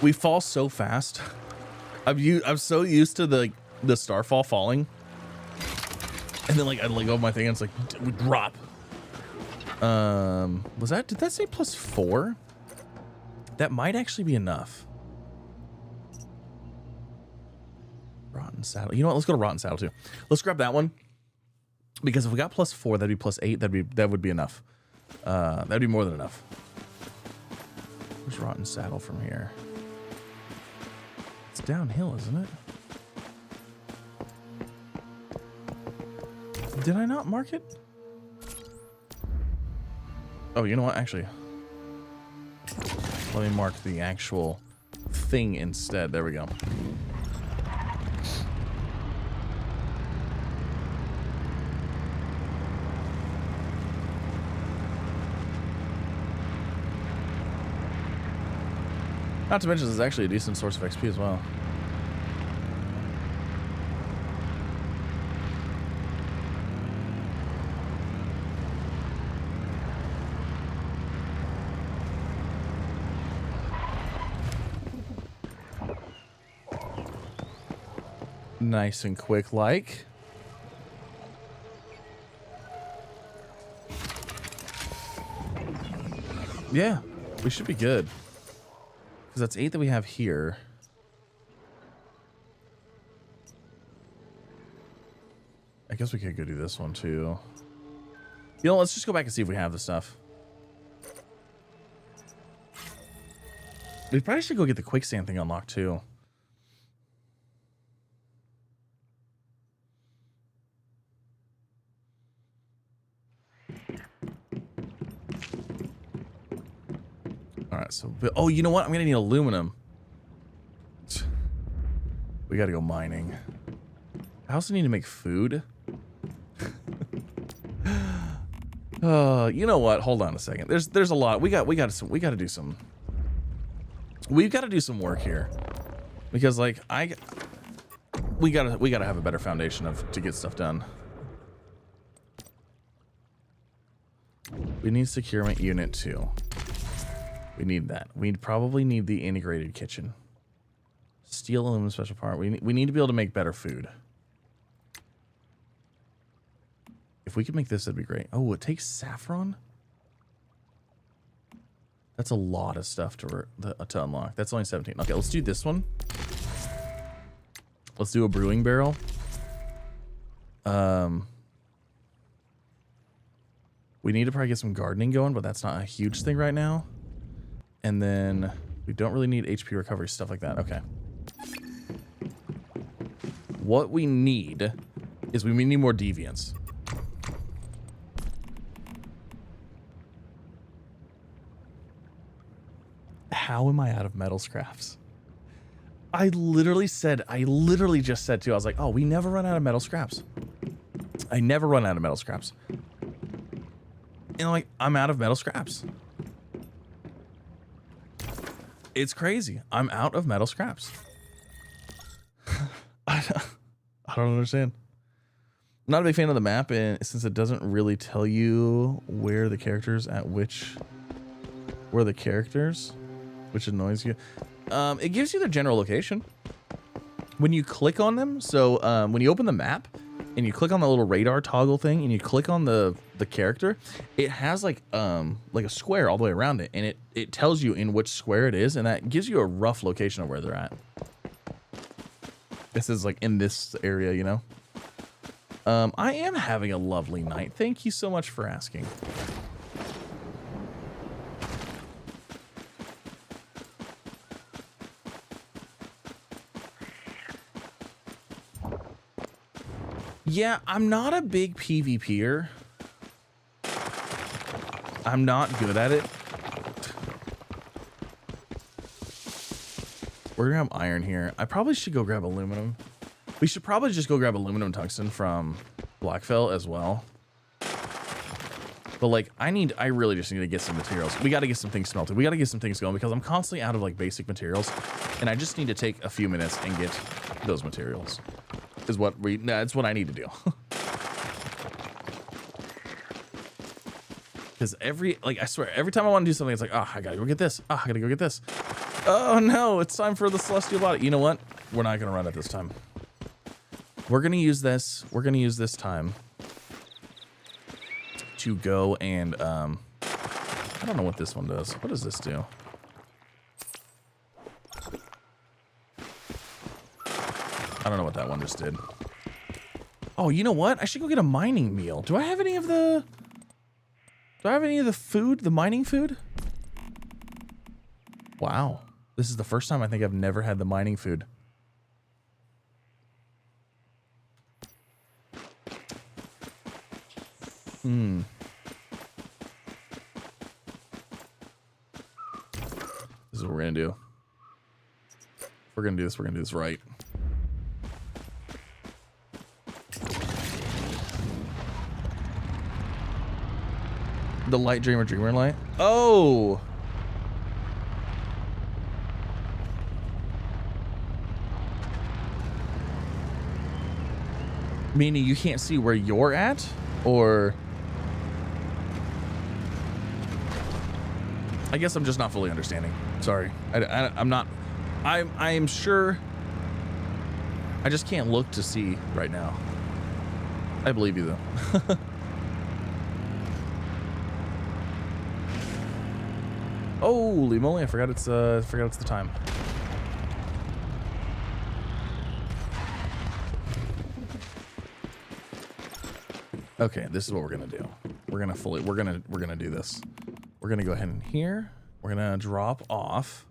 We fall so fast. I'm so used to the Starfall falling. And then I let go of my thing and it's like, we drop. Did that say +4? That might actually be enough. Rotten saddle. You know what? Let's go to rotten saddle too. Let's grab that one. Because if we got +4, that'd be +8. That would be enough. That'd be more than enough. Where's rotten saddle from here? It's downhill, isn't it? Did I not mark it? Oh, you know what? Actually, let me mark the actual thing instead. There we go. Not to mention, this is actually a decent source of XP as well. Nice and quick like. Yeah, we should be good. Because that's 8 that we have here. I guess we could go do this one too. You know, let's just go back and see if we have the stuff. We probably should go get the quicksand thing unlocked too. All right, so oh, you know what? I'm gonna need aluminum. We gotta go mining. I also need to make food. You know what? Hold on a second. There's a lot. We got to do some. We've got to do some work here, because like we gotta have a better foundation to get stuff done. We need securement unit 2. We need that. We'd probably need the integrated kitchen. Steel, aluminum, special part. We need to be able to make better food. If we could make this, that'd be great. Oh, it takes saffron? That's a lot of stuff to unlock. That's only 17. Okay, let's do this one. Let's do a brewing barrel. We need to probably get some gardening going, but that's not a huge thing right now. And then we don't really need HP recovery, stuff like that. Okay. What we need is we need more deviants. How am I out of metal scraps? I literally just said too, I was like, oh, we never run out of metal scraps. I never run out of metal scraps. And like, I'm out of metal scraps. It's crazy. I'm out of metal scraps. I don't understand. I'm not a big fan of the map, and since it doesn't really tell you where the characters which annoys you. It gives you their general location when you click on them. So when you open the map and you click on the little radar toggle thing and you click on the character, it has like a square all the way around it, and it tells you in which square it is, and that gives you a rough location of where they're at. This is like in this area, you know. I am having a lovely night. Thank you so much for asking. Yeah, I'm not a big PvPer. I'm not good at it. We're gonna have iron here. I probably should go grab aluminum. We should probably just go grab aluminum tungsten from Blackfell as well. But like, I really just need to get some materials. We got to get some things smelted. We got to get some things going because I'm constantly out of like basic materials, and I just need to take a few minutes and get those materials. That's what I need to do. Because I swear, every time I want to do something, it's like, oh, I gotta go get this. Oh, I gotta go get this. Oh no, it's time for the celestial body. You know what? We're not gonna run it this time. We're gonna use this. We're gonna use this time to go and I don't know what this one does. What does this do? I don't know what that one just did. Oh, you know what? I should go get a mining meal. Do I have any of the food? The mining food? Wow. This is the first time I think I've never had the mining food. This is what we're gonna do. We're gonna do this. We're gonna do this right. The light dreamer light. Oh. Meaning you can't see where you're at, or I guess I'm just not fully understanding. Sorry. I'm not. I am sure. I just can't look to see right now. I believe you though. Holy moly! I forgot it's the time. Okay, this is what we're gonna do. We're gonna do this. We're gonna go ahead and here. We're gonna drop off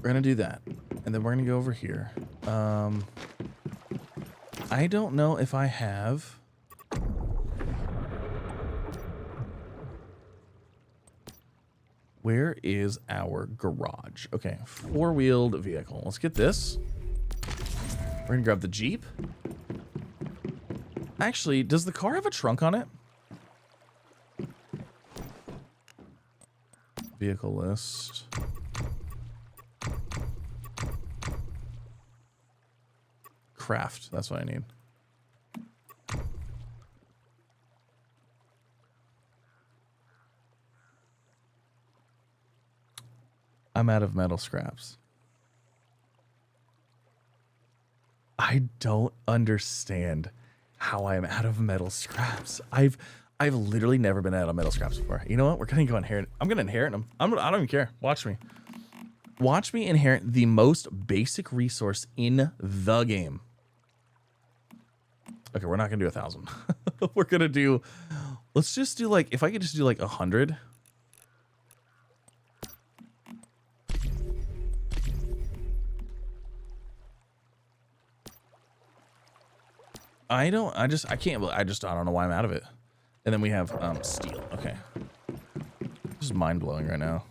We're gonna do that. And then we're gonna go over here. I don't know if I have... Where is our garage? Okay, four-wheeled vehicle. Let's get this. We're gonna grab the Jeep. Actually, does the car have a trunk on it? Vehicle list. Craft, that's what I need. I'm out of metal scraps. I don't understand how I am out of metal scraps. I've literally never been out of metal scraps before. You know what? We're gonna go inherit. I'm gonna inherit them. I don't even care. Watch me. Watch me inherit the most basic resource in the game. Okay, we're not gonna do 1,000. We're gonna do. Let's just do like, if I could just do like 100. I don't know why I'm out of it. And then we have steel. Okay. This is mind blowing right now.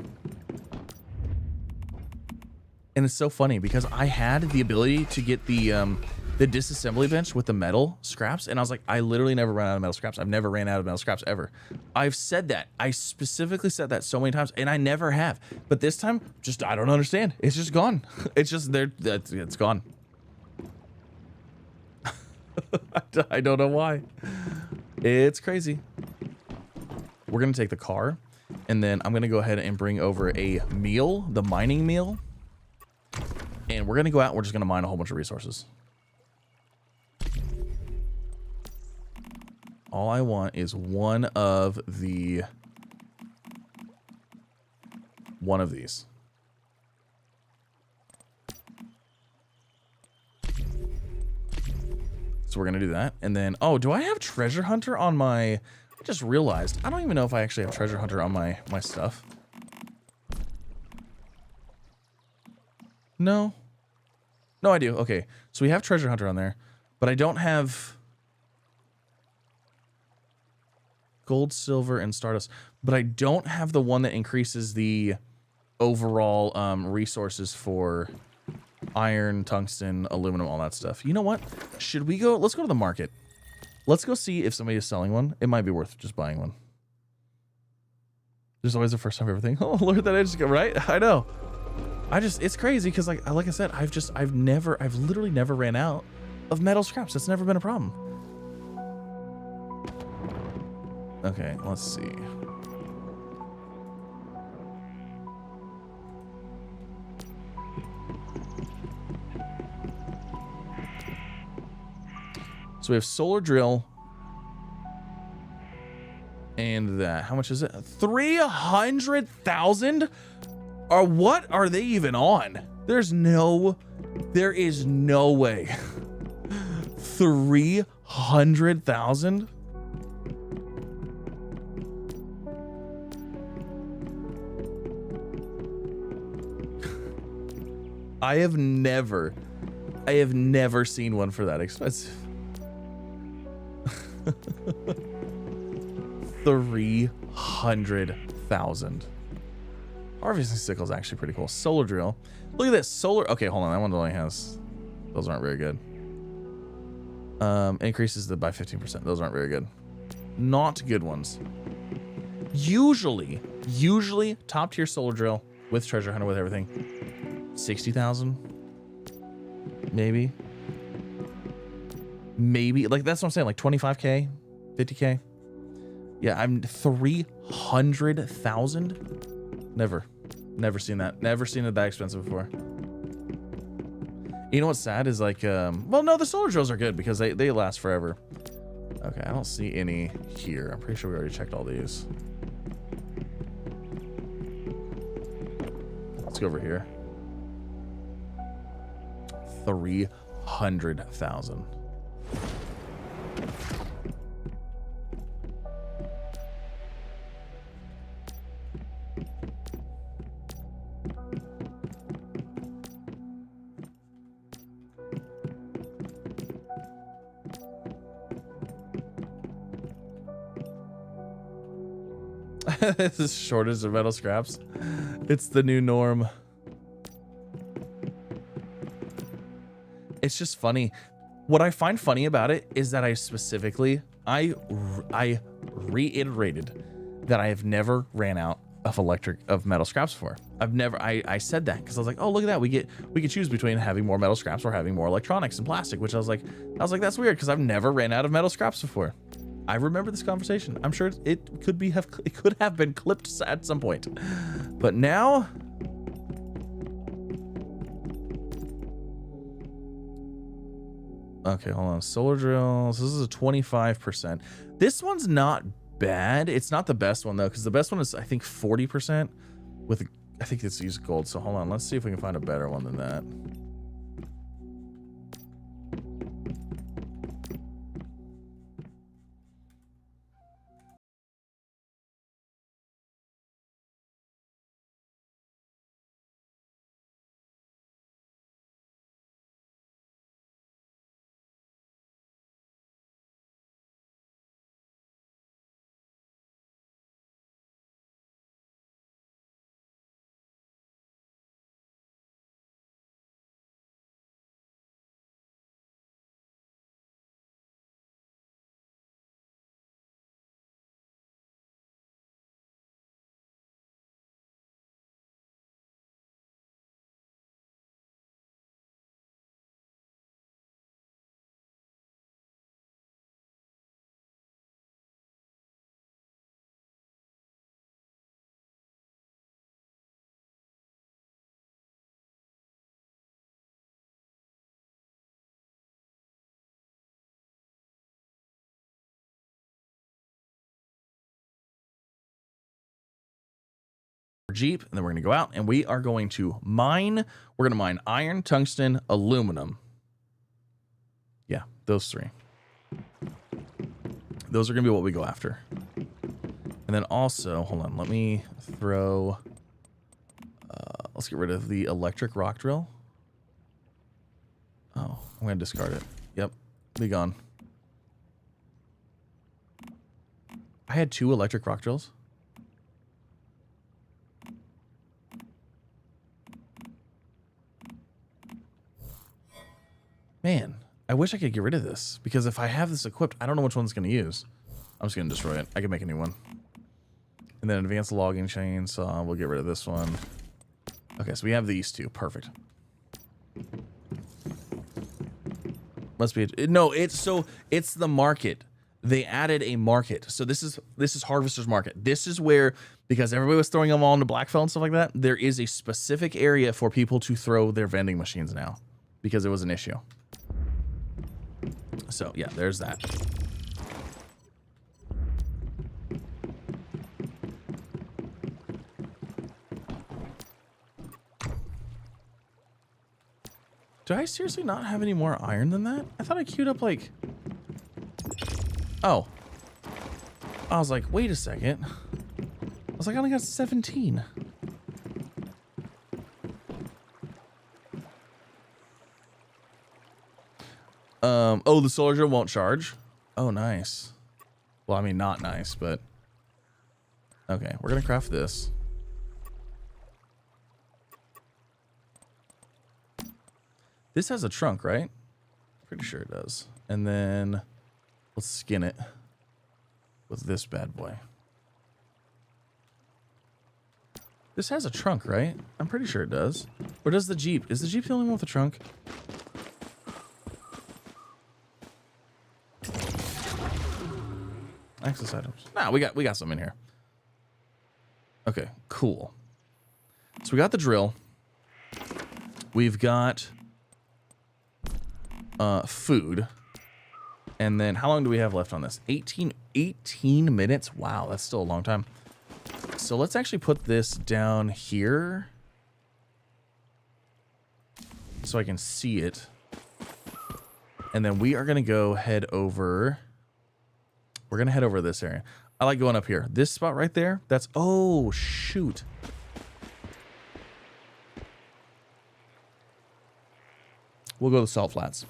And it's so funny because I had the ability to get the disassembly bench with the metal scraps, and I was like, I literally never ran out of metal scraps. I've never ran out of metal scraps ever. I've said that. I specifically said that so many times, and I never have. But this time, just I don't understand. It's just gone. It's just there. It's gone. I don't know why. It's crazy. We're gonna take the car, and then I'm gonna go ahead and bring over a meal, the mining meal, and we're gonna go out and we're just gonna mine a whole bunch of resources. All I want is one of these. So we're gonna do that, and then do I have treasure hunter on my? I just realized I don't even know if I actually have treasure hunter on my stuff. No, I do. Okay, so we have treasure hunter on there, but I don't have gold, silver, and stardust. But I don't have the one that increases the overall resources for iron, tungsten, aluminum, all that stuff. You know what? Should we go? Let's go to the market. Let's go see if somebody is selling one. It might be worth just buying one. There's always a first time for everything. Oh, Lord, that I just got right. I know. It's crazy because like I said, I've literally never ran out of metal scraps. That's never been a problem. Okay, let's see. So we have solar drill and that. How much is it? 300,000? Or what are they even on? There is no way. 300,000? I have never seen one for that expensive. 300,000. Harvesting sickle is actually pretty cool. Solar drill. Look at this solar. Okay, hold on. That one only has. Those aren't very good. Increases by 15%. Those aren't very good. Not good ones. Usually top tier solar drill with treasure hunter with everything. 60,000. Maybe. Like that's what I'm saying. Like 25k, 50k. Yeah, I'm 300,000. Never seen that. Never seen it that expensive before. You know what's sad is like, well, no, the solar drills are good because they last forever. Okay, I don't see any here. I'm pretty sure we already checked all these. Let's go over here. 300,000. This is shortage of metal scraps. It's the new norm. It's just funny. What I find funny about it is that I reiterated that I have never ran out of metal scraps before. I said that because I was like, oh, look at that. We could choose between having more metal scraps or having more electronics and plastic, which I was like, that's weird because I've never ran out of metal scraps before. I remember this conversation. I'm sure it could have been clipped at some point, but now. Okay, hold on. Solar drills. This is a 25%. This one's not bad. It's not the best one though, because the best one is I think 40% with. I think it's used gold. So hold on. Let's see if we can find a better one than that. Jeep, and then we're going to go out and we are going to mine. We're going to mine iron, tungsten, aluminum. Yeah, those three. Those are going to be what we go after. And then also, hold on, let me throw, let's get rid of the electric rock drill. Oh, I'm going to discard it. Yep, be gone. I had 2 electric rock drills. Man, I wish I could get rid of this, because if I have this equipped, I don't know which one it's going to use. I'm just going to destroy it. I can make a new one. And then advanced logging chainsaw. We'll get rid of this one. Okay, so we have these 2. Perfect. Must be no. It's the market. They added a market. So this is Harvester's Market. This is where, because everybody was throwing them all into Blackfell and stuff like that, there is a specific area for people to throw their vending machines now, because it was an issue. So yeah, there's that. Do I seriously not have any more iron than that? I thought I queued up like... Oh. I was like, wait a second. I was like, I only got 17. Oh, the solar drill won't charge. Oh, nice. Well, I mean, not nice, but... Okay, we're gonna craft this. This has a trunk, right? Pretty sure it does. And then let's skin it with this bad boy. This has a trunk, right? I'm pretty sure it does. Or does the Jeep? Is the Jeep the only one with a trunk? Access items. Nah, we got some in here. Okay, cool. So we got the drill. We've got food. And then how long do we have left on this? 18 minutes. Wow, that's still a long time. So let's actually put this down here so I can see it. And then we are going to go head over. We're going to head over this area. I like going up here. This spot right there. That's, oh, shoot. We'll go to the salt flats.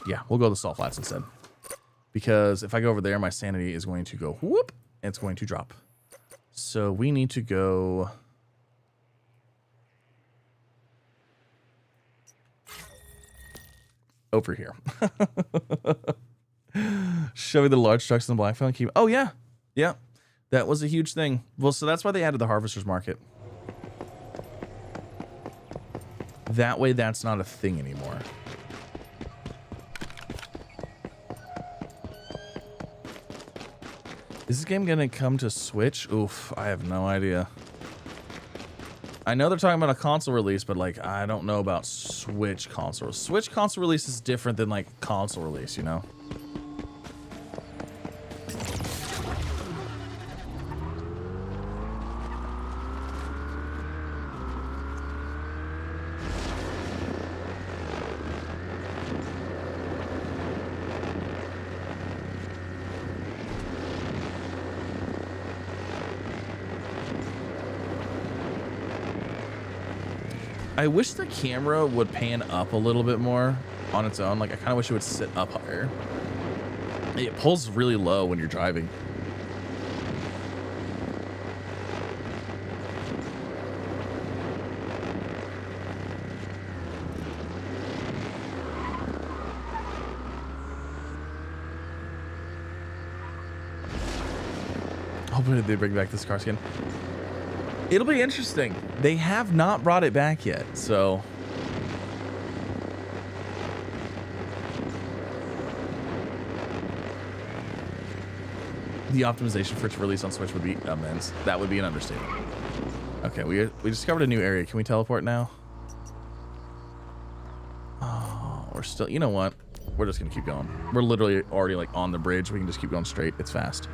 Yeah, we'll go to the salt flats instead. Because if I go over there, my sanity is going to go whoop, and it's going to drop. So we need to go... over here. Shoving the large trucks in the Blackfell and keep... Oh, yeah. Yeah. That was a huge thing. Well, so that's why they added the Harvester's Market. That way, that's not a thing anymore. Is this game gonna come to Switch? Oof, I have no idea. I know they're talking about a console release, but like, I don't know about Switch console. Switch console release is different than like console release, you know? I wish the camera would pan up a little bit more on its own. Like, I kind of wish it would sit up higher. It pulls really low when you're driving. Hopefully they bring back this car skin. It'll be interesting. They have not brought it back yet, so... The optimization for it to release on Switch would be immense. That would be an understatement. Okay, we discovered a new area. Can we teleport now? Oh, we're still... You know what? We're just gonna keep going. We're literally already, like, on the bridge. We can just keep going straight. It's fast.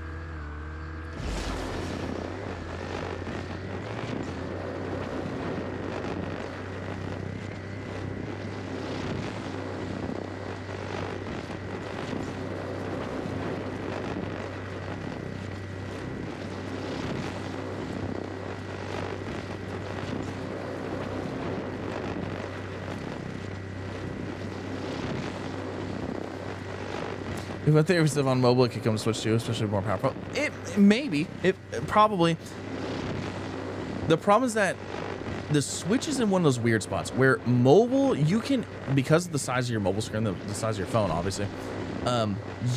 If I think stuff on mobile, it could come to Switch too, especially more powerful. It maybe. It probably. The problem is that the Switch is in one of those weird spots where mobile, you can, because of the size of your mobile screen, the size of your phone, obviously,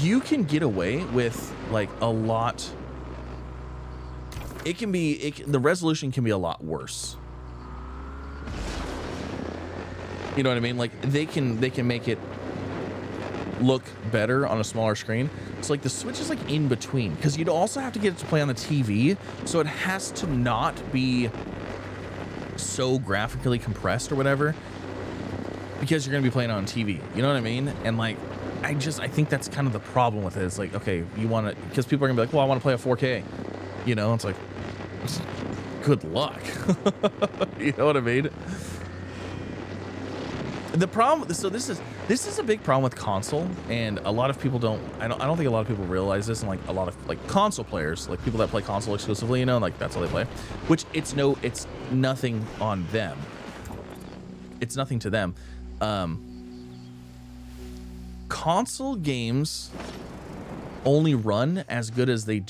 you can get away with like a lot. It can be, the resolution can be a lot worse. You know what I mean? Like they can make it look better on a smaller screen. So like the Switch is like in between, because you'd also have to get it to play on the TV, so it has to not be so graphically compressed or whatever, because you're gonna be playing on TV, you know what I mean? And like I think that's kind of the problem with it. It's like, okay, you want to, because people are gonna be like, well, I want to play a 4K, you know? It's like, good luck. You know what I mean? The problem, so this is a big problem with console, and a lot of people don't think a lot of people realize this, and like a lot of like console players, like people that play console exclusively, you know, like that's how they play, which it's nothing on them. It's nothing to them. Console games only run as good as they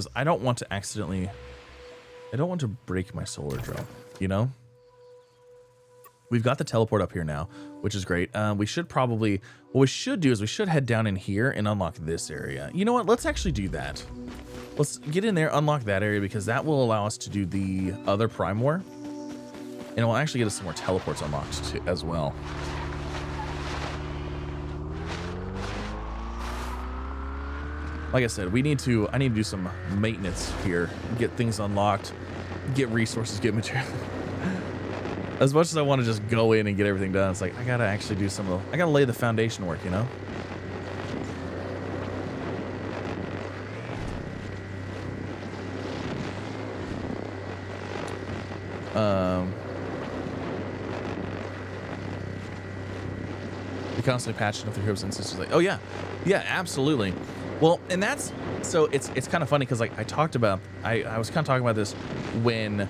'Cause I don't want to accidentally... I don't want to break my solar drum, you know? We've got the teleport up here now, which is great. We should probably... What we should do is we should head down in here and unlock this area. You know what? Let's actually do that. Let's get in there, unlock that area, because that will allow us to do the other Prime War. And it will actually get us some more teleports unlocked too, as well. Like I said, I need to do some maintenance here, get things unlocked, get resources, get material. As much as I want to just go in and get everything done, it's like, I gotta actually do some of the, I gotta lay the foundation work, you know? You're constantly patching up the heroes and sisters. Like, oh yeah, yeah, absolutely. Well, and that's, so it's kind of funny because like I was kind of talking about this when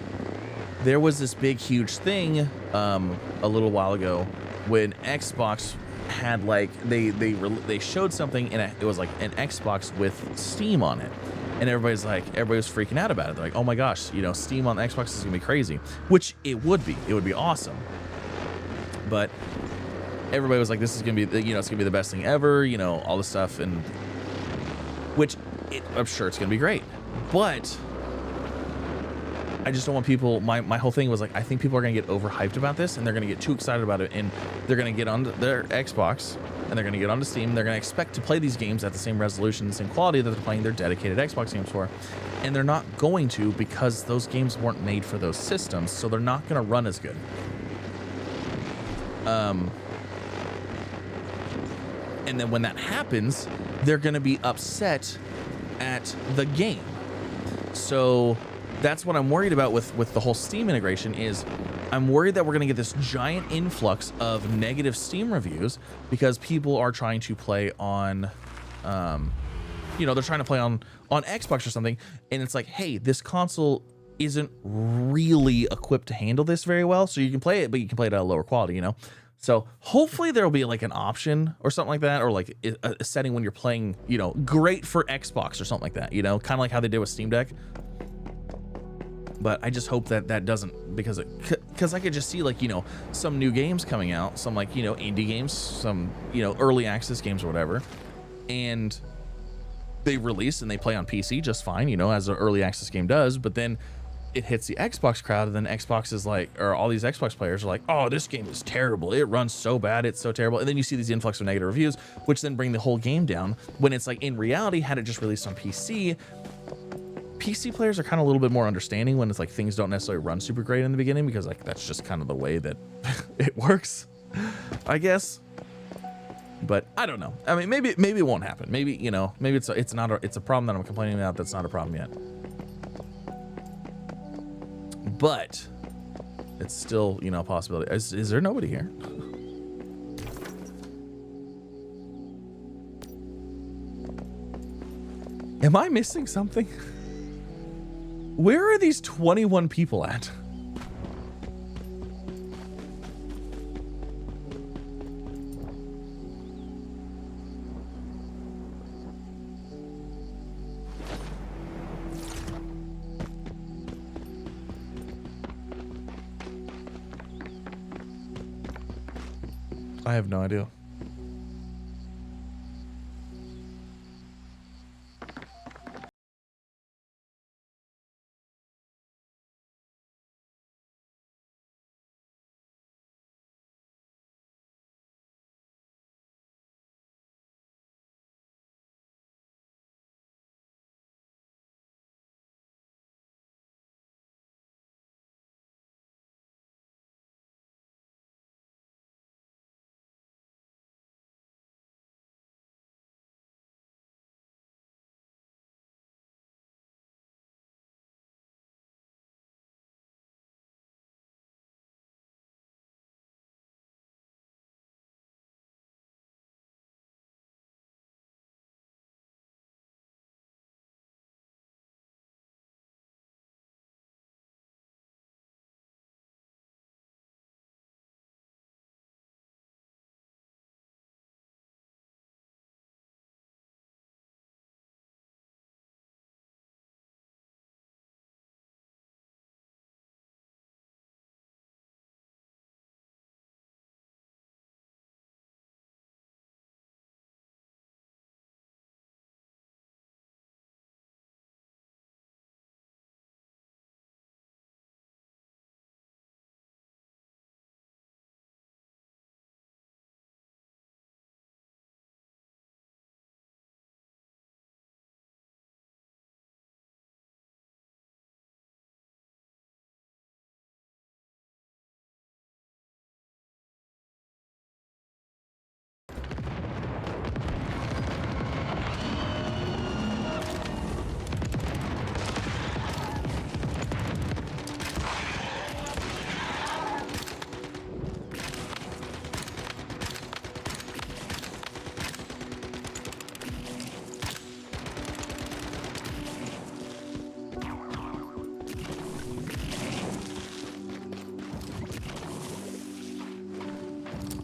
there was this big huge thing a little while ago when Xbox had like they showed something and it was like an Xbox with Steam on it, and everybody was freaking out about it. They're like, oh my gosh, you know, Steam on the Xbox is gonna be crazy, which it would be awesome, but everybody was like, this is gonna be, you know, it's gonna be the best thing ever, you know, all this stuff, and which I'm sure it's gonna be great, but I just don't want people, my whole thing was like, I think people are gonna get overhyped about this and they're gonna get too excited about it, and they're gonna get onto their Xbox and they're gonna get onto Steam, they're gonna expect to play these games at the same resolution, the same quality that they're playing their dedicated Xbox games for, and they're not going to, because those games weren't made for those systems, so they're not gonna run as good. And then when that happens, they're going to be upset at the game. So that's what I'm worried about with the whole Steam integration, is I'm worried that we're going to get this giant influx of negative Steam reviews because people are trying to play on, you know, they're trying to play on Xbox or something. And it's like, hey, this console isn't really equipped to handle this very well. So you can play it, but you can play it at a lower quality, you know? So hopefully there'll be like an option or something like that, or like a setting when you're playing, you know, great for Xbox or something like that, you know, kind of like how they did with Steam Deck. But I just hope that that doesn't, because I could just see like, you know, some new games coming out, some like, you know, indie games, some, you know, early access games or whatever, and they release and they play on PC just fine, you know, as an early access game does, but then it hits the Xbox crowd, and then Xbox is like, or all these Xbox players are like, oh, this game is terrible, it runs so bad, it's so terrible, and then you see these influx of negative reviews, which then bring the whole game down, when it's like, in reality, had it just released on PC players are kind of a little bit more understanding when it's like things don't necessarily run super great in the beginning, because like that's just kind of the way that it works, I guess. But I don't know. I mean, maybe it won't happen. Maybe, you know, maybe it's a problem that I'm complaining about that's not a problem yet. But it's still, you know, a possibility. Is there nobody here? Am I missing something? Where are these 21 people at? I have no idea.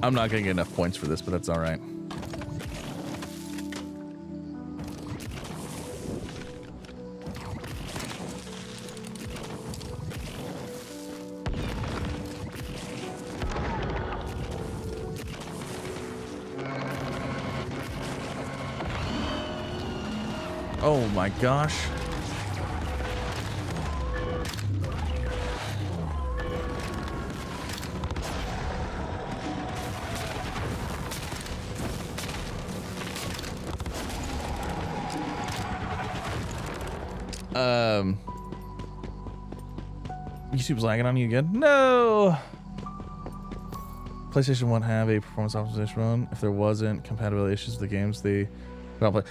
I'm not gonna get enough points for this, but that's all right. Oh my gosh. YouTube's lagging on you again? No! PlayStation won't have a performance optimization mode. If there wasn't compatibility issues with the games they don't play.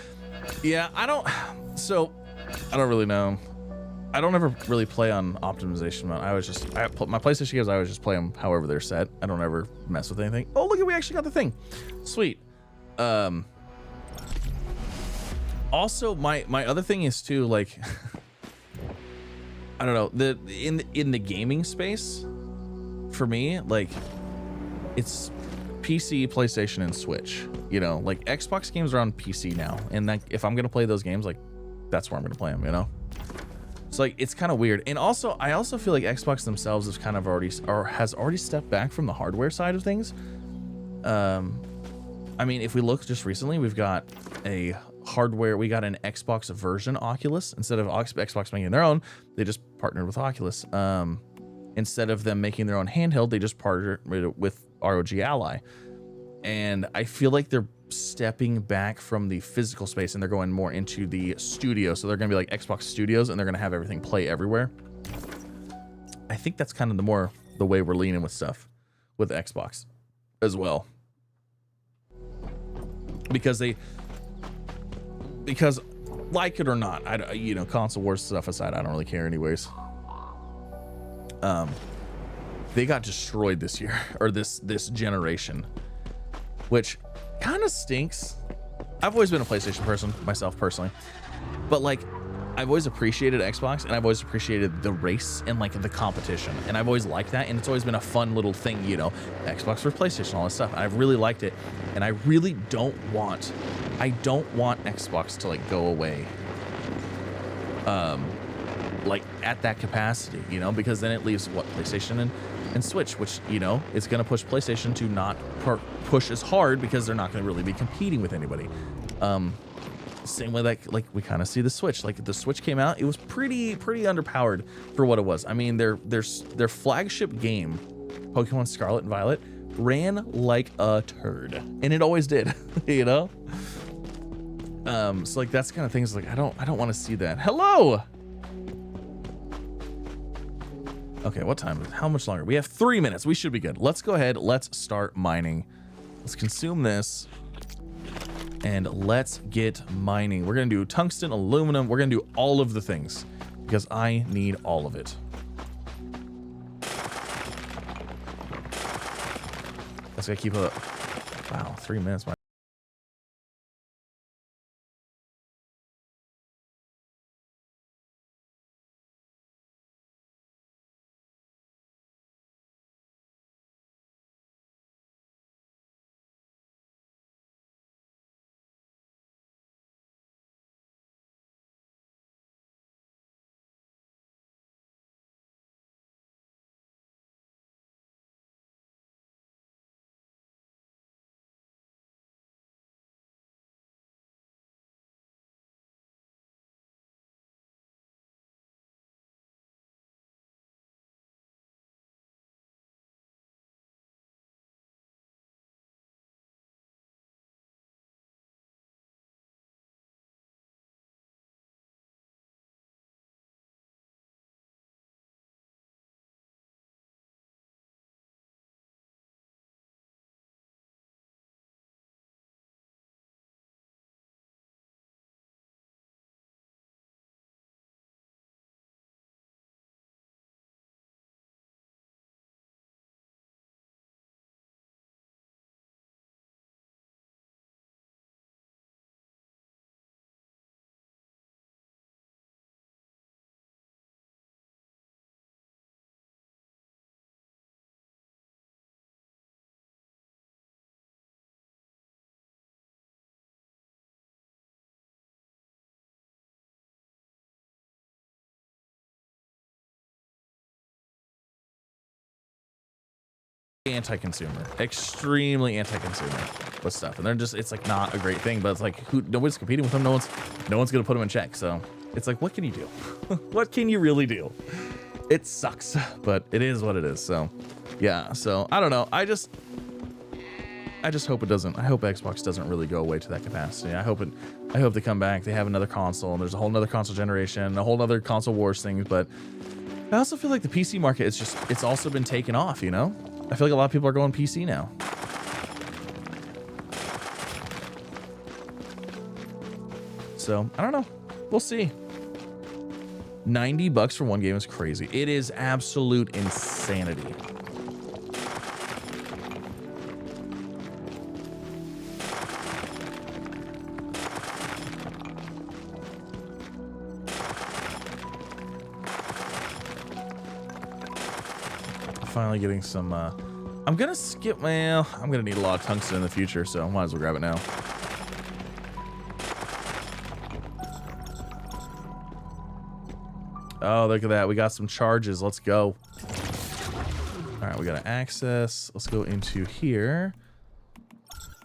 Yeah, I don't really know. I don't ever really play on optimization mode. My PlayStation games, I always just play them however they're set. I don't ever mess with anything. Oh, look at, we actually got the thing. Sweet. Also, my other thing is too, like, I don't know, in the gaming space, for me, like, it's PC, PlayStation, and Switch. You know, like Xbox games are on PC now, and like if I'm gonna play those games, like that's where I'm gonna play them. You know, so like it's kind of weird. And also, I also feel like Xbox themselves has kind of has already stepped back from the hardware side of things. I mean, if we look just recently, we got an Xbox version Oculus. Instead of Xbox making their own, they just partnered with Oculus. Instead of them making their own handheld, they just partnered with ROG Ally. And I feel like they're stepping back from the physical space and they're going more into the studio. So they're going to be like Xbox Studios, and they're going to have everything play everywhere. I think that's kind of the way we're leaning with stuff with Xbox as well. Because like it or not, console wars stuff aside, I don't really care anyways. They got destroyed this year, or this generation, which kind of stinks. I've always been a PlayStation person myself personally, but like I've always appreciated Xbox, and I've always appreciated the race and like the competition, and I've always liked that, and it's always been a fun little thing, you know, Xbox for PlayStation, all this stuff. And I've really liked it, and I really don't want Xbox to like go away like at that capacity, you know, because then it leaves what, PlayStation and Switch, which, you know, it's going to push PlayStation to not push as hard because they're not going to really be competing with anybody. Same way like we kind of see the Switch. Like the Switch came out, it was pretty underpowered for what it was. I mean, their flagship game, Pokemon Scarlet and Violet, ran like a turd, and it always did, you know. So like that's kind of things like I don't want to see that. Hello. Okay, what time? How much longer? We have 3 minutes. We should be good. Let's go ahead. Let's start mining. Let's consume this. And let's get mining. We're going to do tungsten, aluminum. We're going to do all of the things because I need all of it. That's going to keep a... Wow, 3 minutes. anti-consumer, extremely anti-consumer with stuff, and they're just, it's like not a great thing, but it's like nobody's competing with them, no one's gonna put them in check. So it's like, what can you do? What can you really do? It sucks, but it is what it is. So yeah, so I don't know, I just hope it doesn't. I hope Xbox doesn't really go away to that capacity. I hope they come back, they have another console, and there's a whole nother console generation, a whole nother console wars things. But I also feel like the PC market is just, it's also been taken off, you know? I feel like a lot of people are going PC now. So I don't know. We'll see. $90 for one game is crazy. It is absolute insanity. Finally getting some, I'm gonna skip, well, I'm gonna need a lot of tungsten in the future, so I might as well grab it now. Oh, look at that. We got some charges. Let's go. All right, we got access. Let's go into here.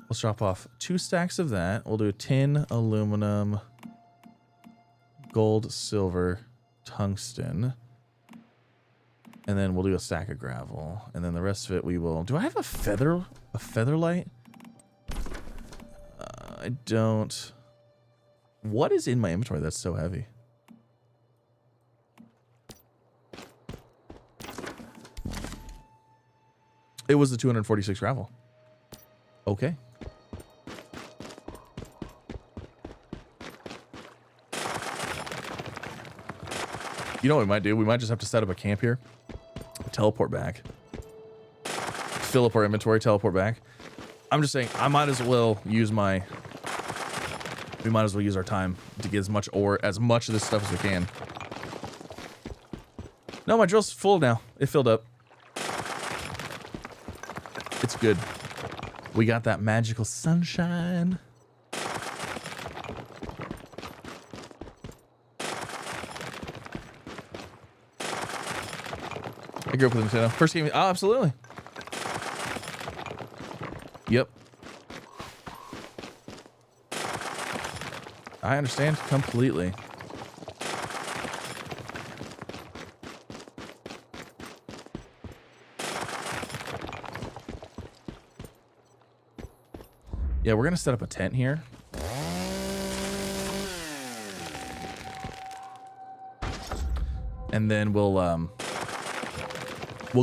Let's drop off 2 stacks of that. We'll do tin, aluminum, gold, silver, tungsten. And then we'll do a stack of gravel. And then the rest of it we will... Do I have a feather light? I don't... What is in my inventory that's so heavy? It was the 246 gravel. Okay. You know what we might do? We might just have to set up a camp here. Teleport back. Fill up our inventory, teleport back. I'm just saying, I might as well use my... We might as well use our time to get as much ore, as much of this stuff as we can. No, my drill's full now. It filled up. It's good. We got that magical sunshine. I grew up with Nintendo. First game. Oh, absolutely. Yep. I understand completely. Yeah, we're gonna set up a tent here. And then we'll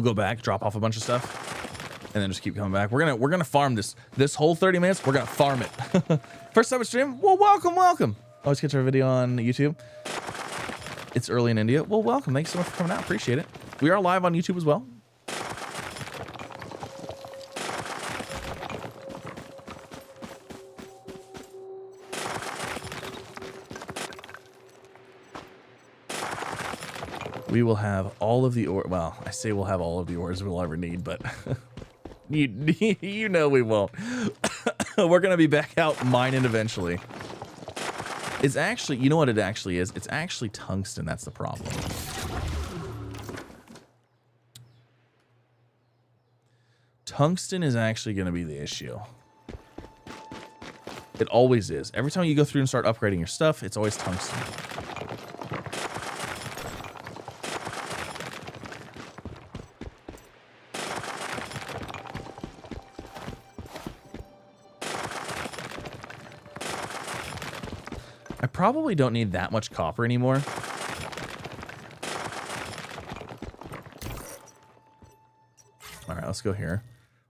go back, drop off a bunch of stuff, and then just keep coming back. We're gonna farm this whole 30 minutes. We're gonna farm it. First time at stream. Well, welcome. Always catch our video on YouTube. It's early in India. Well, welcome. Thanks so much for coming out. Appreciate it. We are live on YouTube as well. We will have all of the ore. Well, I say we'll have all of the ores we'll ever need, but you know we won't. We're gonna be back out mining eventually. It's actually, you know what it actually is? It's actually tungsten. That's the problem. Tungsten is actually gonna be the issue. It always is. Every time you go through and start upgrading your stuff, it's always tungsten. I probably don't need that much copper anymore. All right, let's go here.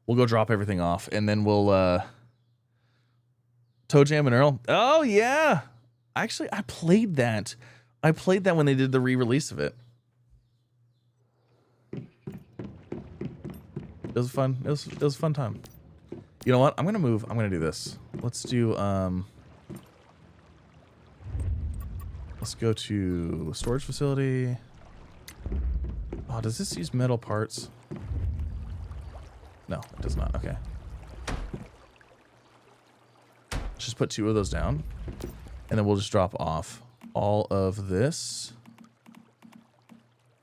We'll go drop everything off, and then we'll Toe Jam and Earl. Oh yeah, actually, I played that. I played that when they did the re-release of it. It was fun. It was a fun time. You know what? I'm gonna move. I'm gonna do this. Let's do let's go to storage facility. Oh, does this use metal parts? No, it does not. Okay. Let's just put 2 of those down. And then we'll just drop off all of this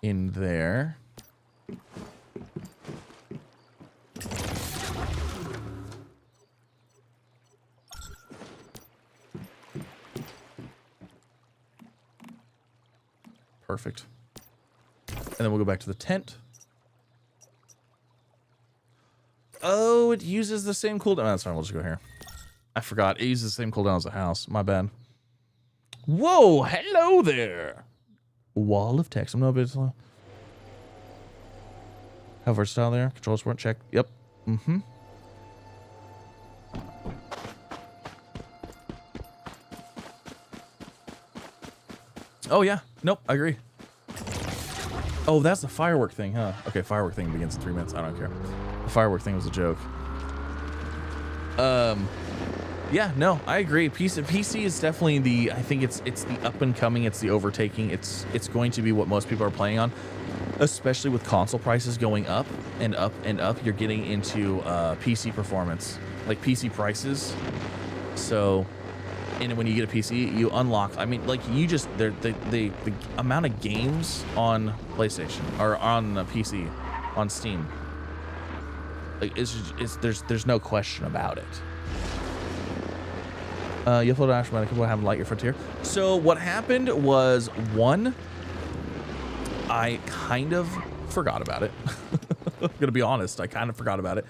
in there. Perfect. And then we'll go back to the tent. Oh, it uses the same cooldown. That's fine. We'll just go here. I forgot. It uses the same cooldown as the house. My bad. Whoa. Hello there. Wall of text. I'm not a bit slow. How versatile there? Control support. Check. Yep. Mm-hmm. Oh, yeah. Nope. I agree. Oh, that's the firework thing, huh? Okay, firework thing begins in 3 minutes. I don't care. The firework thing was a joke. Yeah, no, I agree. PC is definitely the, I think it's the up and coming, it's the overtaking. It's going to be what most people are playing on, especially with console prices going up and up and up. You're getting into PC performance, like PC prices. So, and when you get a PC, you unlock, I mean, like you just, the amount of games on PlayStation or on PC, on Steam, like there's no question about it. You upload Ash Medical, what happened to Light Your Frontier? So what happened was, one, I kind of forgot about it. I'm gonna be honest, I kind of forgot about it.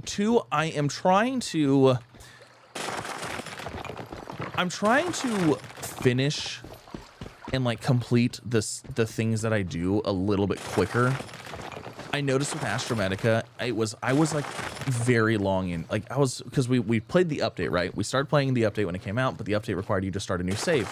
Two, I'm trying to finish and like complete the things that I do a little bit quicker. I noticed with Astromedica, I was like very long in, like I was, because we played the update, right? We started playing the update when it came out, but the update required you to start a new save.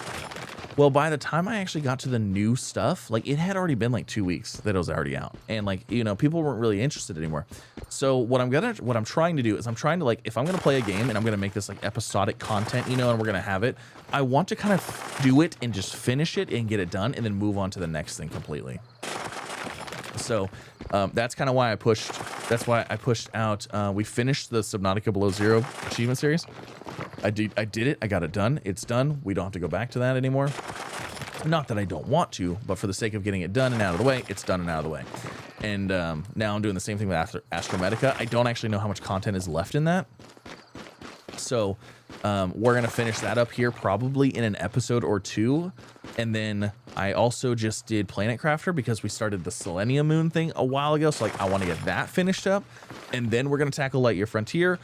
Well, by the time I actually got to the new stuff, like it had already been like 2 weeks that it was already out. And like, you know, people weren't really interested anymore. So what I'm trying to do is I'm trying to like, if I'm going to play a game and I'm going to make this like episodic content, you know, and we're going to have it, I want to kind of do it and just finish it and get it done and then move on to the next thing completely. So that's kind of why I pushed, out, we finished the Subnautica Below Zero achievement series. I did it. I got it done. It's done. We don't have to go back to that anymore. Not that I don't want to, but for the sake of getting it done and out of the way, it's done and out of the way. And now I'm doing the same thing with Astromedica. I don't actually know how much content is left in that. So we're going to finish that up here probably in an episode or two. And then I also just did Planet Crafter because we started the Selenium Moon thing a while ago. So like I want to get that finished up. And then we're going to tackle Light Your Frontier.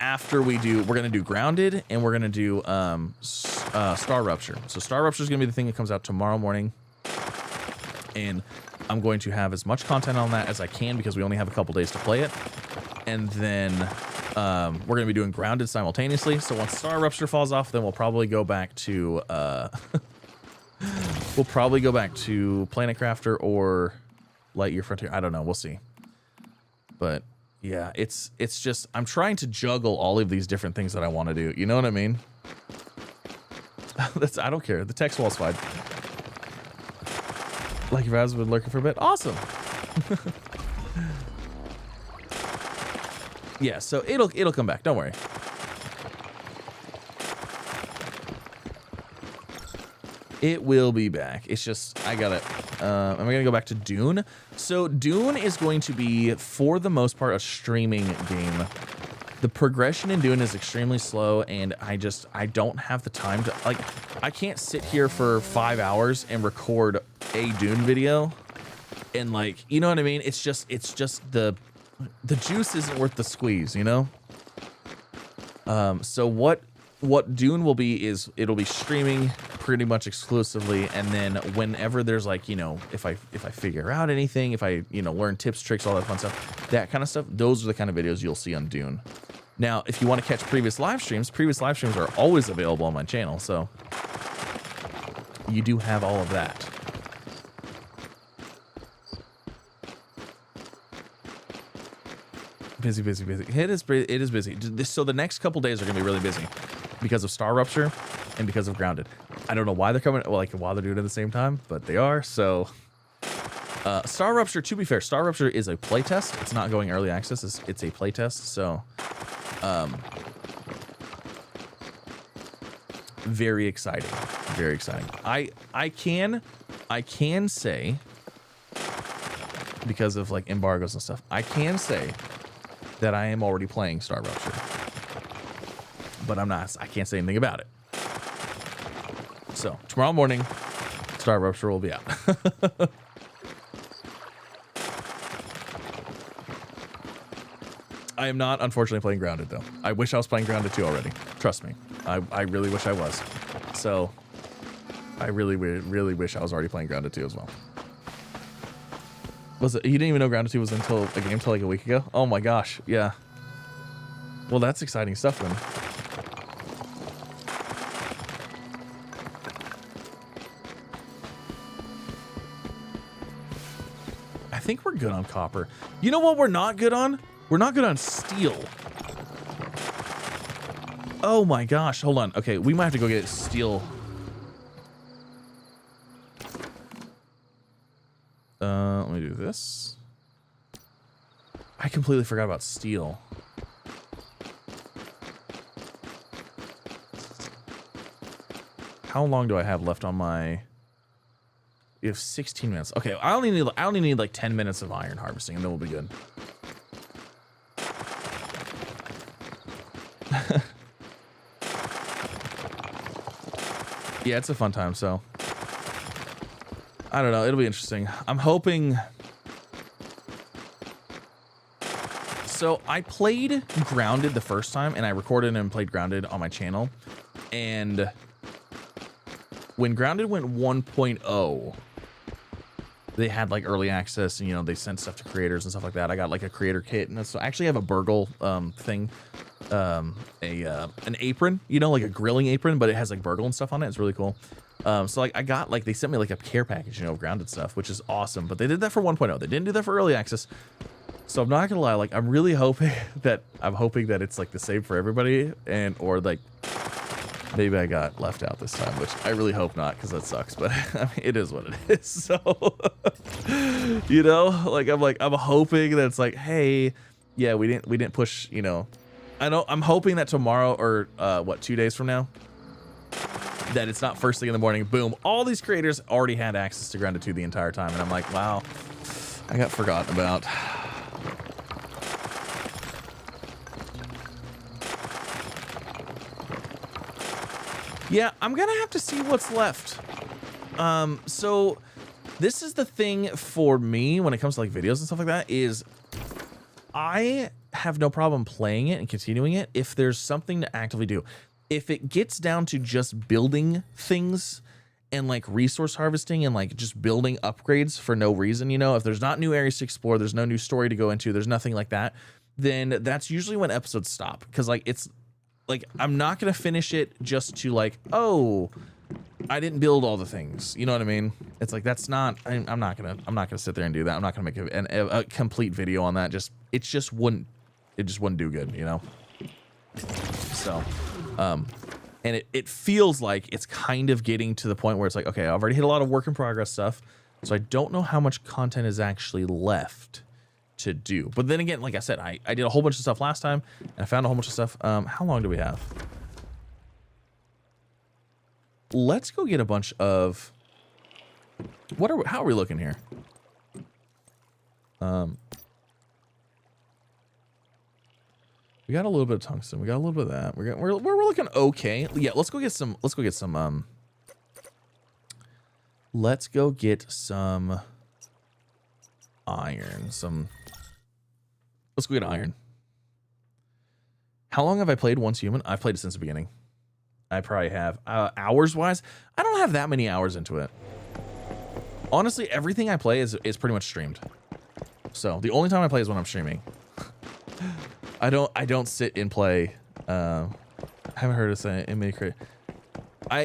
After we're going to do Grounded and we're going to do Star Rupture. So Star Rupture is going to be the thing that comes out tomorrow morning. And I'm going to have as much content on that as I can because we only have a couple days to play it. And then we're going to be doing Grounded simultaneously. So once Star Rupture falls off, then we'll probably go back to Planet Crafter or Light Your Frontier. I don't know. We'll see. But yeah, it's just, I'm trying to juggle all of these different things that I want to do. You know what I mean? I don't care. The text wall's fine. Like your has been lurking for a bit. Awesome. Yeah, so it'll come back. Don't worry. It will be back. It's just, I gotta, am I gonna go back to Dune? So Dune is going to be, for the most part, a streaming game. The progression in Dune is extremely slow, and I don't have the time to, like, I can't sit here for 5 hours and record a Dune video. And like, you know what I mean? It's just the juice isn't worth the squeeze, you know? So what Dune will be is it'll be streaming pretty much exclusively, and then whenever there's like, you know, if I figure out anything, if I, you know, learn tips, tricks, all that fun stuff, that kind of stuff, those are the kind of videos you'll see on Dune. Now, if you want to catch previous live streams are always available on my channel, so you do have all of that. Busy. It is busy. So the next couple days are gonna be really busy because of Star Rupture and because of Grounded. I don't know why they're coming, well, like while they're doing it at the same time, but they are. So Star Rupture, to be fair, Star Rupture is a playtest. It's not going early access. It's a playtest. So very exciting. Very exciting. I can say, because of like embargoes and stuff, I can say that I am already playing Star Rupture, but I can't say anything about it. So tomorrow morning, Star Rupture will be out. I am not, unfortunately, playing Grounded, though. I wish I was playing Grounded 2 already. Trust me. I really wish I was. So, I really wish I was already playing Grounded 2 as well. Was it? You didn't even know Grounded 2 was until a game till like a week ago? Oh my gosh, yeah. Well, that's exciting stuff then. I think we're good on copper. You know what we're not good on? We're not good on steel. Oh my gosh, hold on. Okay, we might have to go get steel. Let me do this. I completely forgot about steel. How long do I have left on my... You have 16 minutes. Okay, I only need like 10 minutes of iron harvesting and then we'll be good. Yeah, it's a fun time, so I don't know, it'll be interesting. I'm hoping. So I played Grounded the first time and I recorded and played Grounded on my channel, and when Grounded went 1.0, they had like early access and, you know, they sent stuff to creators and stuff like that. I got like a creator kit, and so I actually have a burgle thing, an apron, you know, like a grilling apron, but it has like burgle and stuff on it. It's really cool. So like I got like, they sent me like a care package, you know, of Grounded stuff, which is awesome, but they did that for 1.0. They didn't do that for early access. So I'm not gonna lie, like I'm really hoping that it's like the same for everybody, and or like maybe I got left out this time, which I really hope not, because that sucks, but I mean, it is what it is. So you know, like I'm hoping that it's like, hey, yeah, we didn't push, you know. I'm hoping that tomorrow, or what, 2 days from now, that it's not first thing in the morning, boom, all these creators already had access to Grounded 2 the entire time, and I'm like, wow, I got forgotten about. Yeah, I'm gonna have to see what's left. So this is the thing for me when it comes to like videos and stuff like that, is I have no problem playing it and continuing it if there's something to actively do. If it gets down to just building things and like resource harvesting and like just building upgrades for no reason, you know, if there's not new areas to explore, there's no new story to go into, there's nothing like that, then that's usually when episodes stop. Because like it's like, I'm not gonna finish it just to like, oh, I didn't build all the things, you know what I mean? It's like, that's not, I'm not gonna sit there and do that. I'm not gonna make a complete video on that. It just wouldn't do good, you know? So and it feels like it's kind of getting to the point where it's like, okay, I've already hit a lot of work in progress stuff, so I don't know how much content is actually left to do. But then again, like I said, I did a whole bunch of stuff last time, and I found a whole bunch of stuff. How long do we have? Let's go get a bunch of, how are we looking here? We got a little bit of tungsten. We got a little bit of that. We're looking okay. Yeah, let's go get some let's go get some iron. Let's go get iron. How long have I played Once Human? I've played it since the beginning. I probably have. Hours wise, I don't have that many hours into it. Honestly, everything I play is pretty much streamed. So the only time I play is when I'm streaming. I don't sit and play. I haven't heard of say in many create.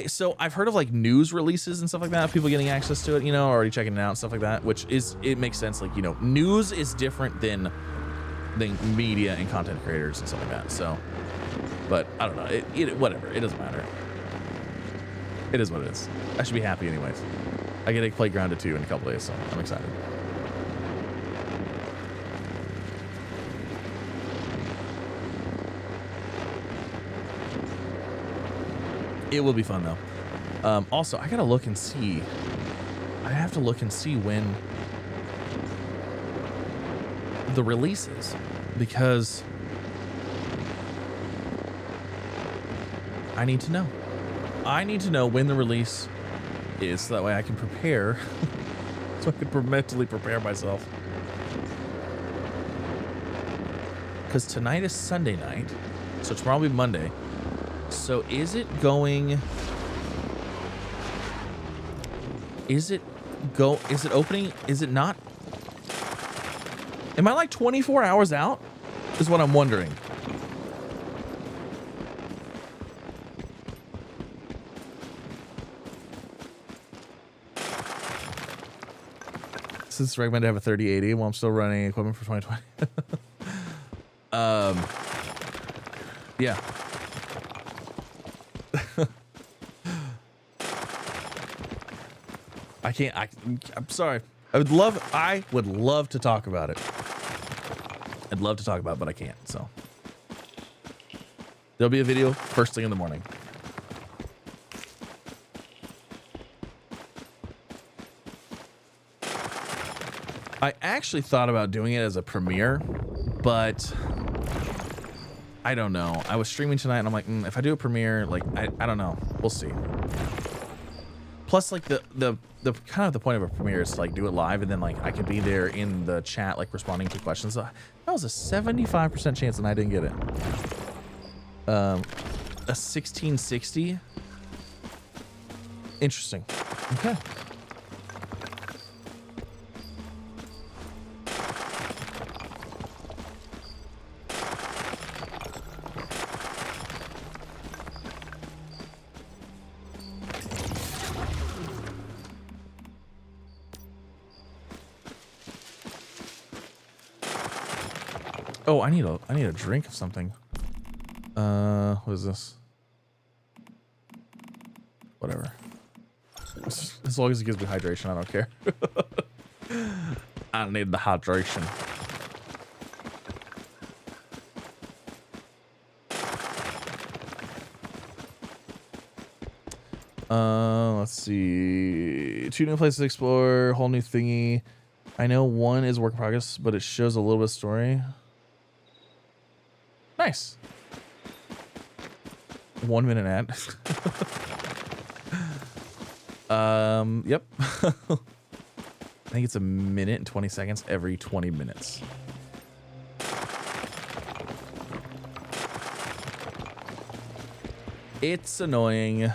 So I've heard of like news releases and stuff like that, people getting access to it, you know, already checking it out and stuff like that, which it makes sense. Like, you know, news is different than media and content creators and stuff like that. So, but I don't know. Whatever. It doesn't matter. It is what it is. I should be happy anyways. I get to play Grounded 2 in a couple days, so I'm excited. It will be fun though. Also, I gotta look and see. I have to look and see when the release is, because I need to know. I need to know when the release is so that way I can prepare. So I can mentally prepare myself. Because tonight is Sunday night, so tomorrow will be Monday. So is it going? Is it opening? Is it not? Am I like 24 hours out? Is what I'm wondering. It's recommended to have a 3080 while I'm still running equipment for 2020. Yeah. I can't. I'm sorry. I would love to talk about it. I'd love to talk about it, but I can't. So there'll be a video first thing in the morning. I actually thought about doing it as a premiere, but I don't know. I was streaming tonight and I'm like, if I do a premiere, like, I don't know. We'll see. Plus, like, the kind of the point of a premiere is to, like, do it live and then, like, I could be there in the chat, like, responding to questions. So that was a 75% chance and I didn't get it. A 1660. Interesting. Okay. Oh, I need a drink of something. What is this? Whatever. As long as it gives me hydration, I don't care. I need the hydration. Let's see. 2 new places to explore, whole new thingy. I know one is work in progress, but it shows a little bit of story. Nice. 1 minute ad. Yep. I think it's a minute and 20 seconds every 20 minutes. It's annoying.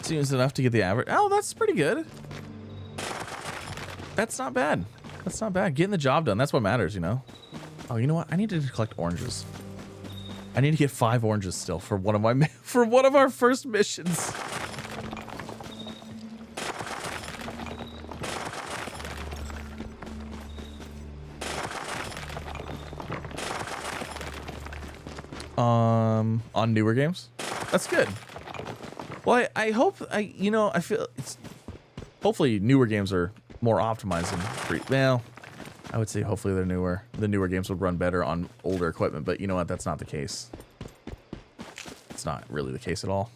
Seems enough to get the average. Oh, that's pretty good. That's not bad. That's not bad. Getting the job done. That's what matters, you know? Oh, you know what? I need to collect oranges. I need to get 5 oranges still for one of my for one of our first missions. On newer games. That's good. Well, I hope you know, I feel it's hopefully newer games are more optimized than well, I would say hopefully they're newer. The newer games would run better on older equipment, but you know what? That's not the case. It's not really the case at all.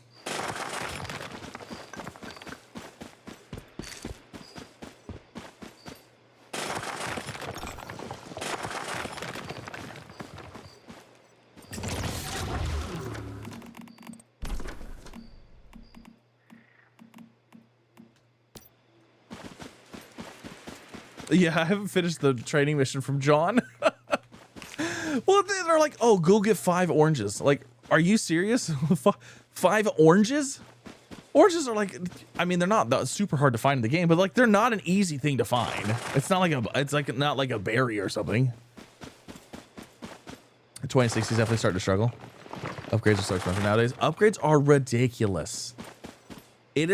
Yeah, I haven't finished the training mission from John. Well, they're like, oh, go get 5 oranges. Like, are you serious? 5 oranges? Oranges are like, I mean, they're not that super hard to find in the game, but like, they're not an easy thing to find. It's not like not like a berry or something. The 2060s definitely starting to struggle. Upgrades are so expensive nowadays. Upgrades are ridiculous. It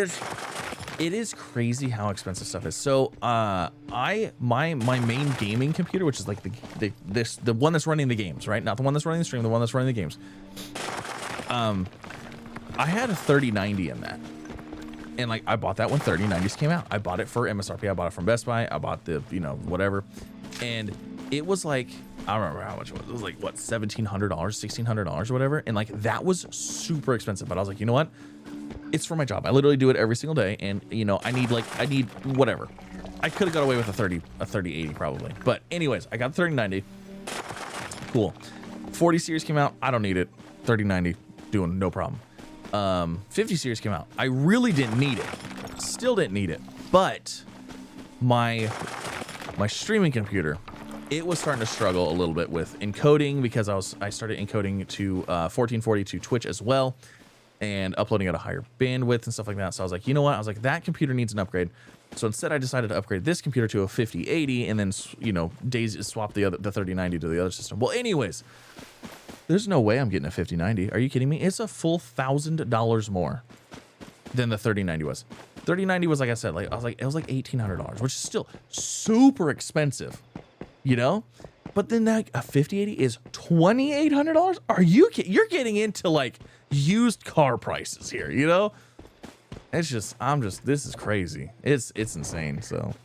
is crazy how expensive stuff is. So my main gaming computer, which is like the one that's running the games, right? Not the one that's running the stream, the one that's running the games. I had a 3090 in that. And like I bought that when 3090s came out. I bought it for MSRP. I bought it from Best Buy. I bought the, you know, whatever. And it was like, I don't remember how much it was. It was like what, $1,700, $1,600 or whatever. And like that was super expensive. But I was like, you know what? It's for my job. I literally do it every single day, and you know, I need whatever. I could have got away with a 3080 probably, but anyways, I got 3090. Cool. 40 series came out. I don't need it. 3090. doing no problem. 50 series came out. I really didn't need it. Still didn't need it. But my streaming computer, it was starting to struggle a little bit with encoding because I started encoding to 1440 to Twitch as well, and uploading at a higher bandwidth and stuff like that. So I was like, you know what? I was like, that computer needs an upgrade. So instead, I decided to upgrade this computer to a 5080 and then, you know, swap the 3090 to the other system. Well, anyways, there's no way I'm getting a 5090. Are you kidding me? It's a full $1,000 more than the 3090 was. 3090 was, like I said, like it was like $1,800, which is still super expensive, you know? But then like a 5080 is $2,800. Are you kidding? You're getting into like used car prices here, you know? It's just, this is crazy. It's insane. So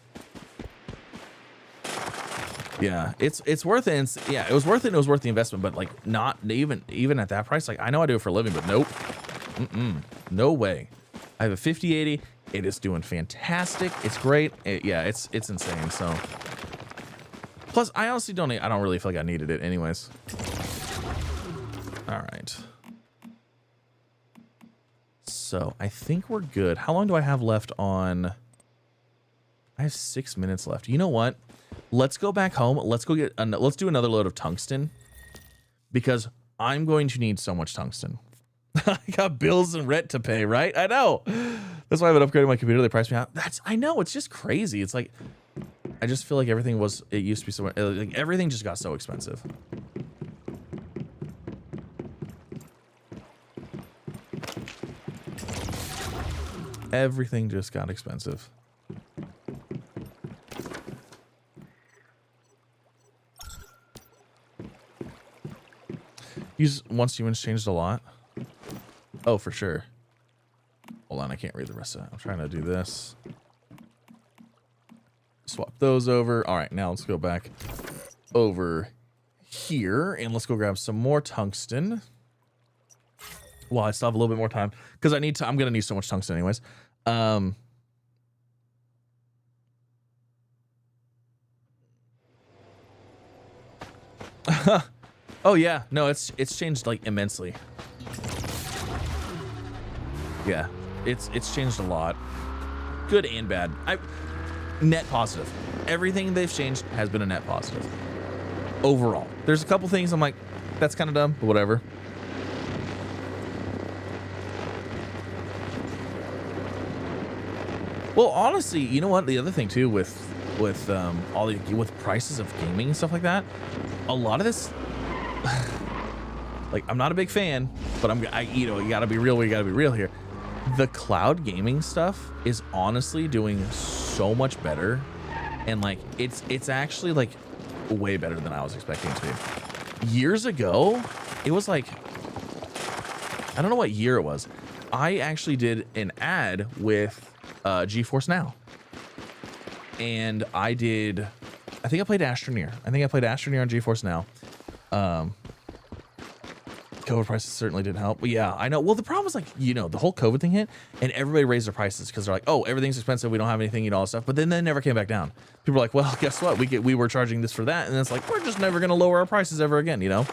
yeah, it's worth it. And yeah, it was worth it. And it was worth the investment, but like not even at that price. Like I know I do it for a living, but nope. No way. I have a 5080. It is doing fantastic. It's great. Yeah, it's insane. So plus I honestly don't really feel like I needed it anyways. All right. So I think we're good. How long do I have left on? I have 6 minutes left. You know what? Let's go back home. Let's go let's do another load of tungsten because I'm going to need so much tungsten. I got bills and rent to pay, right? I know. That's why I've been upgrading my computer. They priced me out. I know. It's just crazy. It's like, I just feel like it used to be so, like everything just got so expensive. Everything just got expensive. Once humans changed a lot. Oh, for sure. Hold on, I can't read the rest of it. I'm trying to do this. Swap those over. All right, now let's go back over here and let's go grab some more tungsten. Well, I still have a little bit more time because I'm gonna need so much tungsten anyways. Oh yeah, no, it's changed like immensely. Yeah, it's changed a lot, good and bad. Net positive. Everything they've changed has been a net positive overall. There's a couple things I'm like, that's kind of dumb, but whatever. Well, honestly, you know what? The other thing too with prices of gaming and stuff like that, a lot of this, like I'm not a big fan, but you gotta be real. We gotta be real here. The cloud gaming stuff is honestly doing so much better, and like it's actually like way better than I was expecting it to be. Years ago, it was like, I don't know what year it was. I actually did an ad with GeForce Now, and I think I played Astroneer. I think I played Astroneer on GeForce Now. COVID prices certainly didn't help, but yeah, I know. Well, the problem was like, you know, the whole COVID thing hit and everybody raised their prices because they're like, oh, everything's expensive, we don't have anything, you know, all that stuff. But then they never came back down. People were like, well, guess what? We were charging this for that, and it's like, we're just never gonna lower our prices ever again, you know.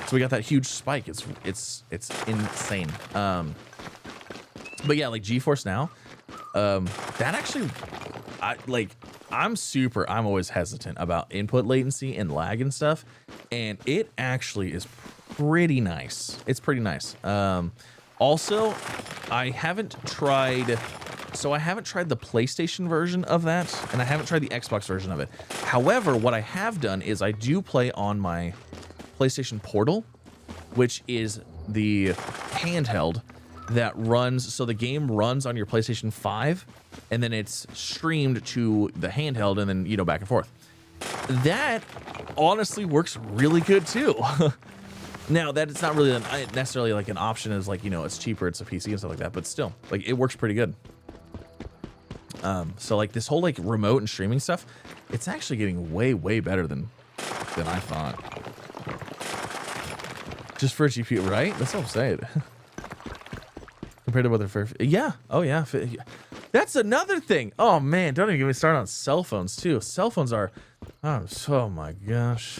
So we got that huge spike. It's insane. But yeah, like GeForce Now, that actually, I'm always hesitant about input latency and lag and stuff, and it actually is pretty nice. It's pretty nice. Also, I haven't tried the PlayStation version of that, and I haven't tried the Xbox version of it. However, what I have done is I do play on my PlayStation Portal, which is the handheld that runs, so the game runs on your PlayStation 5, and then it's streamed to the handheld, and then, you know, back and forth. That honestly works really good too. Now, that it's not really necessarily like an option as like, you know, it's cheaper, it's a PC and stuff like that, but still, like, it works pretty good. So like this whole like remote and streaming stuff, it's actually getting way, way better than I thought. Just for a GPU, right? That's what I'm saying. Compared to what they're yeah. Oh yeah. That's another thing. Oh man, don't even get me started on cell phones too. Cell phones are, oh my gosh.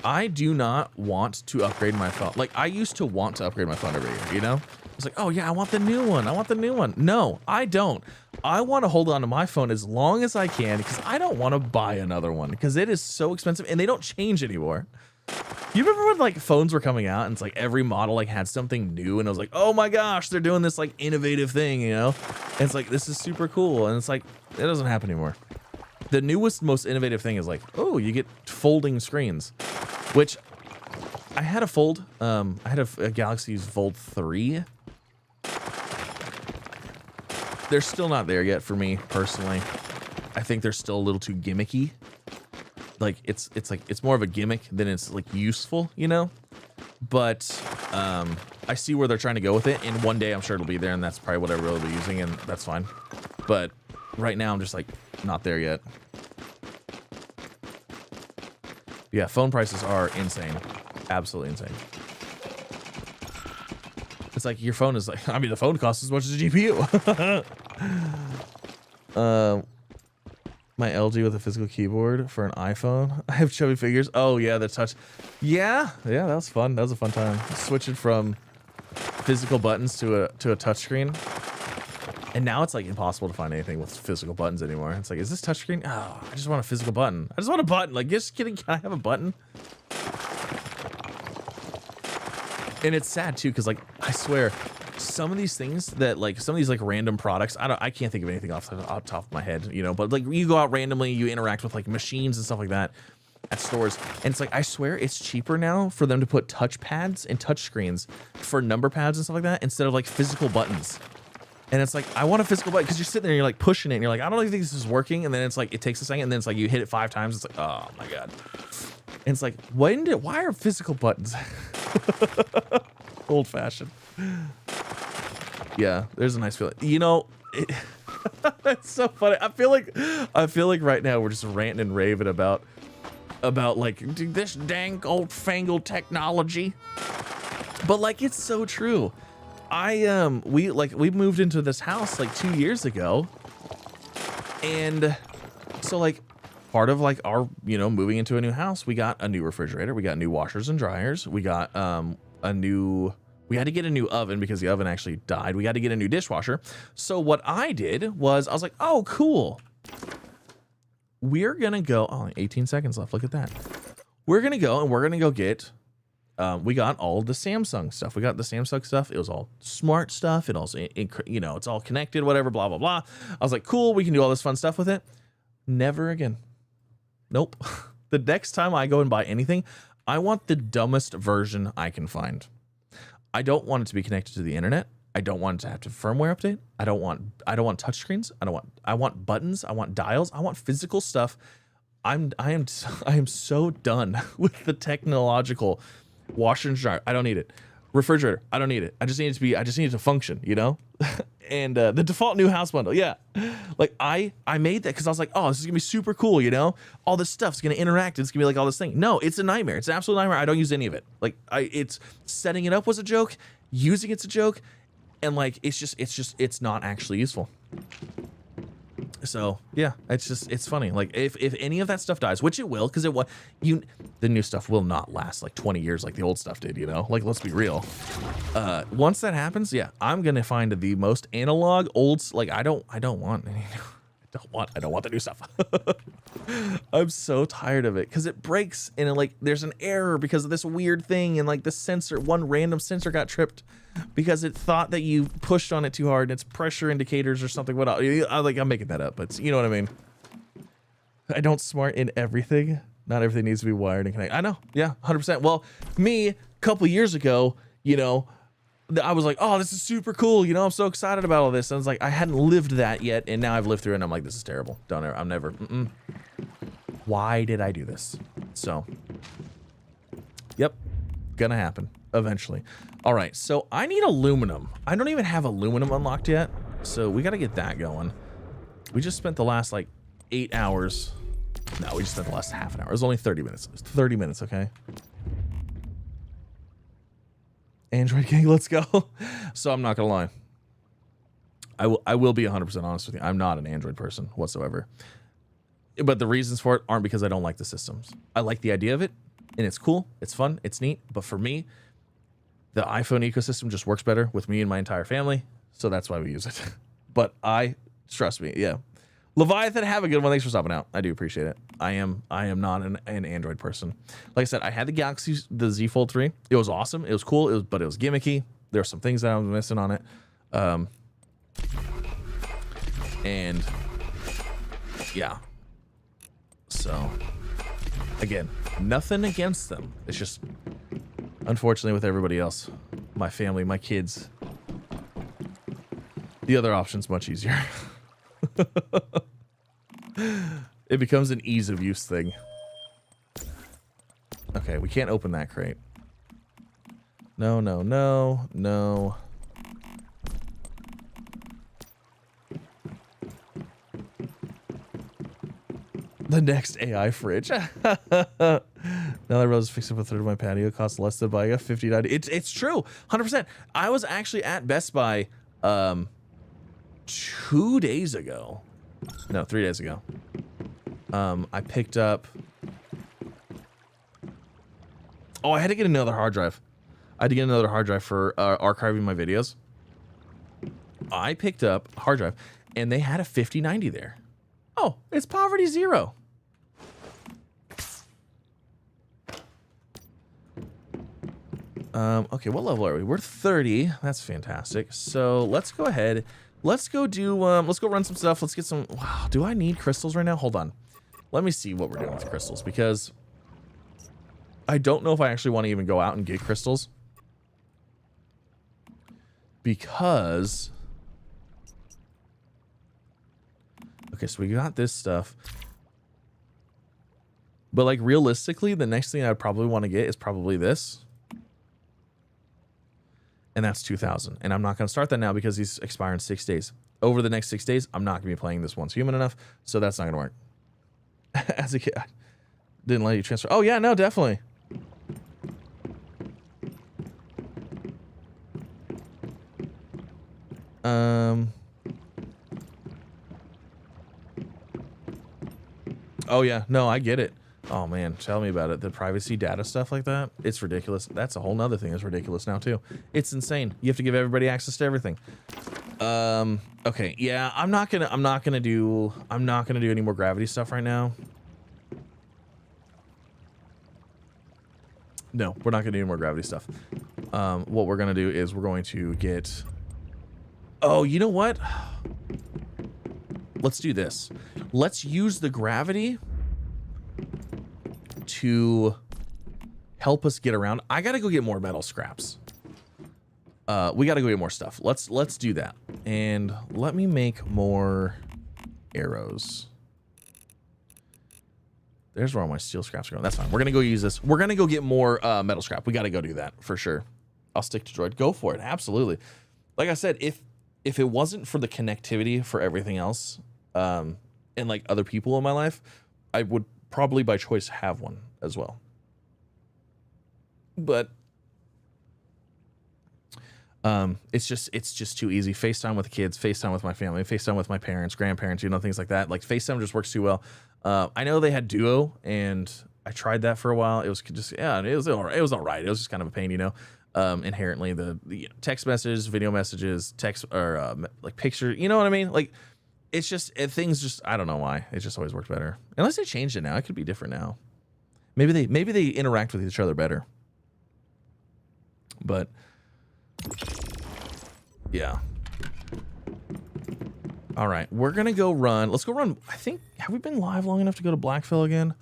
I do not want to upgrade my phone. Like, I used to want to upgrade my phone every year, you know? It's like, oh yeah, I want the new one. I want the new one. No, I don't. I want to hold on to my phone as long as I can because I don't want to buy another one because it is so expensive and they don't change anymore. You remember when like phones were coming out and it's like every model like had something new and I was like, oh my gosh, they're doing this like innovative thing, you know? And it's like, this is super cool. And it's like, it doesn't happen anymore. The newest, most innovative thing is like, oh, you get folding screens, which I had a Fold. I had a Galaxy Fold 3. They're still not there yet for me personally. I think they're still a little too gimmicky. Like it's more of a gimmick than it's like useful, you know? But I see where they're trying to go with it, and one day I'm sure it'll be there, and that's probably what I really be using, and that's fine. But right now I'm just like not there yet. Yeah, phone prices are insane. Absolutely insane. It's like your phone is like, I mean, the phone costs as much as a GPU. My LG with a physical keyboard for an iPhone. I have chubby fingers. Oh yeah, the touch. Yeah, that was fun. That was a fun time. Switching from physical buttons to a touchscreen. And now it's like impossible to find anything with physical buttons anymore. It's like, is this touchscreen? Oh, I just want a physical button. I just want a button. Like, just kidding. Can I have a button? And it's sad too, because like I swear, some of these things that like some of these like random products, I can't think of anything off the top of my head, you know. But like you go out randomly, you interact with like machines and stuff like that at stores, and it's like I swear it's cheaper now for them to put touch pads and touch screens for number pads and stuff like that instead of like physical buttons. And it's like, I want a physical button because you're sitting there and you're like pushing it and you're like, I don't think this is working. And then it's like, it takes a second and then it's like you hit it 5 times. It's like, oh my God. And it's like, why are physical buttons old fashioned? Yeah, there's a nice feeling. You know, it's so funny. I feel like right now we're just ranting and raving about like this dang old fangled technology. But like, it's so true. We moved into this house like 2 years ago, and so like part of like our, you know, moving into a new house, we got a new refrigerator, we got new washers and dryers, we got we had to get a new oven because the oven actually died. We had to get a new dishwasher. So what I did was I was like, oh cool, we're gonna go, 18 seconds left, look at that. We're gonna go get we got all the Samsung stuff. We got the Samsung stuff. It was all smart stuff. It also, you know, it's all connected, whatever, blah, blah, blah. I was like, cool, we can do all this fun stuff with it. Never again. Nope. The next time I go and buy anything, I want the dumbest version I can find. I don't want it to be connected to the internet. I don't want it to have to firmware update. I don't want touchscreens. I want buttons. I want dials. I want physical stuff. I am so done with the technological washer and dryer. I don't need it. Refrigerator. I don't need it. I just need it to function, you know? And the default new house bundle. Yeah. Like I made that because I was like, oh, this is gonna be super cool, you know? All this stuff's gonna interact. It's gonna be like all this thing. No, it's a nightmare. It's an absolute nightmare. I don't use any of it. Like it's setting it up was a joke, using it's a joke, and like it's not actually useful. So yeah, it's funny. Like if any of that stuff dies, which it will, because the new stuff will not last like 20 years like the old stuff did, you know? Like, let's be real. Once that happens, yeah, I'm gonna find the most analog old, like I don't want any I don't want the new stuff. I'm so tired of it because it breaks and like there's an error because of this weird thing, and like the sensor, one random sensor got tripped because it thought that you pushed on it too hard and it's pressure indicators or something. I'm making that up, but you know what I mean. I don't smart in everything. Not everything needs to be wired and connected. I know. Yeah, 100%. Well, me a couple years ago, you know, I was like, oh, this is super cool. You know, I'm so excited about all this. And I was like, I hadn't lived that yet. And now I've lived through it and I'm like, this is terrible. I'm never. Why did I do this? So, yep. Gonna happen eventually. All right. So I need aluminum. I don't even have aluminum unlocked yet. So we got to get that going. We just spent the last like 8 hours. No, we just spent the last half an hour. It was only 30 minutes. It's 30 minutes. Okay. Android gang, let's go. So I'm not gonna lie. I will be 100% honest with you. I'm not an Android person whatsoever. But the reasons for it aren't because I don't like the systems. I like the idea of it, and it's cool, it's fun, it's neat. But for me, the iPhone ecosystem just works better with me and my entire family, so that's why we use it. But trust me, yeah. Leviathan, have a good one. Thanks for stopping out. I do appreciate it. I am not an Android person. Like I said, I had the Z Fold 3. It was awesome. It was cool. But it was gimmicky. There were some things that I was missing on it. And yeah. So again, nothing against them. It's just unfortunately with everybody else, my family, my kids, the other option's much easier. It becomes an ease of use thing. Okay, we can't open that crate. No, no, no, no. The next AI fridge. Now that Rose fixed up a third of my patio, it costs less than buying a $50. It's true, 100%. I was actually at Best Buy 2 days ago. No, 3 days ago. I picked up. Oh, I had to get another hard drive. I had to get another hard drive for archiving my videos. I picked up a hard drive, and they had a 5090 there. Oh, it's poverty zero. Okay, what level are we? We're 30. That's fantastic. So let's go ahead. Let's go do. Let's go run some stuff. Let's get some. Wow, do I need crystals right now? Hold on. Let me see what we're doing with crystals, because I don't know if I actually want to even go out and get crystals. Because. Okay, so we got this stuff. But like realistically, the next thing I'd probably want to get is probably this. And that's 2,000. And I'm not going to start that now because these expire in 6 days. Over the next 6 days, I'm not going to be playing this Once Human enough, so that's not going to work. As a kid, I didn't let you transfer. Oh yeah, no, definitely. Oh yeah, no, I get it. Oh man, tell me about it. The privacy data stuff like that, it's ridiculous. That's a whole nother thing that's ridiculous now too. It's insane. You have to give everybody access to everything. Okay, yeah, I'm not gonna do any more gravity stuff right now. No, we're not gonna do any more gravity stuff. What we're gonna do is we're going to get. Oh, you know what? Let's do this. Let's use the gravity to help us get around. I gotta go get more metal scraps. We gotta go get more stuff. Let's do that. And let me make more arrows. There's where all my steel scraps are going. That's fine. We're gonna go use this. We're gonna go get more metal scrap. We gotta go do that for sure. I'll stick to droid. Go for it. Absolutely. Like I said, if it wasn't for the connectivity for everything else, and like other people in my life, I would probably by choice have one as well. But it's just too easy. FaceTime with the kids, FaceTime with my family, FaceTime with my parents, grandparents, you know, things like that. Like FaceTime just works too well. I know they had Duo, and I tried that for a while. It was just, yeah, it was all right. It was all right. It was just kind of a pain, you know. Inherently the text messages, video messages, text, or like picture, you know what I mean? Like it's just things just, I don't know why. It just always worked better. Unless they changed it now. It could be different now. Maybe they interact with each other better. But yeah. All right, we're gonna go run. Let's go run. I think, have we been live long enough to go to Blackfell again?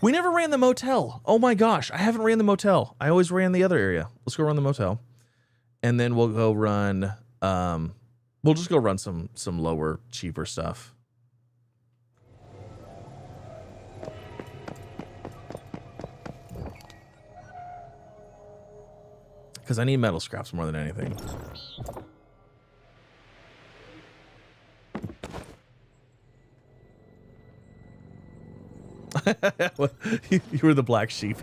We never ran the motel. Oh my gosh, I haven't ran the motel. I always ran the other area. Let's go run the motel, and then we'll go run. We'll just go run some lower, cheaper stuff. Because I need metal scraps more than anything. You were the black sheep.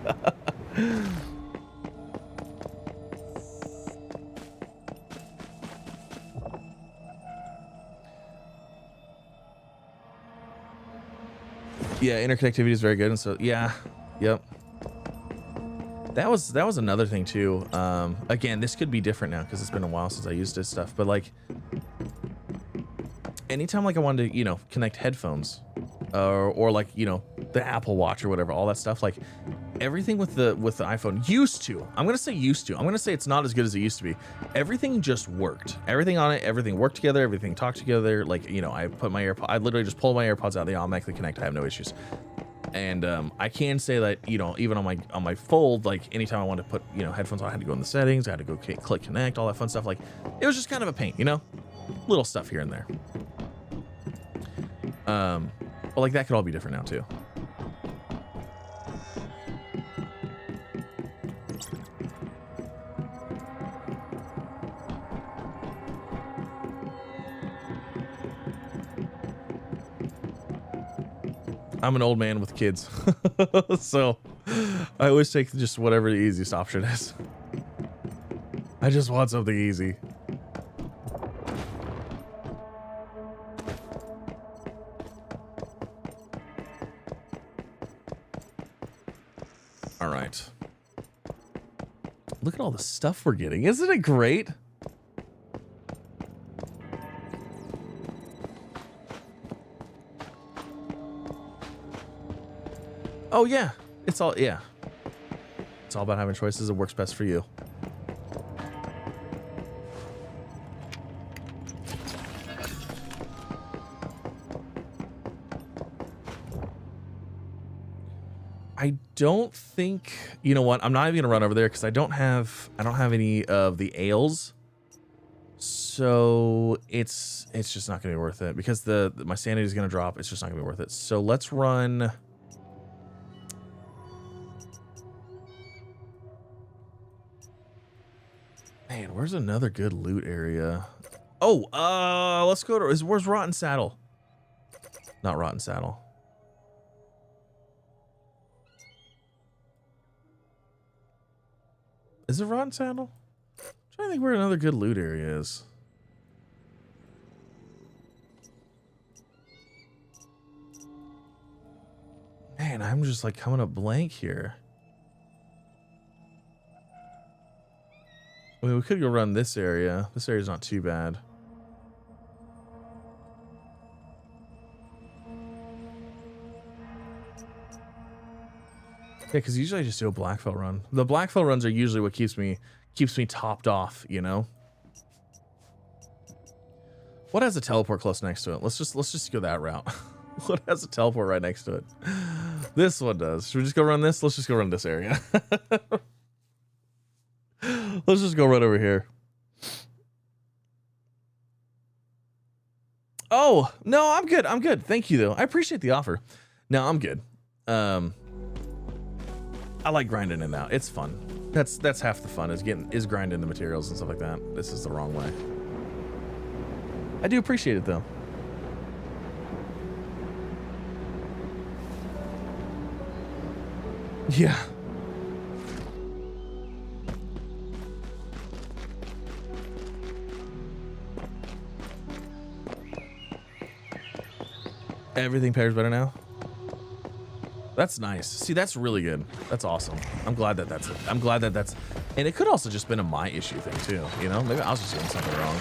Yeah, interconnectivity is very good, and so yeah, yep. That was another thing too. Again, this could be different now because it's been a while since I used this stuff. But like, anytime like I wanted to, you know, connect headphones, or like, you know, the Apple Watch or whatever, all that stuff, like everything with the iPhone used to. I'm gonna say used to. I'm gonna say it's not as good as it used to be. Everything just worked. Everything on it, everything worked together. Everything talked together. Like, you know, I put my I literally just pulled my AirPods out. They automatically connect. I have no issues. And I can say that, you know, even on my Fold, like anytime I wanted to put, you know, headphones on, I had to go in the settings, I had to go click connect, all that fun stuff. Like, it was just kind of a pain, you know, little stuff here and there. But like that could all be different now too. I'm an old man with kids, so I always take just whatever the easiest option is. I just want something easy. All right. Look at all the stuff we're getting. Isn't it great? Oh yeah, it's all about having choices that works best for you. I don't think, you know what, I'm not even gonna run over there because I don't have any of the ales, so it's just not gonna be worth it because my sanity is gonna drop. It's just not gonna be worth it. So let's run. Man, where's another good loot area? Oh, let's go to, where's Rotten Saddle? Not Rotten Saddle. Is it Rotten Saddle? I'm trying to think where another good loot area is. Man, I'm just like coming up blank here. I mean, we could go run this area. This area's not too bad. Yeah, because usually I just do a Blackfell run. The Blackfell runs are usually what keeps me topped off, you know? What has a teleport close next to it? Let's just go that route. What has a teleport right next to it? This one does. Should we just go run this? Let's just go run this area. Let's just go right over here. Oh, no, I'm good. I'm good. Thank you, though. I appreciate the offer. No, I'm good. I like grinding it out. It's fun. That's half the fun is grinding the materials and stuff like that. This is the wrong way. I do appreciate it, though. Yeah. Everything pairs better now. That's nice. See, that's really good. That's awesome. I'm glad that that's it. I'm glad that that's, and it could also just been a my issue thing too. You know, maybe I was just doing something wrong.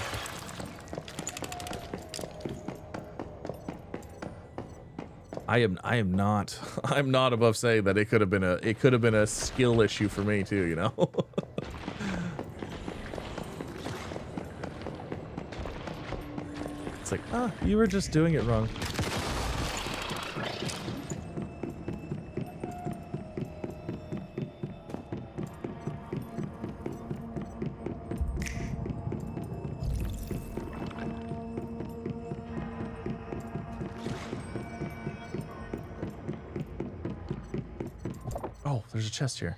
I am not I'm not above saying that it could have been a skill issue for me too, you know. It's like, you were just doing it wrong. Oh, there's a chest here.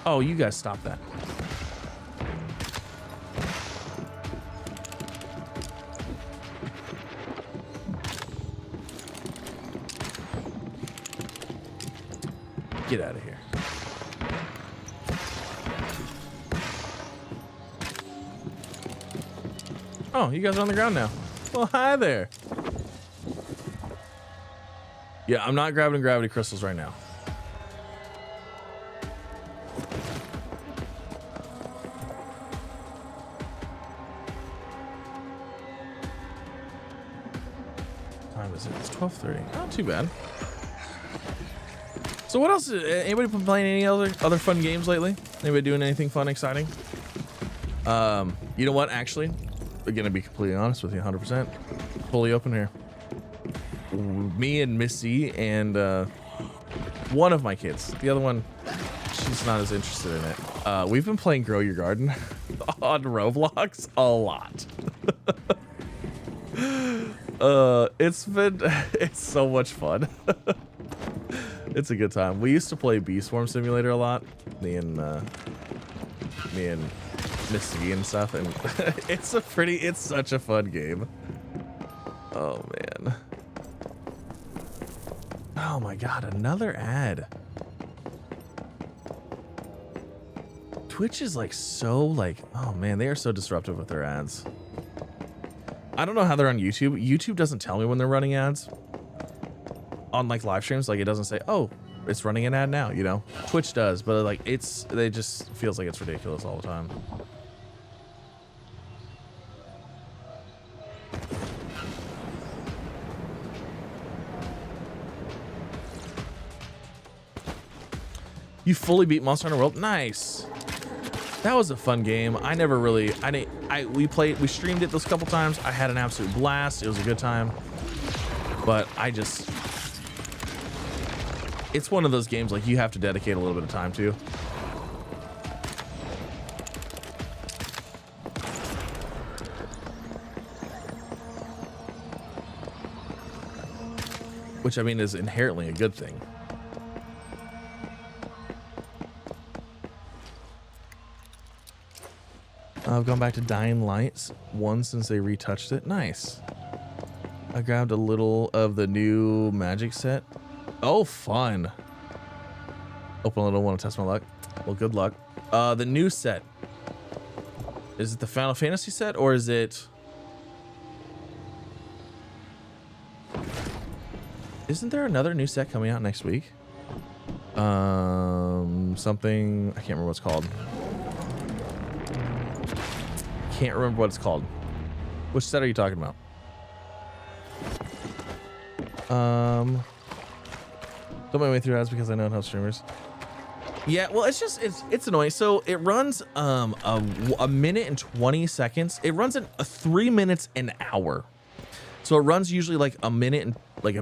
Oh, you guys stop that. Get out of here. Oh, you guys are on the ground now. Well, hi there. Yeah, I'm not grabbing gravity crystals right now. What time is it? It's 12:30. Not too bad. So what else? Anybody been playing any other fun games lately? Anybody doing anything fun, exciting? You know what? Actually, I'm gonna be completely honest with you, 100%. Fully open here. Me and Missy and one of my kids. The other one, she's not as interested in it. We've been playing Grow Your Garden on Roblox a lot. It's so much fun. It's a good time. We used to play Bee Swarm Simulator a lot. Me and Missy and stuff, and it's such a fun game. Oh man. Oh my god, another ad. Twitch is like so like, oh man, they are so disruptive with their ads. I don't know how they're on YouTube. YouTube doesn't tell me when they're running ads. On like live streams, like it doesn't say, oh, it's running an ad now, you know? Twitch does, but like they just feels like it's ridiculous all the time. You fully beat Monster Hunter World? Nice. That was a fun game. I never really, we streamed it those couple times. I had an absolute blast. It was a good time. But it's one of those games like you have to dedicate a little bit of time to. Which I mean is inherently a good thing. I've gone back to Dying Light 1 since they retouched it. Nice. I grabbed a little of the new magic set. Oh, fun. Open a little, want to test my luck. Well, good luck. The new set. Is it the Final Fantasy set or is it... Isn't there another new set coming out next week? Something... I can't remember what it's called. Can't remember what it's called. Which set are you talking about? Don't make me through ads because I know it helps streamers. Yeah, well, it's annoying. So it runs a minute and 20 seconds. It runs in 3 minutes an hour. So it runs usually like a minute and like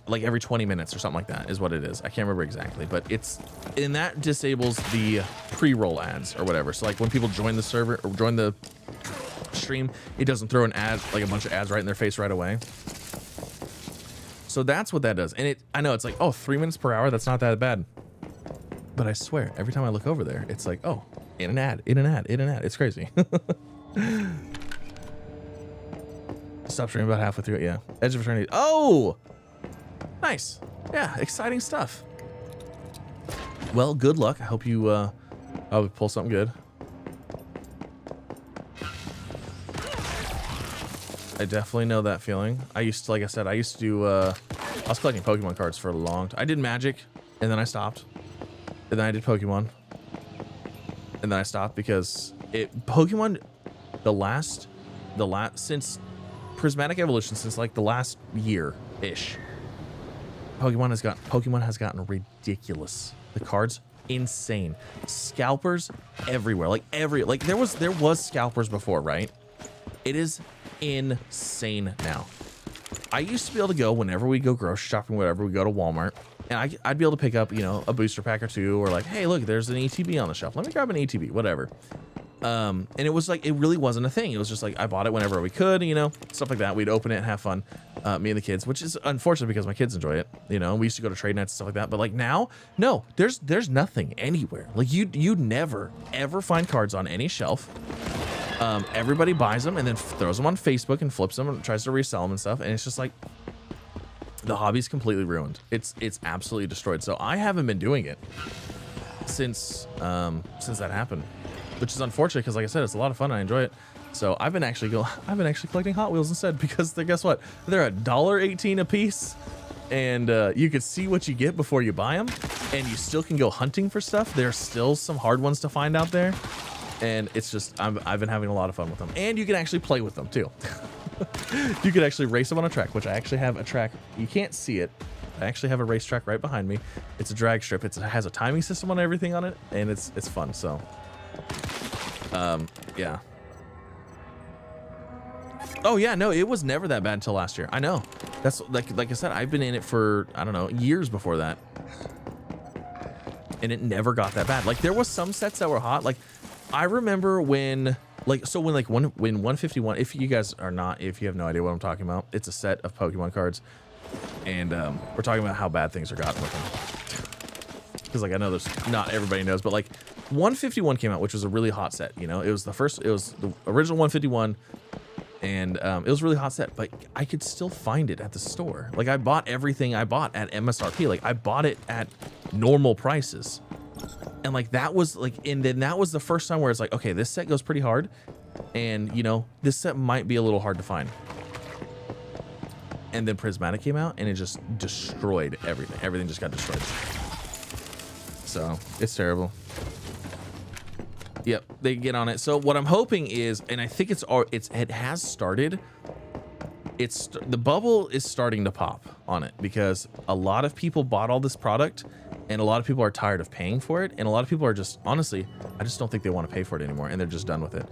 like every 20 minutes or something like that is what it is. I can't remember exactly, but and that disables the pre-roll ads or whatever. So like when people join the server or join the stream, it doesn't throw an ad, like a bunch of ads right in their face right away. So that's what that does. And I know it's like, oh, 3 minutes per hour. That's not that bad. But I swear, every time I look over there, it's like, oh, in an ad, in an ad, in an ad. It's crazy. Stop streaming about halfway through it. Yeah. Edge of Eternity. Oh, nice. Yeah. Exciting stuff. Well, good luck. I hope you pull something good. I definitely know that feeling. I used to, like I said, I used to do, I was collecting Pokemon cards for a long time. I did Magic and then I stopped. And then I did Pokemon. And then I stopped because Pokemon, since Prismatic Evolution, since like the last year-ish, Pokemon has gotten ridiculous. The cards, insane. Scalpers everywhere. Like there was scalpers before, right? It is insane now. I used to be able to go whenever we go grocery shopping, whatever, we go to Walmart, and I'd be able to pick up, you know, a booster pack or two, or like, hey, look, there's an ETB on the shelf. Let me grab an ETB, whatever. And it was like, it really wasn't a thing. It was just like, I bought it whenever we could, you know, stuff like that. We'd open it and have fun, me and the kids, which is unfortunate because my kids enjoy it. You know, we used to go to trade nights and stuff like that. But like now, no, there's nothing anywhere. Like you'd never, ever find cards on any shelf. Everybody buys them and then throws them on Facebook and flips them and tries to resell them and stuff. And it's just like, the hobby's completely ruined. It's absolutely destroyed. So I haven't been doing it since that happened, which is unfortunate because, like I said, it's a lot of fun. I enjoy it. So I've been actually collecting Hot Wheels instead because guess what? They're $1.18 a piece, and you can see what you get before you buy them, and you still can go hunting for stuff. There's still some hard ones to find out there, and it's just I've been having a lot of fun with them, and you can actually play with them too. You can actually race them on a track, which I actually have a track. You can't see it. I actually have a racetrack right behind me. It's a drag strip. It has a timing system on everything on it, and it's fun. So, yeah. Oh yeah, no, it was never that bad until last year. I know. That's like I said, I've been in it for, I don't know, years before that. And it never got that bad. Like there was some sets that were hot. Like I remember when 151, if you guys are not, if you have no idea what I'm talking about, it's a set of Pokemon cards. And we're talking about how bad things are gotten with them. Because like I know there's not everybody knows, but like 151 came out, which was a really hot set. You know, it was the original 151. And it was a really hot set, but I could still find it at the store. Like I bought everything I bought at MSRP. Like I bought it at normal prices. And like that was like, and then that was the first time where it's like, okay, this set goes pretty hard. And you know, this set might be a little hard to find. And then Prismatic came out and it just destroyed everything. Everything just got destroyed. So it's terrible. Yep, they get on it. So what I'm hoping is, and I think it has started. The bubble is starting to pop on it because a lot of people bought all this product, and a lot of people are tired of paying for it, and a lot of people are just honestly, I just don't think they want to pay for it anymore, and they're just done with it.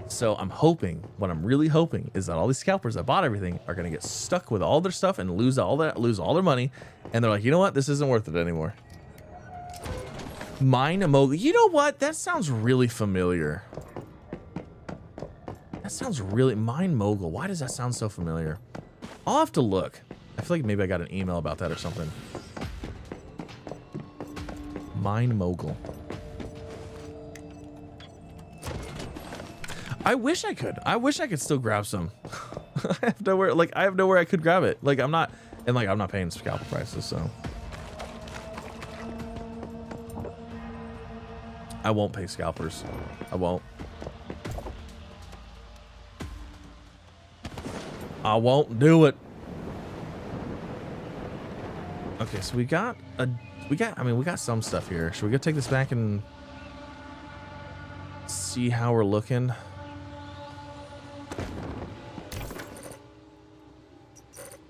So I'm hoping, what I'm really hoping, is that all these scalpers that bought everything are gonna get stuck with all their stuff and lose all their money, and they're like, you know what, this isn't worth it anymore. Mine Mogul. You know what? That sounds really familiar. That sounds really... Mine Mogul. Why does that sound so familiar? I'll have to look. I feel like maybe I got an email about that or something. Mine Mogul. I wish I could. I wish I could still grab some. I have nowhere. Like I have nowhere I could grab it. Like I'm not paying scalper prices, so. I won't pay scalpers. I won't. I won't do it. Okay, so we got some stuff here. Should we go take this back and see how we're looking?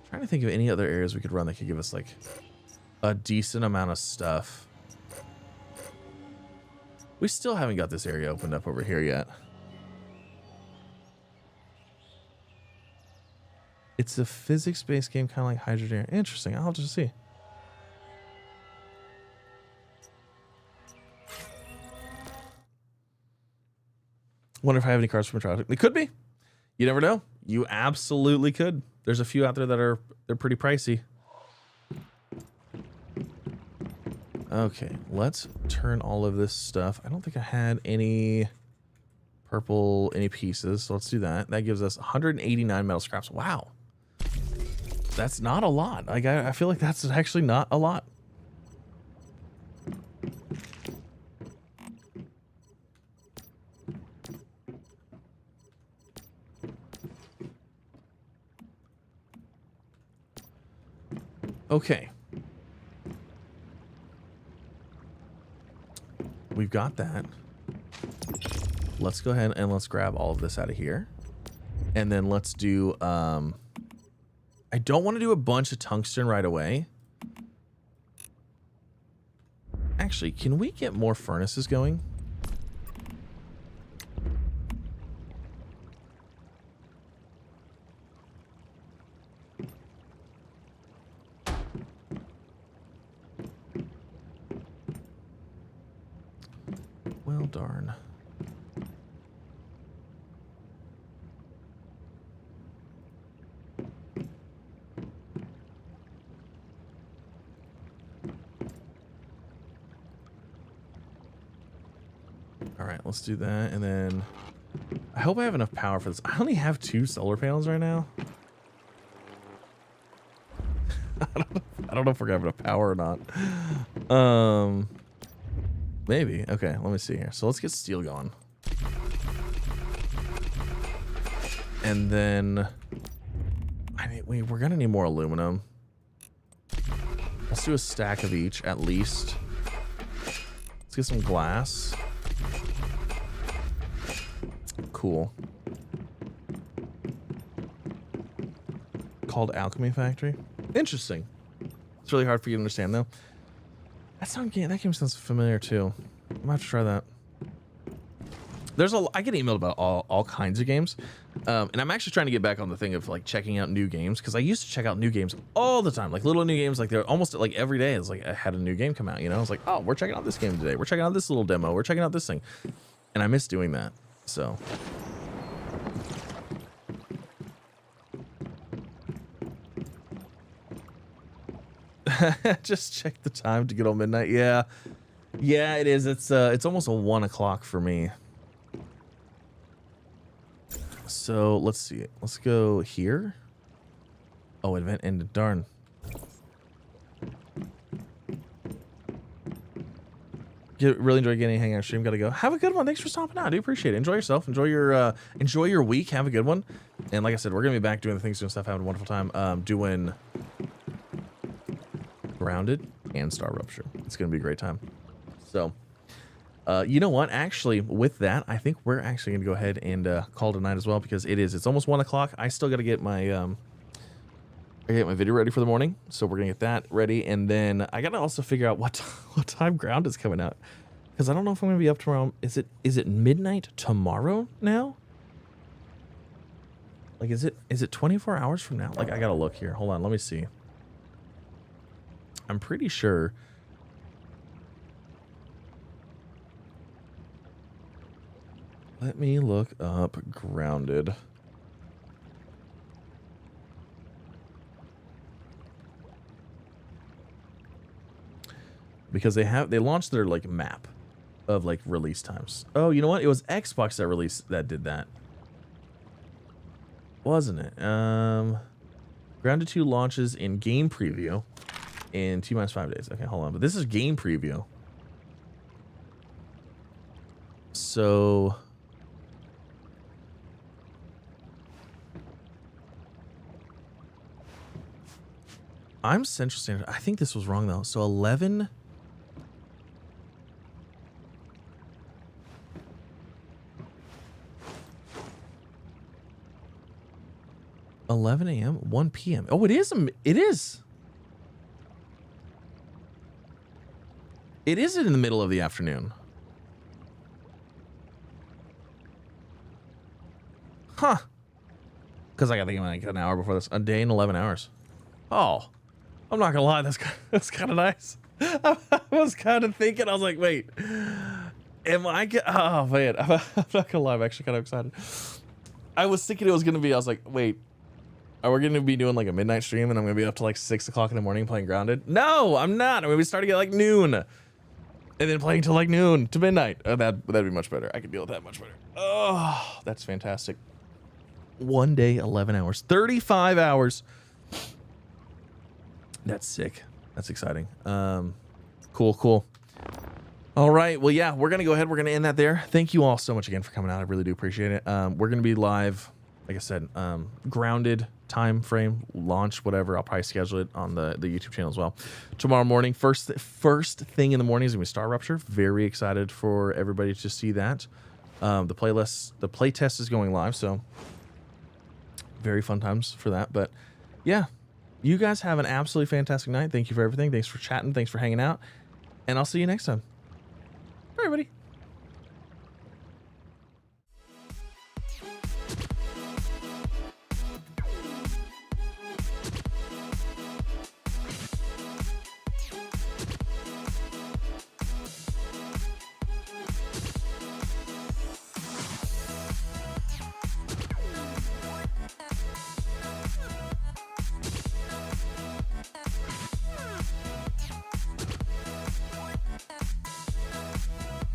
Trying to think of any other areas we could run that could give us like a decent amount of stuff. We still haven't got this area opened up over here yet. It's a physics-based game, kind of like Hydrogen. Interesting. I'll have to see. Wonder if I have any cards from a trial. It could be. You never know. You absolutely could. There's a few out there that they're pretty pricey. Okay, let's turn all of this stuff. I don't think I had any purple, any pieces, so let's do that. That gives us 189 metal scraps. Wow. That's not a lot. Like, I feel like that's actually not a lot. Okay. We've got that. Let's go ahead and let's grab all of this out of here. And then let's do, I don't want to do a bunch of tungsten right away. Actually, can we get more furnaces going? Well, darn. All right, let's do that. And then I hope I have enough power for this. I only have 2 solar panels right now. I don't know if we're gonna have enough power or not. Maybe. Okay, let me see here. So let's get steel going. And then we're gonna need more aluminum. Let's do a stack of each at least. Let's get some glass. Cool. Called Alchemy Factory. Interesting. It's really hard for you to understand though. That game sounds familiar too. I'm gonna have to try that. I get emailed about all kinds of games, and I'm actually trying to get back on the thing of like checking out new games, because I used to check out new games all the time, like little new games, like they're almost like every day. It's like I had a new game come out, you know. I was like, oh, we're checking out this game today. We're checking out this little demo. We're checking out this thing, and I miss doing that. So. Just check the time to get on midnight. Yeah, it is. It's almost a 1 o'clock for me. So let's see. Let's go here. Oh, event ended. Darn. Really enjoy getting hang out stream. Gotta go. Have a good one. Thanks for stopping out. I do appreciate it. Enjoy yourself. Enjoy your week. Have a good one. And like I said, we're gonna be back doing the things, doing stuff, having a wonderful time. Doing Grounded and Star Rupture. It's gonna be a great time. So. You know what? Actually, with that, I think we're actually going to go ahead and call tonight as well, because it's almost 1 o'clock. I still got to get my video ready for the morning, so we're going to get that ready, and then I got to also figure out what time Ground is coming out, because I don't know if I'm going to be up tomorrow. Is it midnight tomorrow now? Like, is it 24 hours from now? Like, I got to look here. Hold on, let me see. I'm pretty sure. Let me look up Grounded. Because they launched their like map of like release times. Oh, you know what? It was Xbox that did that. Wasn't it? Grounded 2 launches in game preview in T-5 days. Okay, hold on. But this is game preview. So I'm Central Standard. I think this was wrong though. So 11 a.m. 1 p.m. Oh, it is. It is in the middle of the afternoon. Huh. Because I got to think like an hour before this. A day and 11 hours. Oh. I'm not gonna lie, that's kind of nice. I was kind of thinking, I was like, wait, oh man, I'm not gonna lie, I'm actually kind of excited. I was thinking it was gonna be, I was like, wait, are we gonna be doing like a midnight stream and I'm gonna be up to like 6 o'clock in the morning playing Grounded? No, I'm not. I'm gonna be starting at like noon and then playing till like noon to midnight. That'd be much better. I could deal with that much better. Oh, that's fantastic. 1 day, 11 hours, 35 hours. That's sick. That's exciting. Cool. All right. Well, yeah, we're going to go ahead. We're going to end that there. Thank you all so much again for coming out. I really do appreciate it. We're going to be live, like I said, Grounded time frame, launch, whatever. I'll probably schedule it on the YouTube channel as well. Tomorrow morning, first thing in the morning is going to be Star Rupture. Very excited for everybody to see that. The play test is going live, so very fun times for that. But yeah. You guys have an absolutely fantastic night. Thank you for everything. Thanks for chatting. Thanks for hanging out. And I'll see you next time. Bye, everybody.